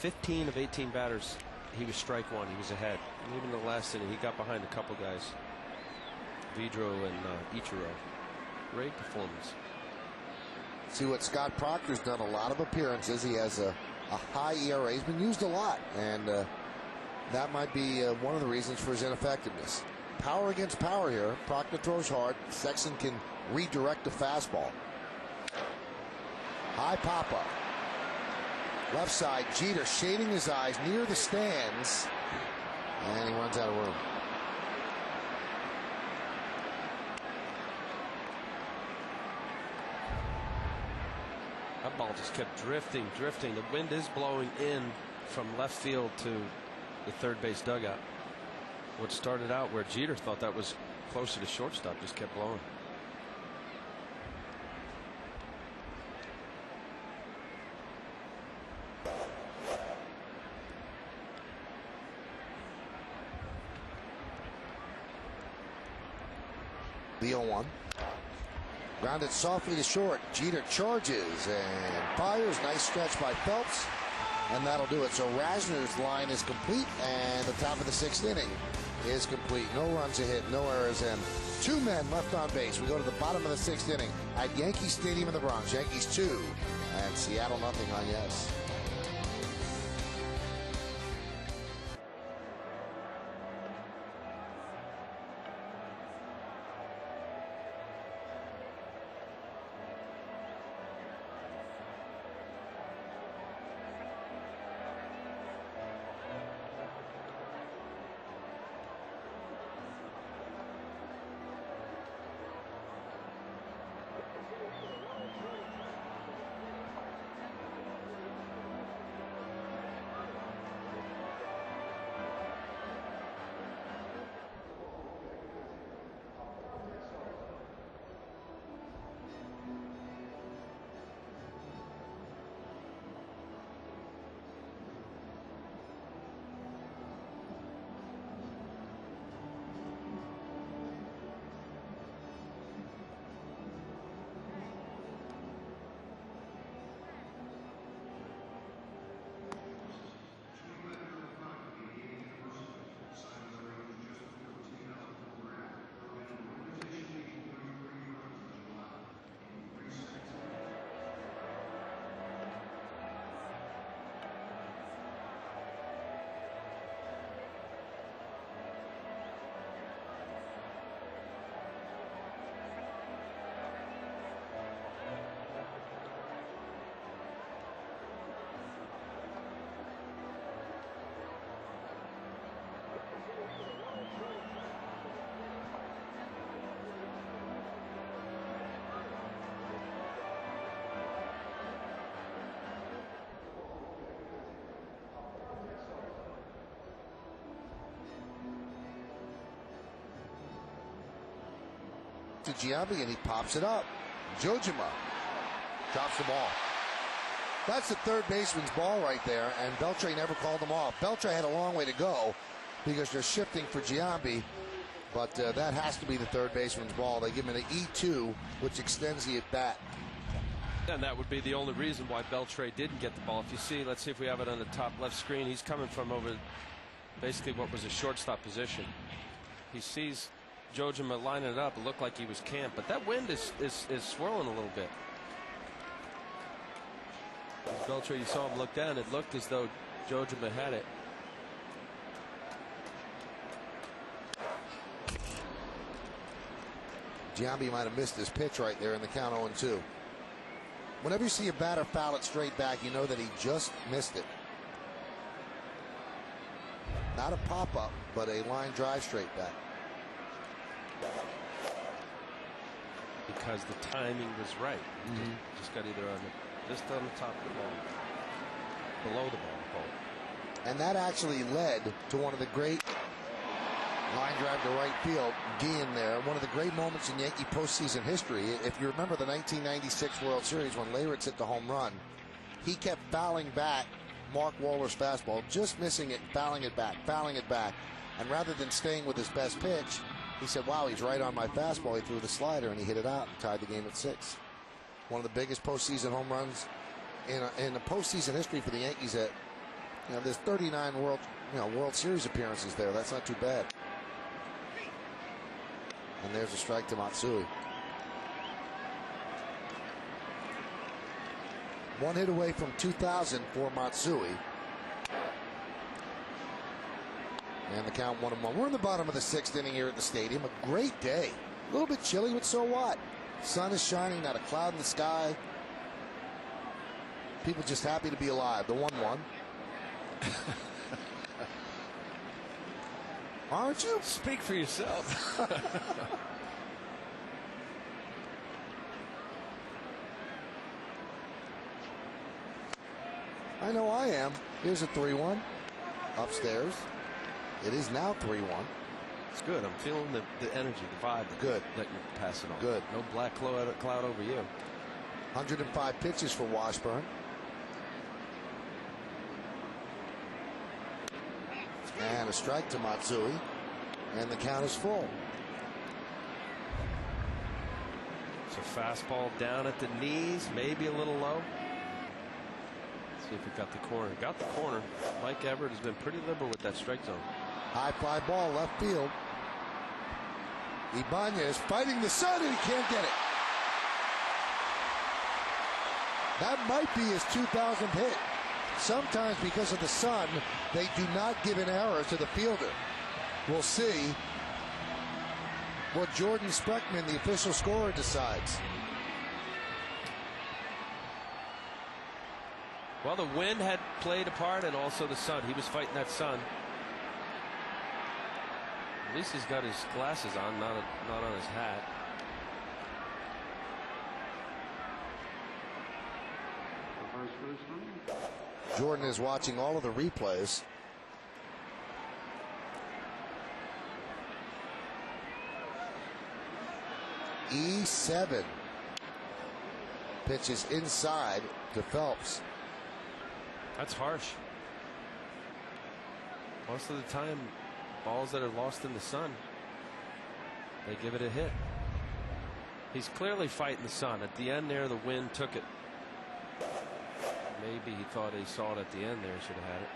15 of 18 batters, he was strike one. He was ahead. And even the last inning, he got behind a couple guys. Abreu and Ichiro. Great performance. See what Scott Proctor's done, a lot of appearances. He has a high ERA. He's been used a lot, and that might be one of the reasons for his ineffectiveness. Power against power here. Proctor throws hard. Sexson can redirect the fastball. High pop-up. Left side, Jeter shading his eyes near the stands, and he runs out of room. That ball just kept drifting. The wind is blowing in from left field to the third base dugout. What started out where Jeter thought that was closer to shortstop just kept blowing. The 0-1. Grounded softly to short. Jeter charges and fires. Nice stretch by Phelps. And that'll do it. So Rasner's line is complete, and the top of the 6th inning is complete. No runs a hit, no errors, and 2 men left on base. We go to the bottom of the 6th inning at Yankee Stadium in the Bronx. Yankees 2 and Seattle nothing on yes. To Giambi, and he pops it up. Jojima drops the ball. That's the third baseman's ball right there, and Beltre never called him off. Beltre had a long way to go because they're shifting for Giambi, but that has to be the third baseman's ball. They give him an E2, which extends the at-bat. And that would be the only reason why Beltre didn't get the ball. If you see, let's see if we have it on the top left screen. He's coming from over basically what was a shortstop position. He sees Jojima lining it up. It looked like he was camped, but that wind is swirling a little bit. Beltre, you saw him look down. It looked as though Jojima had it. Giambi might have missed his pitch right there in the count 0-2. Whenever you see a batter foul it straight back, you know that he just missed it. Not a pop-up, but a line drive straight back. Because the timing was right. Just got either on just on the top of the ball, below the ball. And that actually led to one of the great line drive to right field, Guillen there. One of the great moments in Yankee postseason history. If you remember the 1996 World Series when Leyritz hit the home run, he kept fouling back Mark Waller's fastball, just missing it, fouling it back. And rather than staying with his best pitch, he said, wow, he's right on my fastball. He threw the slider and he hit it out and tied the game at 6. One of the biggest postseason home runs in the postseason history for the Yankees. That, you know, there's 39 World Series appearances there. That's not too bad. And there's a strike to Matsui. One hit away from 2000 for Matsui. And the count 1-1. We're in the bottom of the 6th inning here at the stadium. A great day. A little bit chilly, but so what? Sun is shining, not a cloud in the sky. People just happy to be alive. The 1-1. Aren't you? Speak for yourself. I know I am. Here's a 3-1 upstairs. It is now 3-1. It's good. I'm feeling the energy, the vibe. Good. Letting you pass it on. Good. No black cloud over you. 105 pitches for Washburn. And a strike to Matsui. And the count is full. It's a fastball down at the knees, maybe a little low. Let's see if it got the corner. Got the corner. Mike Everett has been pretty liberal with that strike zone. High fly ball left field. Ibanez fighting the sun and he can't get it. That might be his 2000th hit. Sometimes because of the sun, they do not give an error to the fielder. We'll see what Jordan Spreckman, the official scorer, decides. Well, the wind had played a part and also the sun. He was fighting that sun. At least he's got his glasses on, not on his hat. Jordan is watching all of the replays. E7 pitches inside to Phelps. That's harsh. Most of the time, balls that are lost in the sun, they give it a hit. He's clearly fighting the sun. At the end there, the wind took it. Maybe he thought he saw it at the end there, should have had it.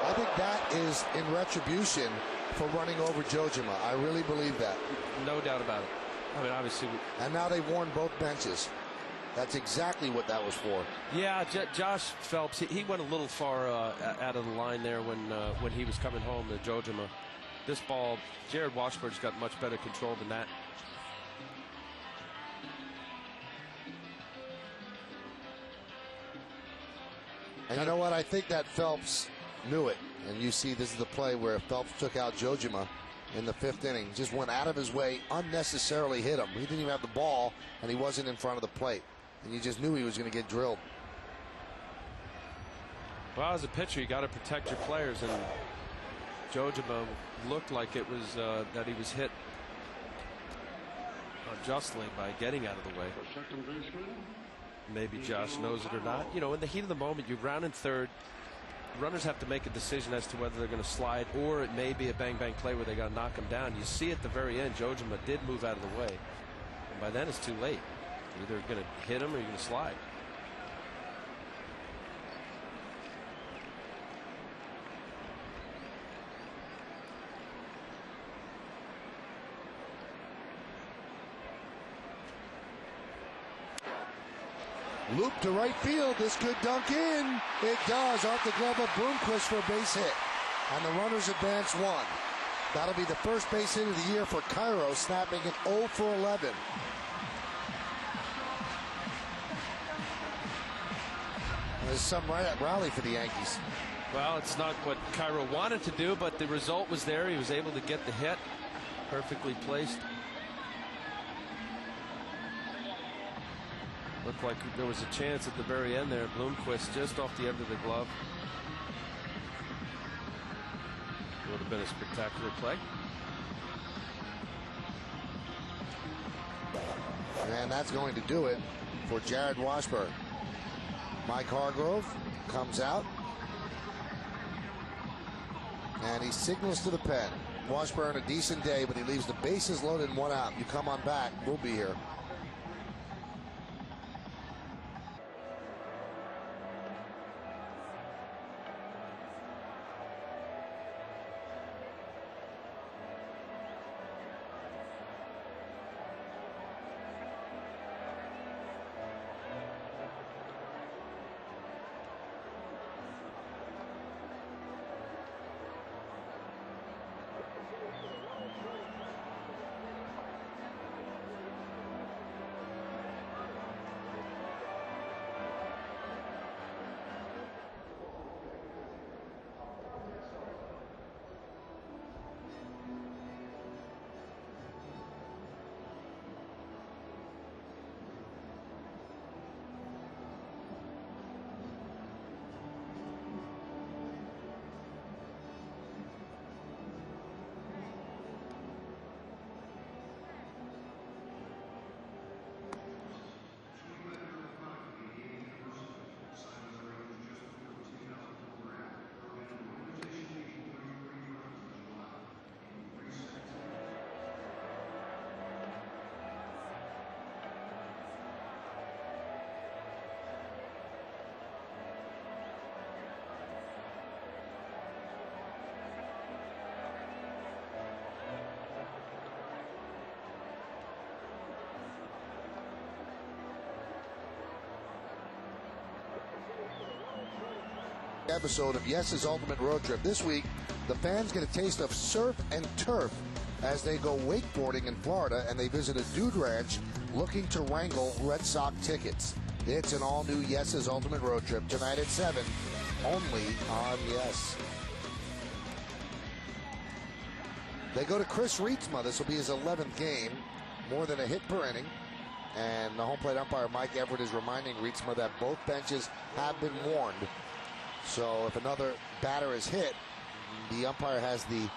I think that is in retribution for running over Jojima. I really believe that. No doubt about it. I mean, obviously. And now they've worn both benches. That's exactly what that was for. Yeah, Josh Phelps, he went a little far out of the line there when he was coming home to Jojima. This ball, Jared Washburn's got much better control than that. And you know what? I think that Phelps knew it. And you see this is the play where Phelps took out Jojima in the 5th inning. Just went out of his way, unnecessarily hit him. He didn't even have the ball, and he wasn't in front of the plate. And you just knew he was going to get drilled. Well, as a pitcher, you got to protect your players, and Jojima looked like it was that he was hit unjustly by getting out of the way. Maybe Josh knows it or not. You know, in the heat of the moment, you're rounding third. Runners have to make a decision as to whether they're going to slide, or it may be a bang-bang play where they got to knock him down. You see at the very end, Jojima did move out of the way. And by then, it's too late. You're either going to hit him or you're going to slide. Loop to right field. This could dunk in. It does. Off the glove of Brunquist for a base hit. And the runners advance 1. That'll be the first base hit of the year for Cairo, snapping an 0 for 11. There's some rally for the Yankees. Well, it's not what Cairo wanted to do, but the result was there. He was able to get the hit. Perfectly placed. Looked like there was a chance at the very end there. Bloomquist just off the end of the glove. Would have been a spectacular play. And that's going to do it for Jared Washburn. Mike Hargrove comes out. And he signals to the pen. Washburn a decent day, but he leaves the bases loaded and 1 out. You come on back. We'll be here. episode of Yes's Ultimate Road Trip. This week, the fans get a taste of surf and turf as they go wakeboarding in Florida and they visit a dude ranch looking to wrangle Red Sox tickets. It's an all-new Yes's Ultimate Road Trip tonight at 7, only on Yes. They go to Chris Rietzma. This will be his 11th game, more than a hit per inning. And the home plate umpire, Mike Everett, is reminding Rietzma that both benches have been warned. So if another batter is hit, the umpire has the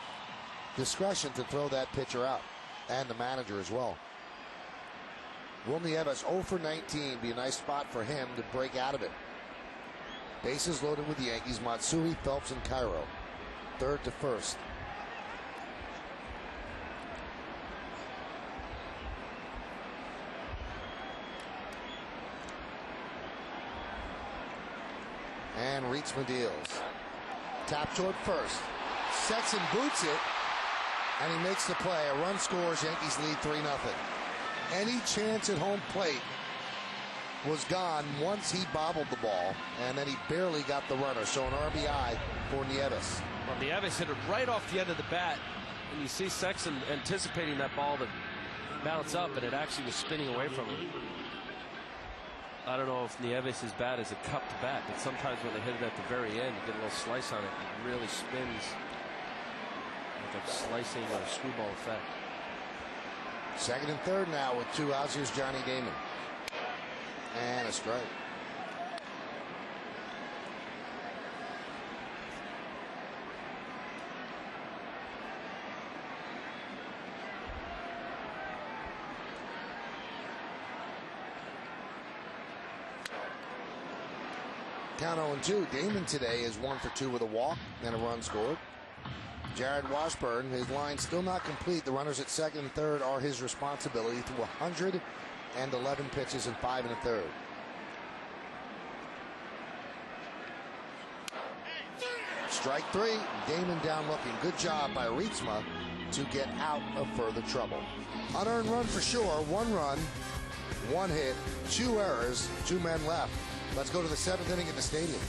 discretion to throw that pitcher out, and the manager as well. Will Nieves 0 for 19 be a nice spot for him to break out of it? Bases loaded with the Yankees, Matsui, Phelps, and Ichiro. Third to first. And Rietzma deals. Tap toward first. Sexton boots it, and he makes the play. A run scores. Yankees lead 3-0. Any chance at home plate was gone once he bobbled the ball, and then he barely got the runner. So an RBI for Nieves. Well, Nieves hit it right off the end of the bat, and you see Sexton anticipating that ball to bounce up, and it actually was spinning away from him. I don't know if Nieves' bat is a cupped bat, but sometimes when they hit it at the very end, you get a little slice on it. It really spins like a slicing or a screwball effect. Second and third now with 2 outs. Here's Johnny Damon. And a strike. Count 0-2. Damon today is 1 for 2 with a walk and a run scored. Jared Washburn, his line still not complete. The runners at second and third are his responsibility through 111 pitches and 5 1/3. Strike 3. Damon down looking. Good job by Rietzma to get out of further trouble. Unearned run for sure. 1 run, 1 hit, 2 errors, 2 men left. Let's go to the 7th inning at the stadium.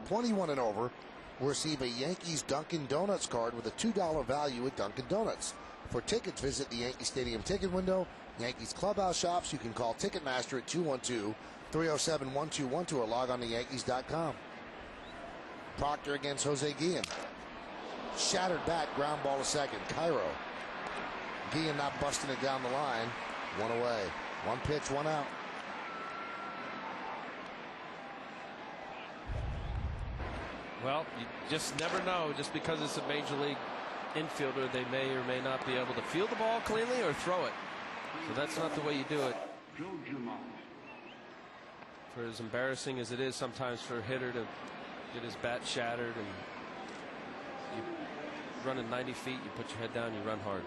$21 and over will receive a Yankees Dunkin' Donuts card with a $2 value at Dunkin' Donuts. For tickets, visit the Yankee Stadium ticket window, Yankees clubhouse shops. You can call Ticketmaster at 212-307-1212 or log on to Yankees.com. Proctor against Jose Guillen. Shattered bat, ground ball to second. Ichiro. Guillen not busting it down the line. 1 away. 1 pitch, 1 out. Well, you just never know. Just because it's a major league infielder, they may or may not be able to field the ball cleanly or throw it. So that's not the way you do it. For as embarrassing as it is sometimes for a hitter to get his bat shattered, and you running 90 feet, you put your head down, you run hard.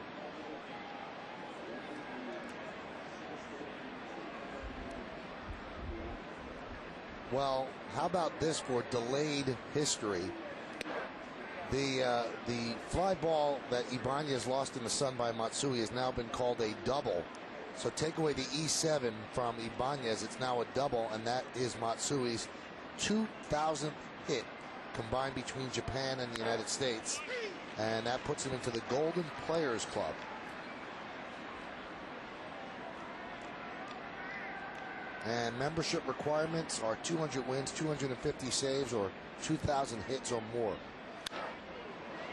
Well, how about this for delayed history? The fly ball that Ibanez lost in the sun by Matsui has now been called a double. So take away the E7 from Ibanez, it's now a double, and that is Matsui's 2,000th hit combined between Japan and the United States, and that puts him into the Golden Players Club. And membership requirements are 200 wins, 250 saves, or 2,000 hits or more.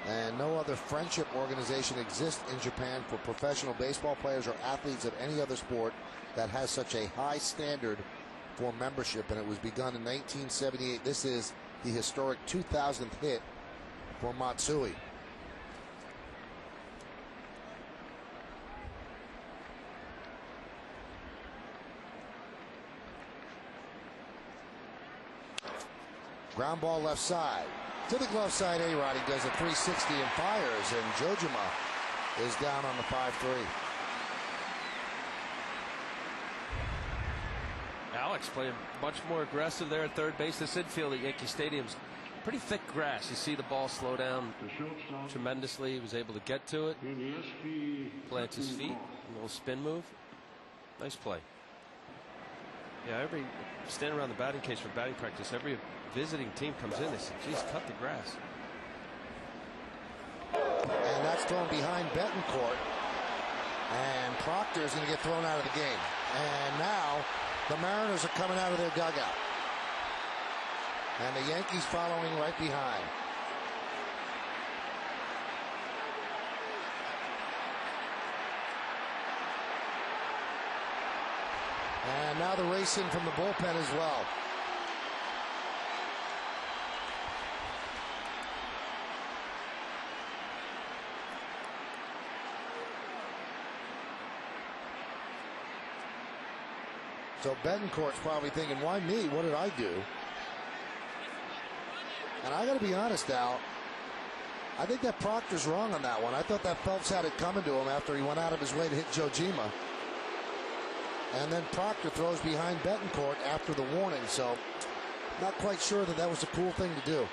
And no other friendship organization exists in Japan for professional baseball players or athletes of any other sport that has such a high standard for membership, and it was begun in 1978. This is the historic 2,000th hit for Matsui. Ground ball left side. To the glove side, A-Rod. He does a 360 and fires, and Jojima is down on the 5-3. Alex playing much more aggressive there at third base. This infield at Yankee Stadium's pretty thick grass. You see the ball slow down tremendously. He was able to get to it, plants his feet, a little spin move. Nice play. Yeah, standing around the batting cage for batting practice, every visiting team comes in, they say, geez, cut the grass. And that's thrown behind Betancourt. And Proctor is going to get thrown out of the game. And now the Mariners are coming out of their dugout. And the Yankees following right behind. And now the race in from the bullpen as well. So Betancourt's probably thinking, why me? What did I do? And I got to be honest, Al, I think that Proctor's wrong on that one. I thought that Phelps had it coming to him after he went out of his way to hit Jojima. And then Proctor throws behind Betancourt after the warning, so not quite sure that that was a cool thing to do.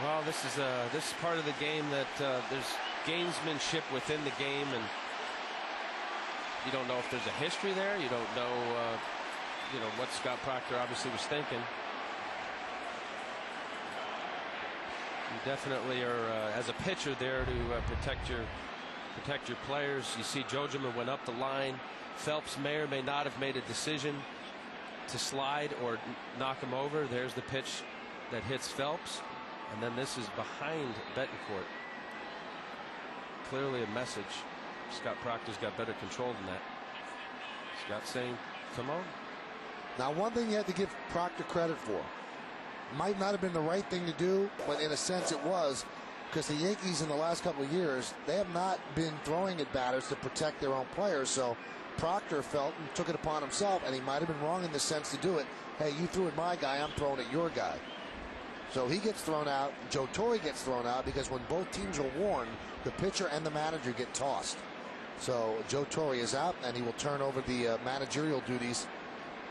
Well, this is part of the game that there's gamesmanship within the game, and you don't know if there's a history there. You don't know, what Scott Proctor obviously was thinking. You definitely are, as a pitcher, there to protect your players. You see, Jojima went up the line. Phelps may or may not have made a decision to slide or knock him over. There's the pitch that hits Phelps. And then this is behind Betancourt. Clearly a message. Scott Proctor's got better control than that. Scott saying, come on. Now, one thing you have to give Proctor credit for. Might not have been the right thing to do, but in a sense it was, because the Yankees in the last couple of years, they have not been throwing at batters to protect their own players. So Proctor felt and took it upon himself, and he might have been wrong in the sense to do it. Hey, you threw at my guy, I'm throwing at your guy. So he gets thrown out. Joe Torre gets thrown out because when both teams are warned, the pitcher and the manager get tossed. So Joe Torre is out, and he will turn over the managerial duties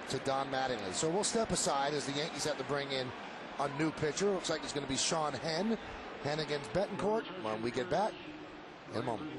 to Don Mattingly. So we'll step aside as the Yankees have to bring in a new pitcher. Looks like it's going to be Sean Henn. Henn against Betancourt when we get back in a moment.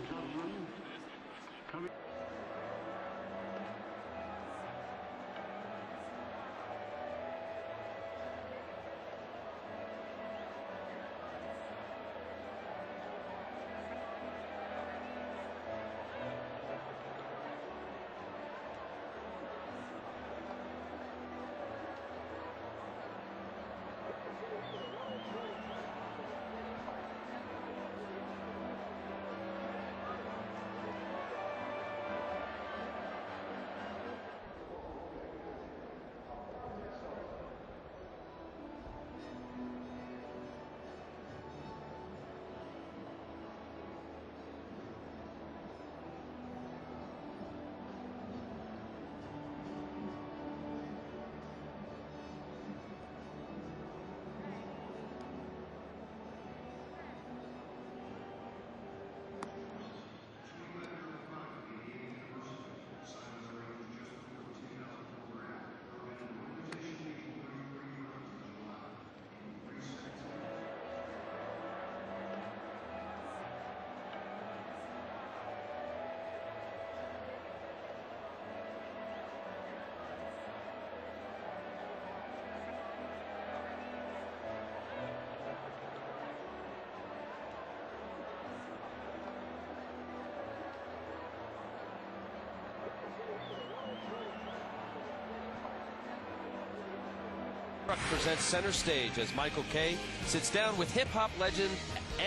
Truck presents Center Stage as Michael Kay sits down with hip-hop legend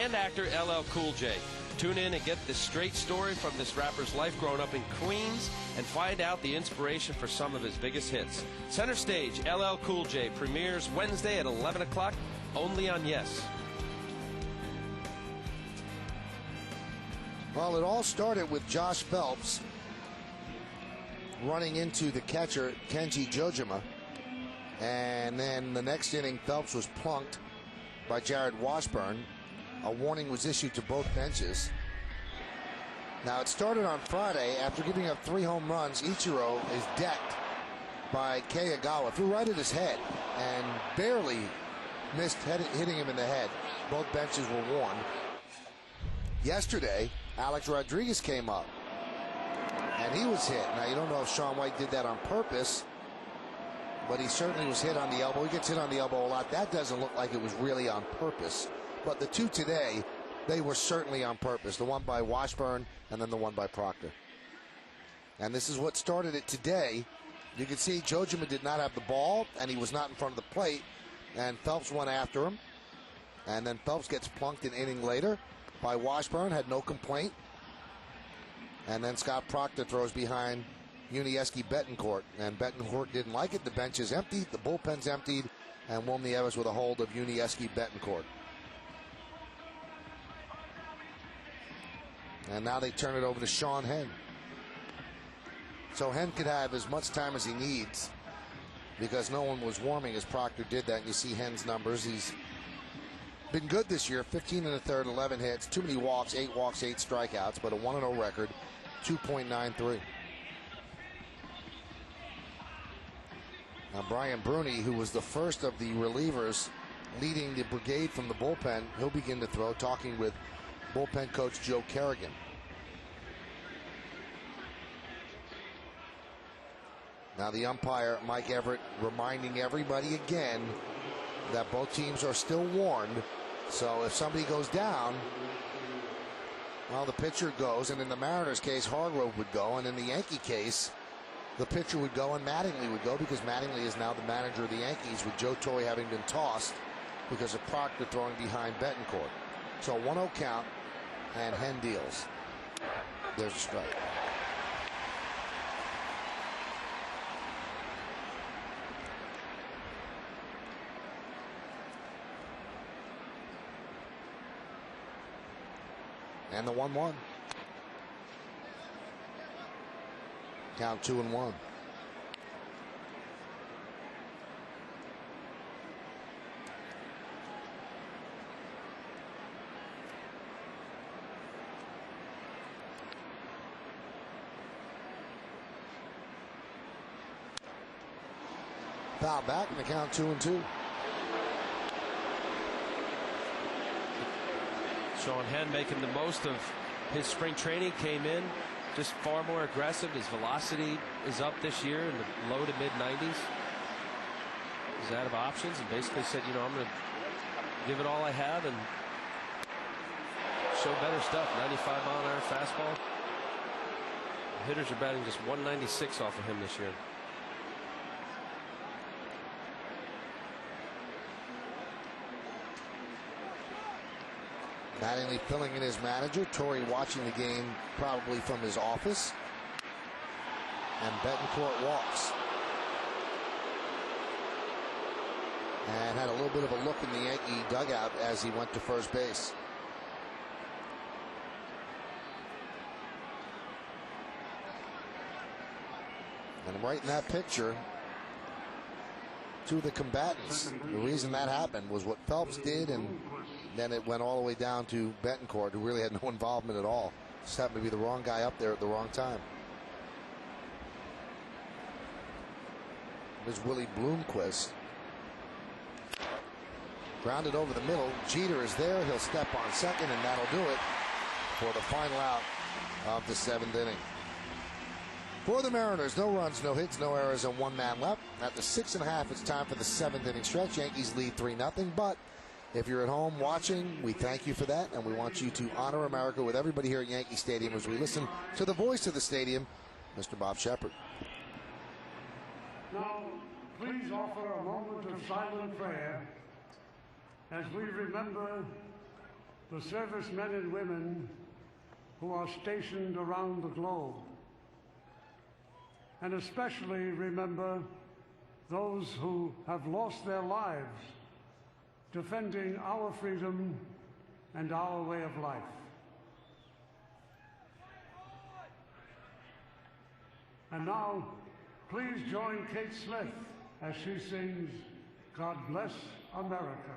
and actor LL Cool J. Tune in and get the straight story from this rapper's life growing up in Queens and find out the inspiration for some of his biggest hits. Center Stage, LL Cool J premieres Wednesday at 11 o'clock only on Yes. Well, it all started with Josh Phelps running into the catcher, Kenji Jojima. And then the next inning, Phelps was plunked by Jared Washburn. A warning was issued to both benches. Now, it started on Friday. After giving up 3 home runs, Ichiro is decked by Keiagawa. Threw right at his head and barely missed hitting him in the head. Both benches were warned. Yesterday, Alex Rodriguez came up, and he was hit. Now, you don't know if Shaun White did that on purpose, but he certainly was hit on the elbow. He gets hit on the elbow a lot. That doesn't look like it was really on purpose. But the two today, they were certainly on purpose. The one by Washburn and then the one by Proctor. And this is what started it today. You can see Jojima did not have the ball, and he was not in front of the plate. And Phelps went after him. And then Phelps gets plunked an inning later by Washburn, had no complaint. And then Scott Proctor throws behind Unieski Betancourt. And Betancourt didn't like it. The bench is emptied, the bullpen's emptied, and Wilm Nieves with a hold of Unieski Betancourt. And now they turn it over to Sean Henn. So Henn could have as much time as he needs because no one was warming as Proctor did that. And you see Henn's numbers. He's been good this year. 15 in the third, 11 hits, too many walks, 8 strikeouts, but a 1-0 record, 2.93. Now Brian Bruney, who was the first of the relievers leading the brigade from the bullpen, he'll begin to throw, talking with bullpen coach Joe Kerrigan. Now the umpire, Mike Everett, reminding everybody again that both teams are still warned. So if somebody goes down, well, the pitcher goes. And in the Mariners case, Hargrove would go. And in the Yankee case, the pitcher would go and Mattingly would go, because Mattingly is now the manager of the Yankees, with Joe Torre having been tossed because of Proctor throwing behind Betancourt. So 1-0 count, and Henn deals. There's a strike. And the 1-1. Count 2-1. Foul back, and the count 2-2. Sean Henn making the most of his spring training. Came in just far more aggressive. His velocity is up this year in the low to mid 90s. He's out of options and basically said, you know, I'm going to give it all I have and show better stuff. 95 mile an hour fastball. The hitters are batting just 196 off of him this year. Mattingly filling in his manager. Torrey watching the game probably from his office. And Betancourt walks. And had a little bit of a look in the Yankee dugout as he went to first base. And right in that picture, two of the combatants. The reason that happened was what Phelps did, and then it went all the way down to Betancourt, who really had no involvement at all. Just happened to be the wrong guy up there at the wrong time. There's Willie Bloomquist. Grounded over the middle. Jeter is there. He'll step on second, and that'll do it for the final out of the 7th inning. For the Mariners, no runs, no hits, no errors, and 1 man left. At the 6.5, it's time for the 7th inning stretch. Yankees lead 3-0. But if you're at home watching, we thank you for that, and we want you to honor America with everybody here at Yankee Stadium as we listen to the voice of the stadium, Mr. Bob Shepard. Now, please offer a moment of silent prayer as we remember the servicemen and women who are stationed around the globe, and especially remember those who have lost their lives defending our freedom and our way of life. And now, please join Kate Smith as she sings God Bless America.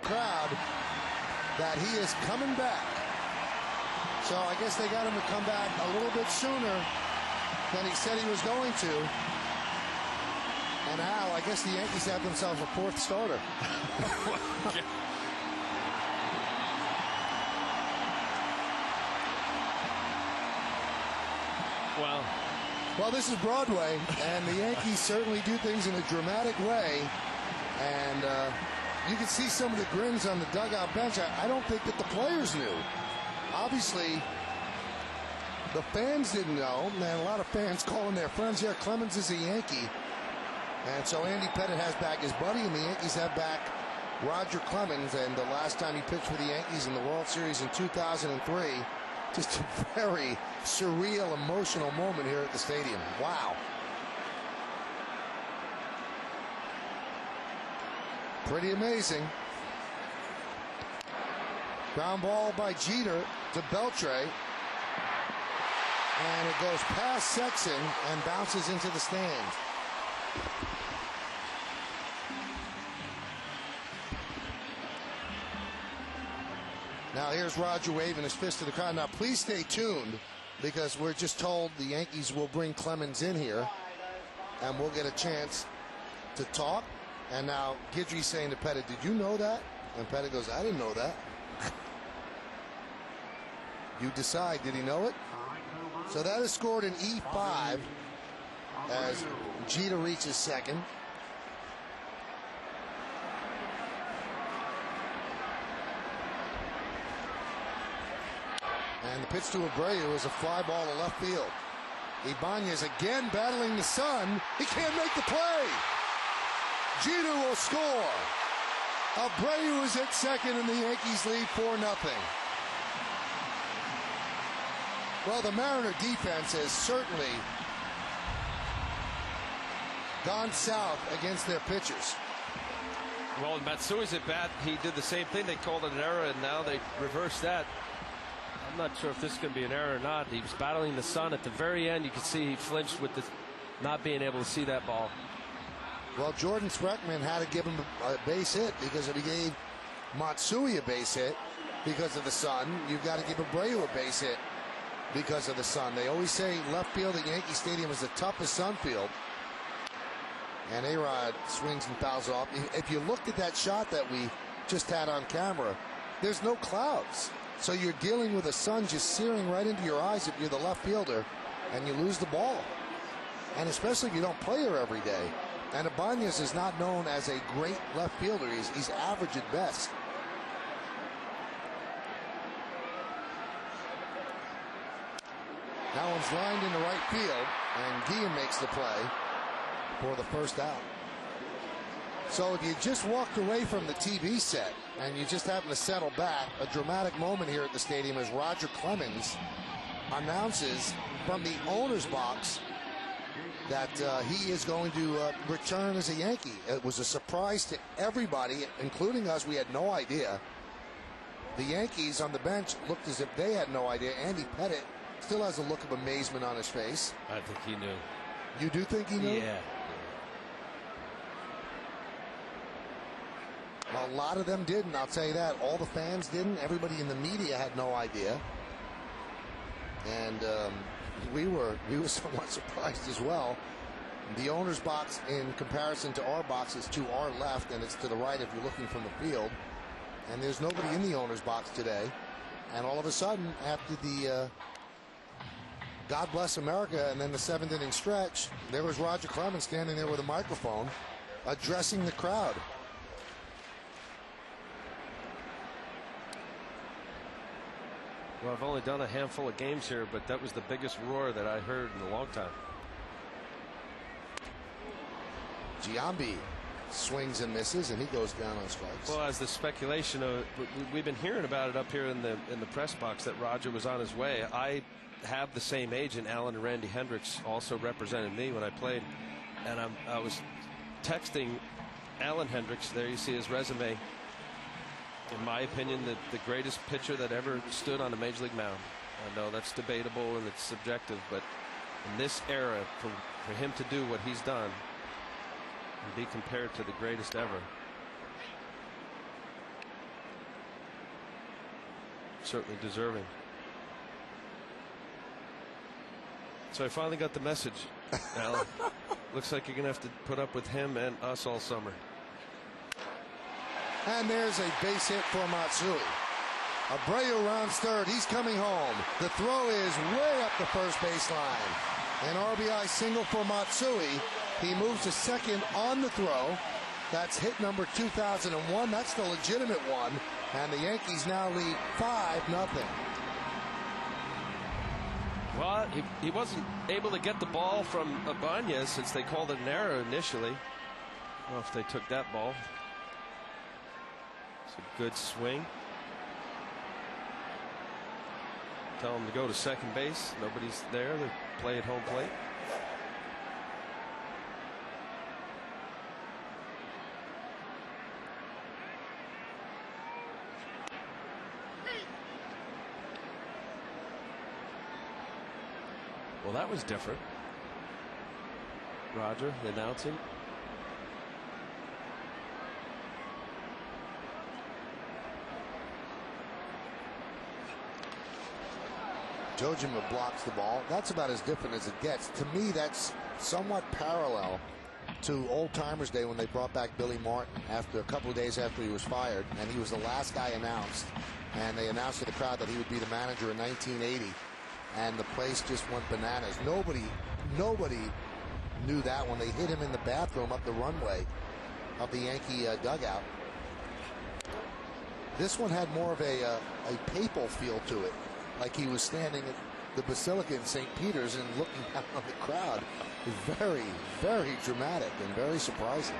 Crowd that he is coming back. So I guess they got him to come back a little bit sooner than he said he was going to. And Al, I guess the Yankees have themselves a fourth starter. Well, this is Broadway, and the Yankees certainly do things in a dramatic way. And you can see some of the grins on the dugout bench. I don't think that the players knew. Obviously, the fans didn't know, and a lot of fans calling their friends here. Clemens is a Yankee, and so Andy Pettitte has back his buddy, and the Yankees have back Roger Clemens. And the last time he pitched for the Yankees in the World Series in 2003, just a very surreal, emotional moment here at the stadium. Wow. Pretty amazing. Ground ball by Jeter to Beltre. And it goes past Sexton and bounces into the stands. Now here's Roger waving his fist to the crowd. Now please stay tuned, because we're just told the Yankees will bring Clemens in here and we'll get a chance to talk. And now Guidry's saying to Pettitte, "Did you know that?" And Pettitte goes, "I didn't know that." You decide, did he know it? So that is scored in E5 as Jeter reaches second. And the pitch to Abreu is a fly ball to left field. Ibanez again battling the sun. He can't make the play. Jeter will score. Abreu is at second and the Yankees lead 4-0. Well, the Mariner defense has certainly gone south against their pitchers. Well, in Matsui's at bat, he did the same thing. They called it an error, and now they reversed that. I'm not sure if this is going to be an error or not. He was battling the sun at the very end. You can see he flinched with the not being able to see that ball. Well, Jordan Spreckman had to give him a base hit, because if he gave Matsui a base hit because of the sun, you've got to give Abreu a base hit because of the sun. They always say left field at Yankee Stadium is the toughest sun field. And A-Rod swings and fouls off. If you looked at that shot that we just had on camera, there's no clouds. So you're dealing with the sun just searing right into your eyes if you're the left fielder, and you lose the ball. And especially if you don't play her every day. And Ibanez is not known as a great left fielder. He's average at best. That one's lined into right field, and Guillen makes the play for the first out. So if you just walked away from the TV set and you just happen to settle back, a dramatic moment here at the stadium as Roger Clemens announces from the owner's box that he is going to return as a Yankee. It was a surprise to everybody, including us. We had no idea. The Yankees on the bench looked as if they had no idea. Andy Pettitte still has a look of amazement on his face. I think he knew. You do think he knew? Yeah. Well, a lot of them didn't, I'll tell you that. All the fans didn't. Everybody in the media had no idea. And we were somewhat surprised as well. The owner's box, in comparison to our box, is to our left, and it's to the right if you're looking from the field. And there's nobody in the owner's box today. And all of a sudden, after the God Bless America and then the 7th inning stretch, there was Roger Clemens standing there with a microphone addressing the crowd. Well, I've only done a handful of games here, but that was the biggest roar that I heard in a long time. Giambi swings and misses, and he goes down on strikes. Well, as the speculation of, we've been hearing about it up here in the press box that Roger was on his way. I have the same agent, Alan and Randy Hendricks, also represented me when I played, and I was texting Alan Hendricks. There you see his resume. In my opinion, the greatest pitcher that ever stood on a major league mound. I know that's debatable and it's subjective, but in this era, for him to do what he's done and be compared to the greatest ever, certainly deserving. So I finally got the message, Alan. Looks like you're going to have to put up with him and us all summer. And there's a base hit for Matsui. Abreu rounds third. He's coming home. The throw is way up the first baseline. An RBI single for Matsui. He moves to second on the throw. That's hit number 2001. That's the legitimate one. And the Yankees now lead 5-0. Well, he wasn't able to get the ball from Ibanez since they called it an error initially. I don't know if they took that ball. It's a good swing. Tell him to go to second base. Nobody's there. They play at home plate. Well, that was different. Roger announcing. Jojima blocks the ball. That's about as different as it gets. To me, that's somewhat parallel to Old Timers Day when they brought back Billy Martin after a couple of days after he was fired, and he was the last guy announced. And they announced to the crowd that he would be the manager in 1980, and the place just went bananas. Nobody knew that when they hit him in the bathroom up the runway of the Yankee dugout. This one had more of a papal feel to it. Like he was standing at the Basilica in St. Peter's and looking down on the crowd. Very, very dramatic and very surprising.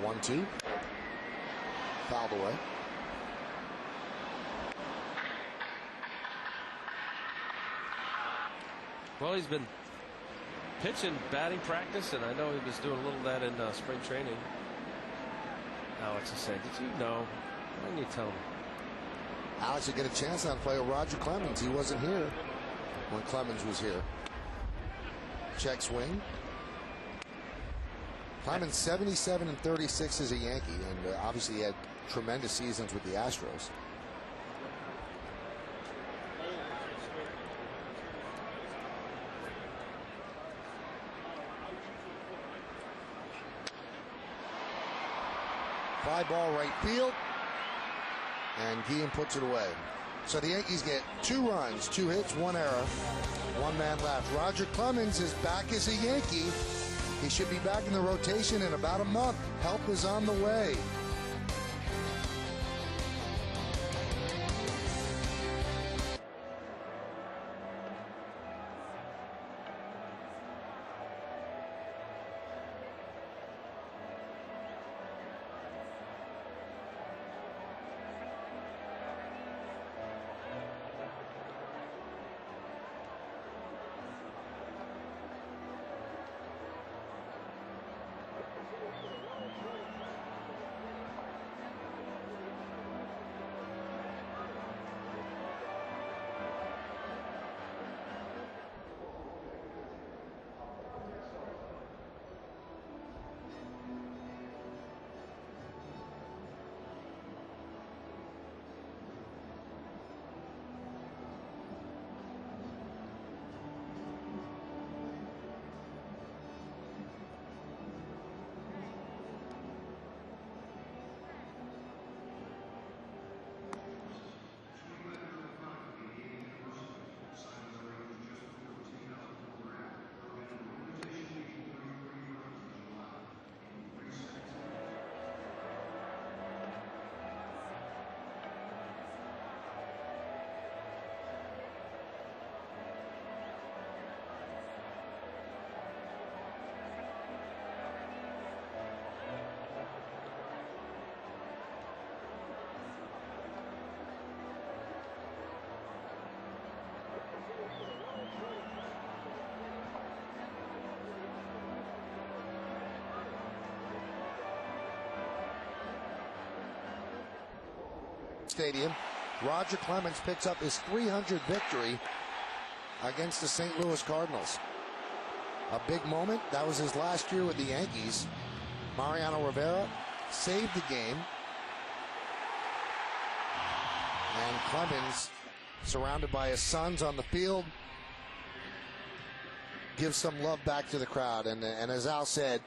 One, two. Fouled away. Well, he's been pitching batting practice, and I know he was doing a little of that in spring training. Alex is saying, did you know? Why didn't you tell me? Alex would get a chance now to play with Roger Clemens. He wasn't here when Clemens was here. Check swing. Clemens 77-36 as a Yankee, and obviously he had tremendous seasons with the Astros. Fly ball right field, and Guillen puts it away. So the Yankees get 2 runs, 2 hits, 1 error, 1 man left. Roger Clemens is back as a Yankee. He should be back in the rotation in about a month. Help is on the way. Stadium. Roger Clemens picks up his 300th victory against the St. Louis Cardinals. A big moment. That was his last year with the Yankees. Mariano Rivera saved the game. And Clemens, surrounded by his sons on the field, gives some love back to the crowd. And as Al said,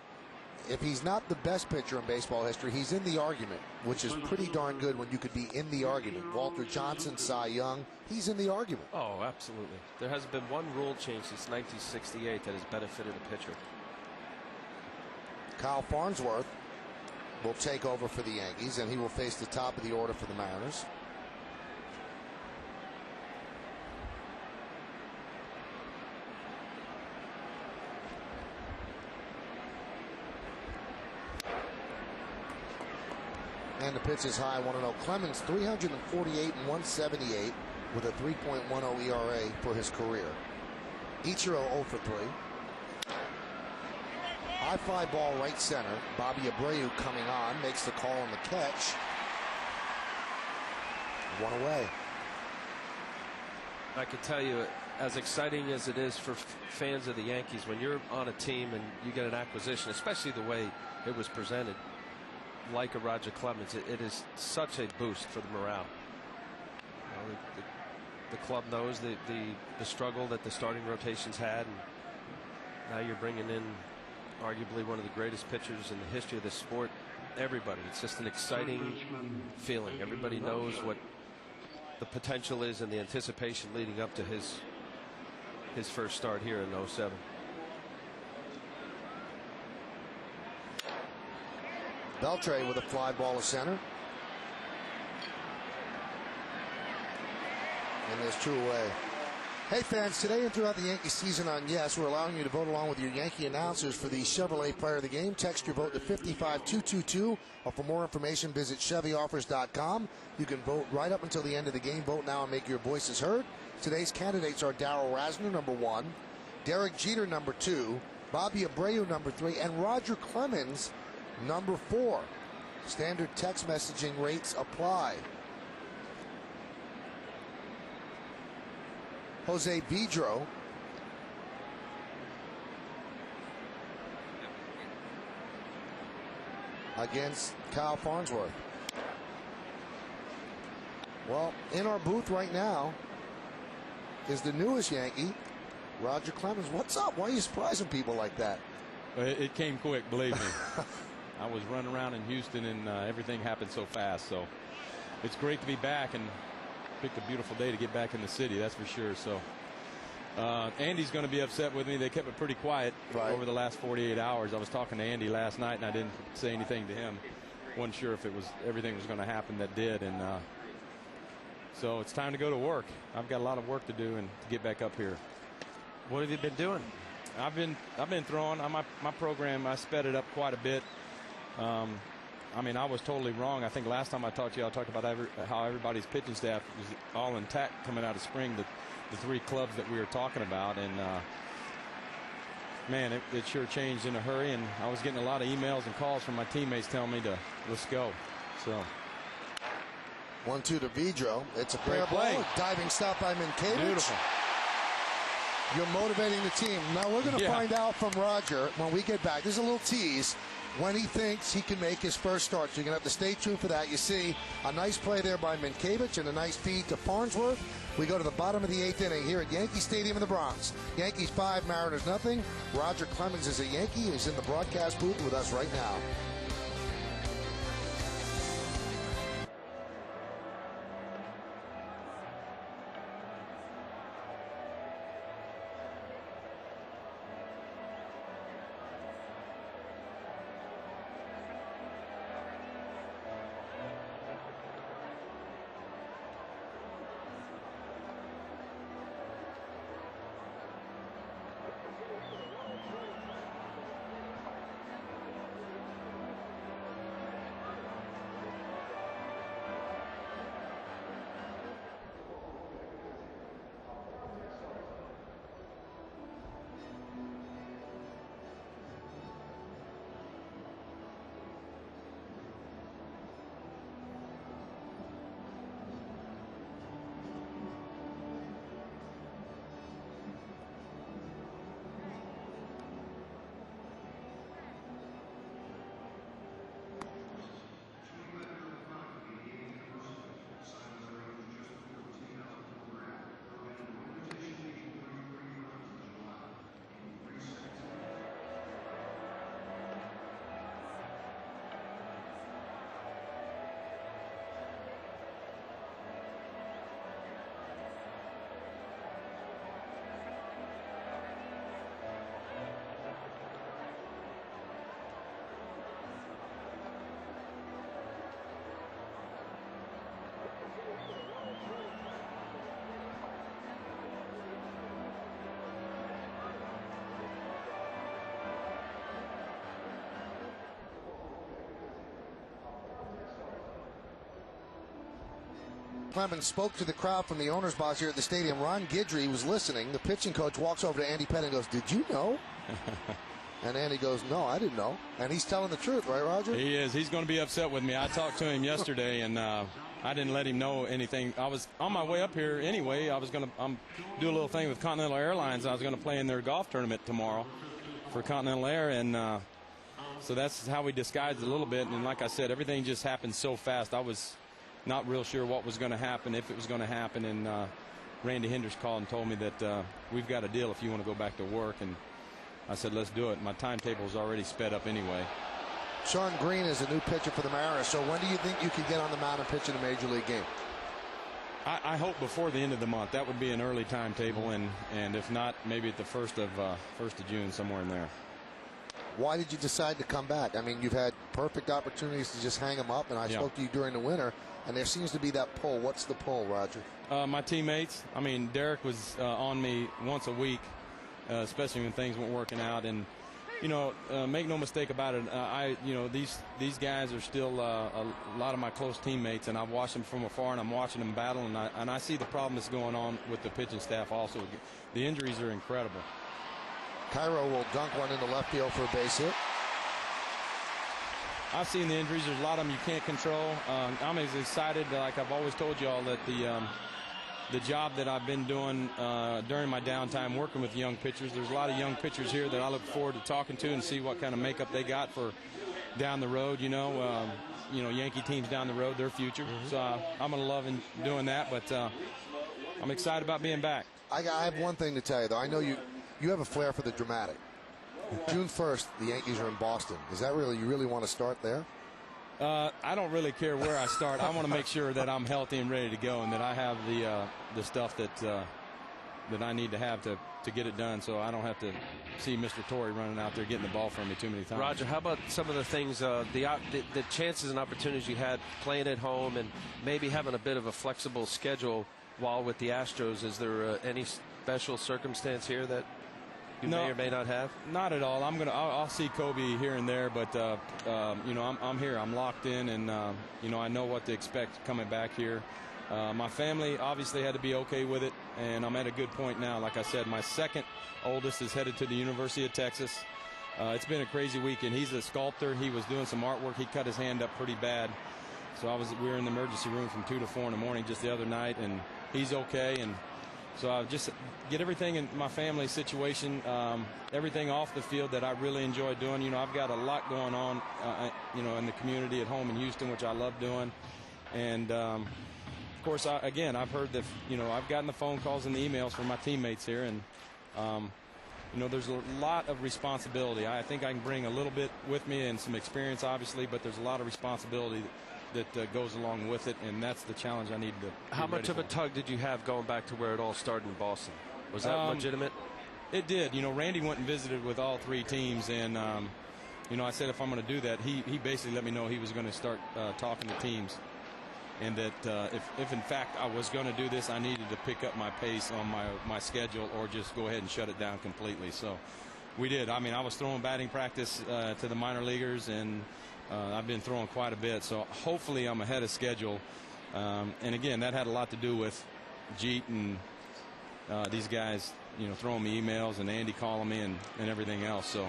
if he's not the best pitcher in baseball history, he's in the argument, which is pretty darn good when you could be in the argument. Walter Johnson, Cy Young, he's in the argument. Oh, absolutely. There hasn't been one rule change since 1968 that has benefited a pitcher. Kyle Farnsworth will take over for the Yankees, and he will face the top of the order for the Mariners. And the pitch is high, 1-0. Clemens 348 and 178 with a 3.10 ERA for his career. Ichiro 0 for 3. High fly ball right center. Bobby Abreu coming on, makes the call on the catch. 1 away. I can tell you, as exciting as it is for fans of the Yankees, when you're on a team and you get an acquisition, especially the way it was presented, like a Roger Clemens, it is such a boost for the morale. You know, the club knows the struggle that the starting rotations had, and now you're bringing in arguably one of the greatest pitchers in the history of the sport. Everybody, it's just an exciting feeling. Everybody knows what the potential is and the anticipation leading up to his first start here in 07. Beltre with a fly ball to center. And there's 2 away. Hey fans, today and throughout the Yankee season on Yes, we're allowing you to vote along with your Yankee announcers for the Chevrolet Player of the Game. Text your vote to 55222, or for more information visit ChevyOffers.com. You can vote right up until the end of the game. Vote now and make your voices heard. Today's candidates are Darrell Rosna, number 1, Derek Jeter, number 2. Bobby Abreu, number 3. And Roger Clemens, number 4. Standard text messaging rates apply. Jose Vidro against Kyle Farnsworth. Well, in our booth right now is the newest Yankee, Roger Clemens. What's up? Why are you surprising people like that? It came quick, believe me. I was running around in Houston, and everything happened so fast. So it's great to be back, and picked a beautiful day to get back in the city, that's for sure. So Andy's going to be upset with me. They kept it pretty quiet over the last 48 hours. I was talking to Andy last night, and I didn't say anything to him. Wasn't sure if everything was going to happen that did. And so it's time to go to work. I've got a lot of work to do and to get back up here. What have you been doing? I've been throwing on my program. I sped it up quite a bit. I mean, I was totally wrong. I think last time I talked to you, I talked about how everybody's pitching staff was all intact coming out of spring. The 3 clubs that we were talking about, and man, it sure changed in a hurry. And I was getting a lot of emails and calls from my teammates telling me to let's go. So 1-2 to Vidro. It's a Great fair play. ball. Diving stop by Minkiewicz. Beautiful. You're motivating the team. Now we're going to find out from Roger when we get back. There's a little tease when he thinks he can make his first start. So you're going to have to stay tuned for that. You see a nice play there by Minkiewicz and a nice feed to Farnsworth. We go to the bottom of the 8th inning here at Yankee Stadium in the Bronx. Yankees 5, Mariners nothing. Roger Clemens is a Yankee. He's in the broadcast booth with us right now. Clemens spoke to the crowd from the owner's box here at the stadium. Ron Guidry was listening. The pitching coach walks over to Andy Pettit and goes, "Did you know?" And Andy goes, "No, I didn't know." And he's telling the truth, right, Roger? He is. He's going to be upset with me. I talked to him yesterday, and I didn't let him know anything. I was on my way up here anyway. I was going to do a little thing with Continental Airlines. I was going to play in their golf tournament tomorrow for Continental Air, and so that's how we disguised it a little bit. And like I said, everything just happened so fast. I was not real sure what was going to happen, if it was going to happen. And Randy Hendricks called and told me that we've got a deal if you want to go back to work. And I said, let's do it. My timetable's already sped up anyway. Sean Green is a new pitcher for the Mariners. So when do you think you could get on the mound and pitch in a major league game? I hope before the end of the month. That would be an early timetable, and if not, maybe at the 1st of June, somewhere in there. Why did you decide to come back? I mean, you've had perfect opportunities to just hang them up, and I spoke to you during the winter, and there seems to be that pull. What's the pull, Roger? My teammates. I mean, Derek was on me once a week, especially when things weren't working out. And, you know, make no mistake about it, these guys are still a lot of my close teammates, and I've watched them from afar, and I'm watching them battle, and I see the problem that's going on with the pitching staff also. The injuries are incredible. Cairo will dunk one into left field for a base hit. I've seen the injuries. There's a lot of them you can't control. I'm as excited, like I've always told you all, that the job that I've been doing during my downtime working with young pitchers. There's a lot of young pitchers here that I look forward to talking to and see what kind of makeup they got for down the road. Yankee teams down the road, their future. So I'm going to love doing that, but I'm excited about being back. I have one thing to tell you, though. I know you have a flair for the dramatic. June 1st, the Yankees are in Boston. Is that you really want to start there? I don't really care where I start. I want to make sure that I'm healthy and ready to go, and that I have the stuff that I need to have to get it done, so I don't have to see Mr. Torrey running out there getting the ball from me too many times. Roger, how about some of the things, the chances and opportunities you had playing at home and maybe having a bit of a flexible schedule while with the Astros? Is there any special circumstance here that you may or may not have? Not at all. I'll see Kobe here and there, but I'm here. I'm locked in, and I know what to expect coming back here. My family obviously had to be okay with it, and I'm at a good point now. Like I said, my second oldest is headed to the University of Texas. It's been a crazy weekend. He's a sculptor. He was doing some artwork. He cut his hand up pretty bad, so we were in the emergency room from 2 to 4 in the morning just the other night, and he's okay. And so I just get everything in my family situation, everything off the field that I really enjoy doing. I've got a lot going on, in the community at home in Houston, which I love doing. And, of course, I've heard that, I've gotten the phone calls and the emails from my teammates here. And, there's a lot of responsibility. I think I can bring a little bit with me and some experience, obviously, but there's a lot of responsibility that goes along with it, and that's the challenge I need to. How much of a tug did you have going back to where it all started in Boston? Was that legitimate? It did. Randy went and visited with all 3 teams, and I said if I'm going to do that, he basically let me know he was going to start talking to teams, and that if in fact I was going to do this, I needed to pick up my pace on my schedule or just go ahead and shut it down completely. So we did. I was throwing batting practice to the minor leaguers, and I've been throwing quite a bit, so hopefully I'm ahead of schedule. And again, that had a lot to do with Jeet and these guys, throwing me emails, and Andy calling me and everything else. So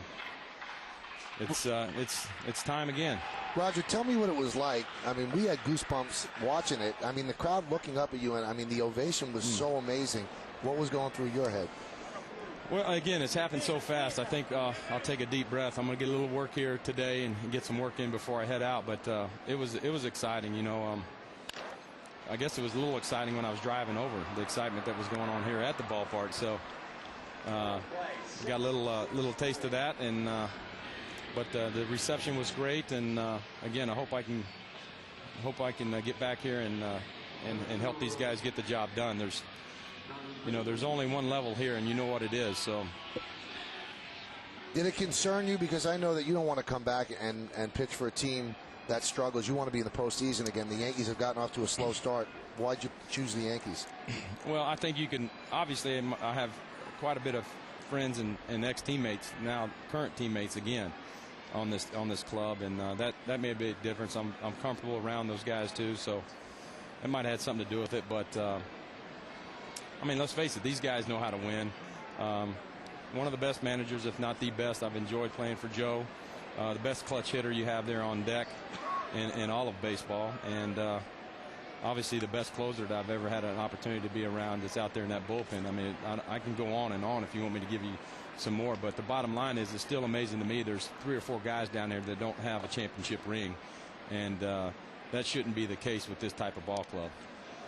it's time again. Roger, tell me what it was like. We had goosebumps watching it. The crowd looking up at you, and the ovation was so amazing. What was going through your head? Well, again, it's happened so fast. I think I'll take a deep breath. I'm going to get a little work here today and get some work in before I head out. But it was exciting. I guess it was a little exciting when I was driving over, the excitement that was going on here at the ballpark. So got a little taste of that, and but the reception was great. And again, I hope I can get back here and help these guys get the job done. There's only one level here, and you know what it is. So, did it concern you? Because I know that you don't want to come back and pitch for a team that struggles. You want to be in the postseason again. The Yankees have gotten off to a slow start. Why'd you choose the Yankees? Well, I think you can. Obviously, I have quite a bit of friends and ex-teammates, now current teammates again, on this club, and that made a big difference. I'm comfortable around those guys too, so it might have had something to do with it, but. Let's face it, these guys know how to win. One of the best managers, if not the best. I've enjoyed playing for Joe. The best clutch hitter you have there on deck in all of baseball. And obviously the best closer that I've ever had an opportunity to be around that's out there in that bullpen. I can go on and on if you want me to give you some more. But the bottom line is, it's still amazing to me. There's 3 or 4 guys down there that don't have a championship ring. And that shouldn't be the case with this type of ball club.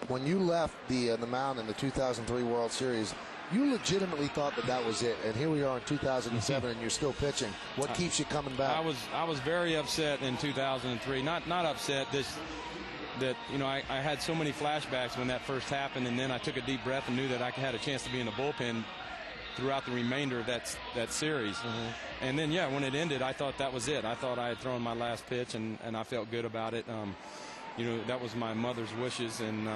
When you left the mound in the 2003 World Series, you legitimately thought that was it, and here we are in 2007, and you're still pitching. What keeps you coming back? I was very upset in 2003. Not upset. I had so many flashbacks when that first happened, and then I took a deep breath and knew that I had a chance to be in the bullpen throughout the remainder of that series. And then, when it ended, I thought that was it. I thought I had thrown my last pitch, and I felt good about it. That was my mother's wishes, and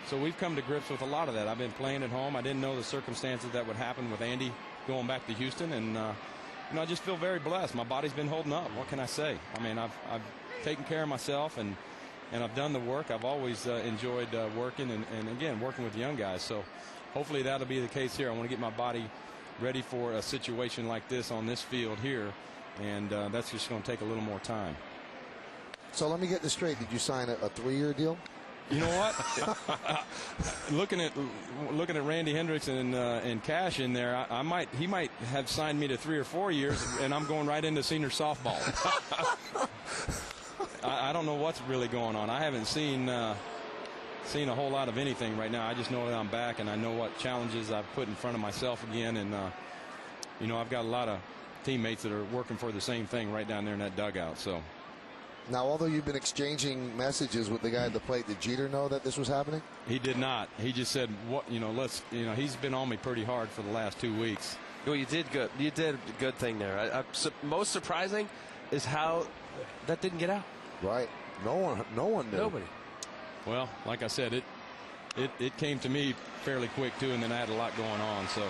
so we've come to grips with a lot of that. I've been playing at home. I didn't know the circumstances that would happen with Andy going back to Houston, and I just feel very blessed. My body's been holding up. What can I say? I've taken care of myself, and I've done the work. I've always enjoyed working and again working with young guys. So hopefully that'll be the case here. I want to get my body ready for a situation like this on this field here, and that's just going to take a little more time. So let me get this straight. Did you sign a 3-year deal? You know what? looking at Randy Hendricks and Cash in there, he might have signed me to 3 or 4 years, and I'm going right into senior softball. I don't know what's really going on. I haven't seen a whole lot of anything right now. I just know that I'm back, and I know what challenges I've put in front of myself again, and you know, I've got a lot of teammates that are working for the same thing right down there in that dugout. So. Now, although you've been exchanging messages with the guy at the plate, did Jeter know that this was happening? He did not. He just said, "What, you know, he's been on me pretty hard for the last 2 weeks." Well, you did good. You did a good thing there. Most surprising is how that didn't get out. Right. No one knew. Nobody. Well, like I said, it came to me fairly quick too, and then I had a lot going on. So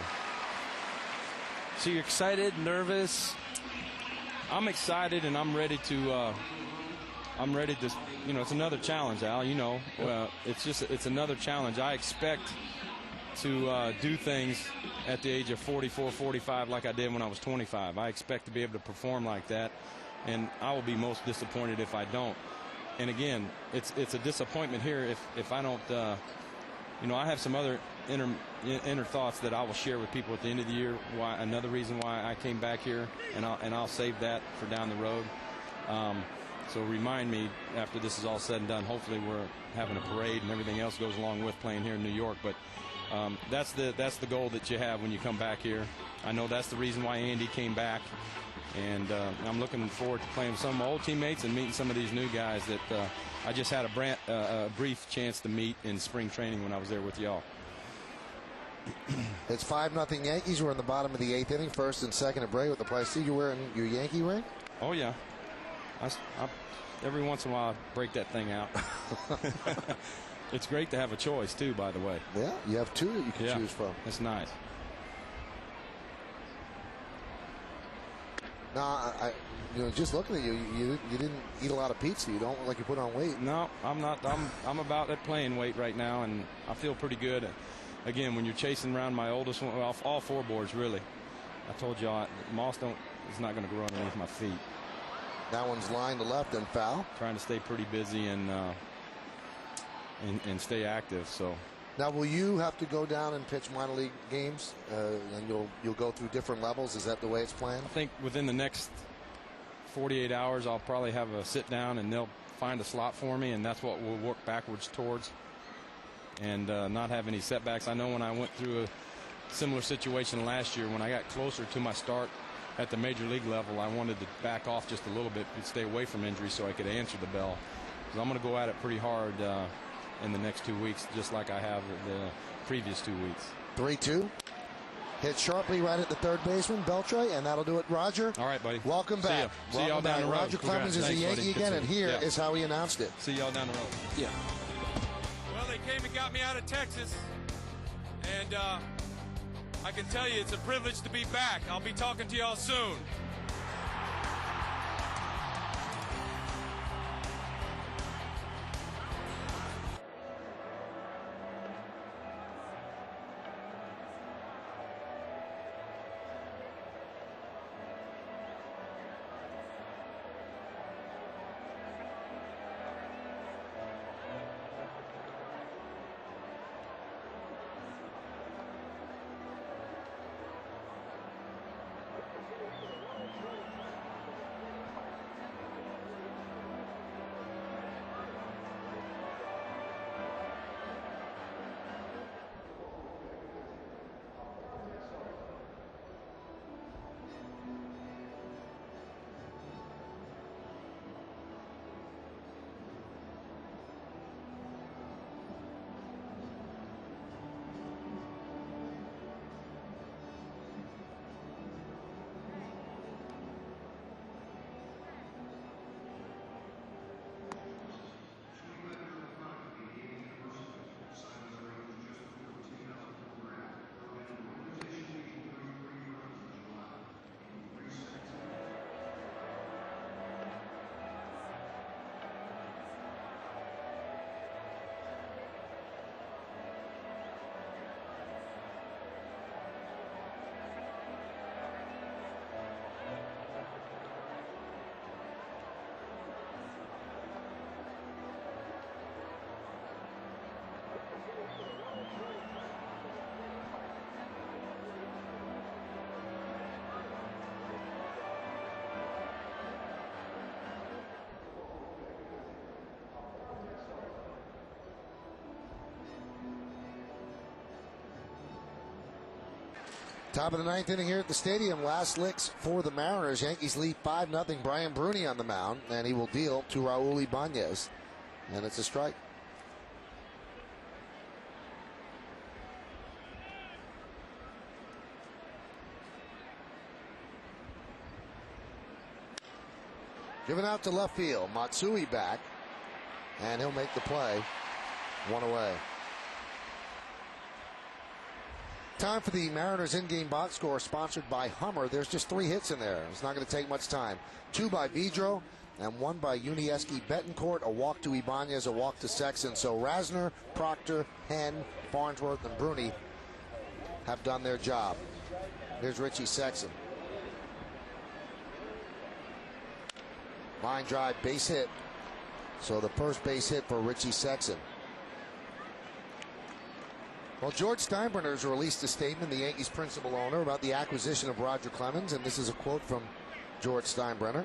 you're excited, nervous? I'm excited, and I'm ready to. You know, it's another challenge, Al. You know, it's another challenge. I expect to do things at the age of 44, 45 like I did when I was 25. I expect to be able to perform like that, and I will be most disappointed if I don't. And again, it's a disappointment here if I don't. You know, I have some other inner thoughts that I will share with people at the end of the year. Another reason why I came back here, and I'll save that for down the road. So remind me after this is all said and done. Hopefully we're having a parade and everything else goes along with playing here in New York. But that's the goal that you have when you come back here. I know that's the reason why Andy came back, and I'm looking forward to playing with some of my old teammates and meeting some of these new guys that I just had a brief chance to meet in spring training when I was there with y'all. It's 5-0 Yankees. We're in the bottom of the 8th inning. First and second, Abreu with the play. See you wearing your Yankee ring? Oh yeah. Every once in a while, I break that thing out. It's great to have a choice, too, by the way. Yeah, you have 2 that you can choose from. That's nice. No, you know, just looking at you didn't eat a lot of pizza. You don't look like you put on weight. No, I'm not. I'm about at playing weight right now, and I feel pretty good. Again, when you're chasing around my oldest one, well, all 4 boards, really. I told you, moss is not going to grow underneath my feet. That one's lined to left and foul. Trying to stay pretty busy and stay active. So now, will you have to go down and pitch minor league games, and you'll go through different levels? Is that the way it's planned? I think within the next 48 hours, I'll probably have a sit down, and they'll find a slot for me, and that's what we'll work backwards towards, and not have any setbacks. I know when I went through a similar situation last year, when I got closer to my start at the major league level, I wanted to back off just a little bit and stay away from injury so I could answer the bell. So I'm going to go at it pretty hard in the next 2 weeks, just like I have the previous 2 weeks. 3-2. Hit sharply right at the third baseman, Beltre, and that'll do it. Roger. All right, buddy. Welcome back. See y'all down the road. Roger Clemens is a Yankee again, and here is how he announced it. See y'all down the road. Yeah. Well, they came and got me out of Texas, and I can tell you it's a privilege to be back. I'll be talking to y'all soon. Top of the ninth inning here at the stadium. Last licks for the Mariners. Yankees lead 5-0. Brian Bruney on the mound, and he will deal to Raul Ibanez. And it's a strike. Given out to left field. Matsui back, and he'll make the play. One away. Time for the Mariners in-game box score, sponsored by Hummer. There's just 3 hits in there. It's not going to take much time. 2 by Vidro and 1 by Unieski Betancourt. A walk to Ibanez, a walk to Sexton. So Rosna, Proctor, Henn, Farnsworth, and Bruney have done their job. Here's Richie Sexton. Line drive, base hit. So the first base hit for Richie Sexton. Well, George Steinbrenner has released a statement, the Yankees' principal owner, about the acquisition of Roger Clemens, and this is a quote from George Steinbrenner.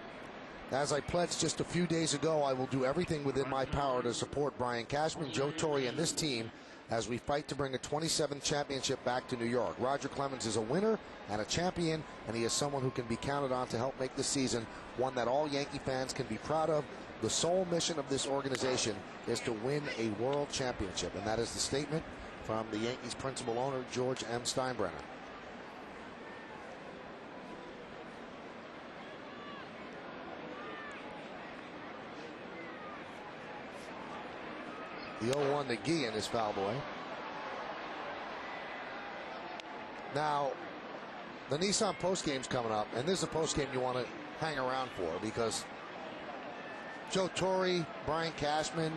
As I pledged just a few days ago, I will do everything within my power to support Brian Cashman, Joe Torre, and this team as we fight to bring a 27th championship back to New York. Roger Clemens is a winner and a champion, and he is someone who can be counted on to help make this season one that all Yankee fans can be proud of. The sole mission of this organization is to win a world championship, and that is the statement from the Yankees' principal owner, George M. Steinbrenner. The 0-1 to Guillen is fouled away. Now, the Nissan postgame's coming up, and this is a postgame you want to hang around for, because Joe Torre, Brian Cashman,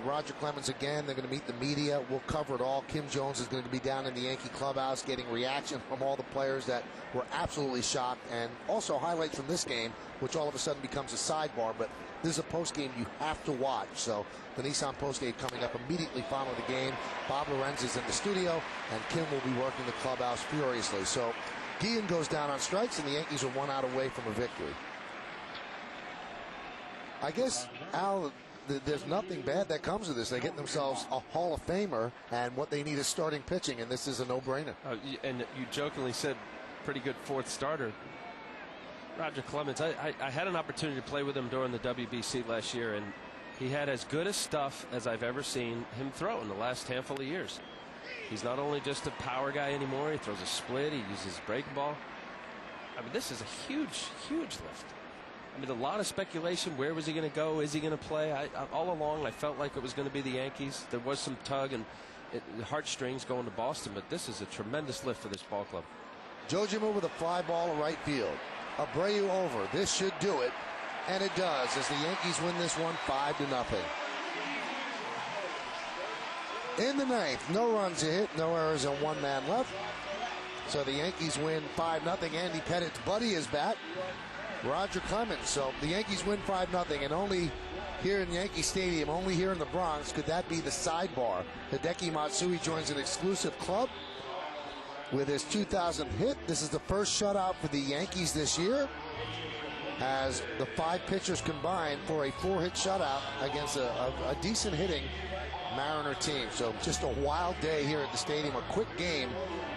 Roger Clemens again, they're going to meet the media. We'll cover it all. Kim Jones is going to be down in the Yankee clubhouse getting reaction from all the players that were absolutely shocked, and also highlights from this game, which all of a sudden becomes a sidebar, but this is a post game you have to watch. So the Nissan post game coming up immediately following the game. Bob Lorenz is in the studio, and Kim will be working the clubhouse furiously. So Guillen goes down on strikes, and the Yankees are 1 out away from a victory. I guess, Al, there's nothing bad that comes of this. They get themselves a Hall of Famer, and what they need is starting pitching, and this is a no-brainer. And you jokingly said pretty good 4th starter. Roger Clemens, I had an opportunity to play with him during the WBC last year, and he had as good a stuff as I've ever seen him throw in the last handful of years. He's not only just a power guy anymore, he throws a split, he uses breaking ball. I mean, this is a huge, huge lift. I mean, a lot of speculation. Where was he going to go? Is he going to play? All along, I felt like it was going to be the Yankees. There was some tug and heartstrings going to Boston, but this is a tremendous lift for this ball club. Jojima with a fly ball to right field. Abreu over. This should do it, and it does, as the Yankees win this one 5-0. In the ninth, no runs a hit, no errors, and 1 man left. So the Yankees win 5-0. Andy Pettit's buddy is back, Roger Clemens. So the Yankees win 5-0, and only here in Yankee Stadium, only here in the Bronx, could that be the sidebar. Hideki Matsui joins an exclusive club with his 2000th hit. This is the first shutout for the Yankees this year, as the 5 pitchers combined for a 4-hit shutout against a decent hitting Mariner team. So just a wild day here at the stadium, a quick game,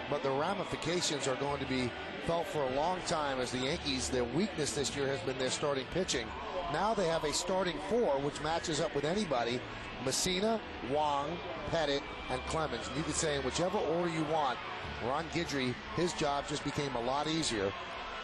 but the ramifications are going to be felt for a long time, as the Yankees, their weakness this year has been their starting pitching. Now they have a starting 4, which matches up with anybody: Messina, Wong, Pettit, and Clemens. And you could say in whichever order you want. Ron Guidry, his job just became a lot easier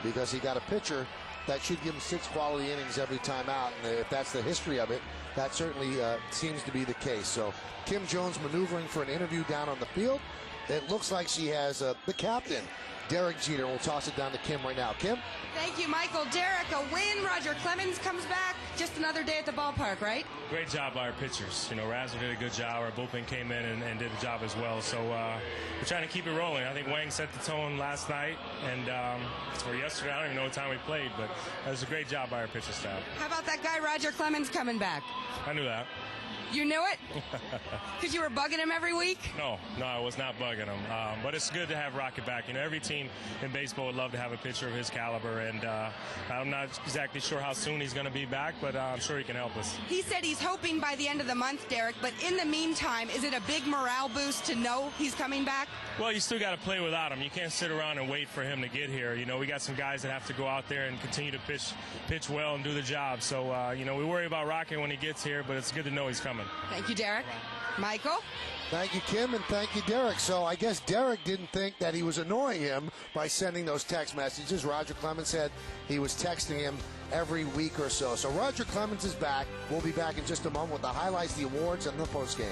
because he got a pitcher that should give him 6 quality innings every time out. And if that's the history of it, that certainly seems to be the case. So Kim Jones maneuvering for an interview down on the field. It looks like she has the captain, Derek Jeter. We'll toss it down to Kim right now. Kim? Thank you, Michael. Derek, a win. Roger Clemens comes back. Just another day at the ballpark, right? Great job by our pitchers. You know, Rosna did a good job. Our bullpen came in and did a job as well. So we're trying to keep it rolling. I think Wang set the tone last night and or yesterday. I don't even know what time we played, but that was a great job by our pitching staff. How about that guy, Roger Clemens, coming back? I knew that. You knew it? Because you were bugging him every week? No, I was not bugging him. But it's good to have Rocket back. You know, every team in baseball would love to have a pitcher of his caliber, and I'm not exactly sure how soon he's going to be back, but I'm sure he can help us. He said he's hoping by the end of the month, Derek, but in the meantime, is it a big morale boost to know he's coming back? Well, you still got to play without him. You can't sit around and wait for him to get here. You know, we got some guys that have to go out there and continue to pitch well and do the job. So, you know, we worry about Rocket when he gets here, but it's good to know he's coming. Thank you, Derek. Michael? Thank you, Kim, and thank you, Derek. So I guess Derek didn't think that he was annoying him by sending those text messages. Roger Clemens said he was texting him every week or so. So Roger Clemens is back. We'll be back in just a moment with the highlights, the awards, and the postgame.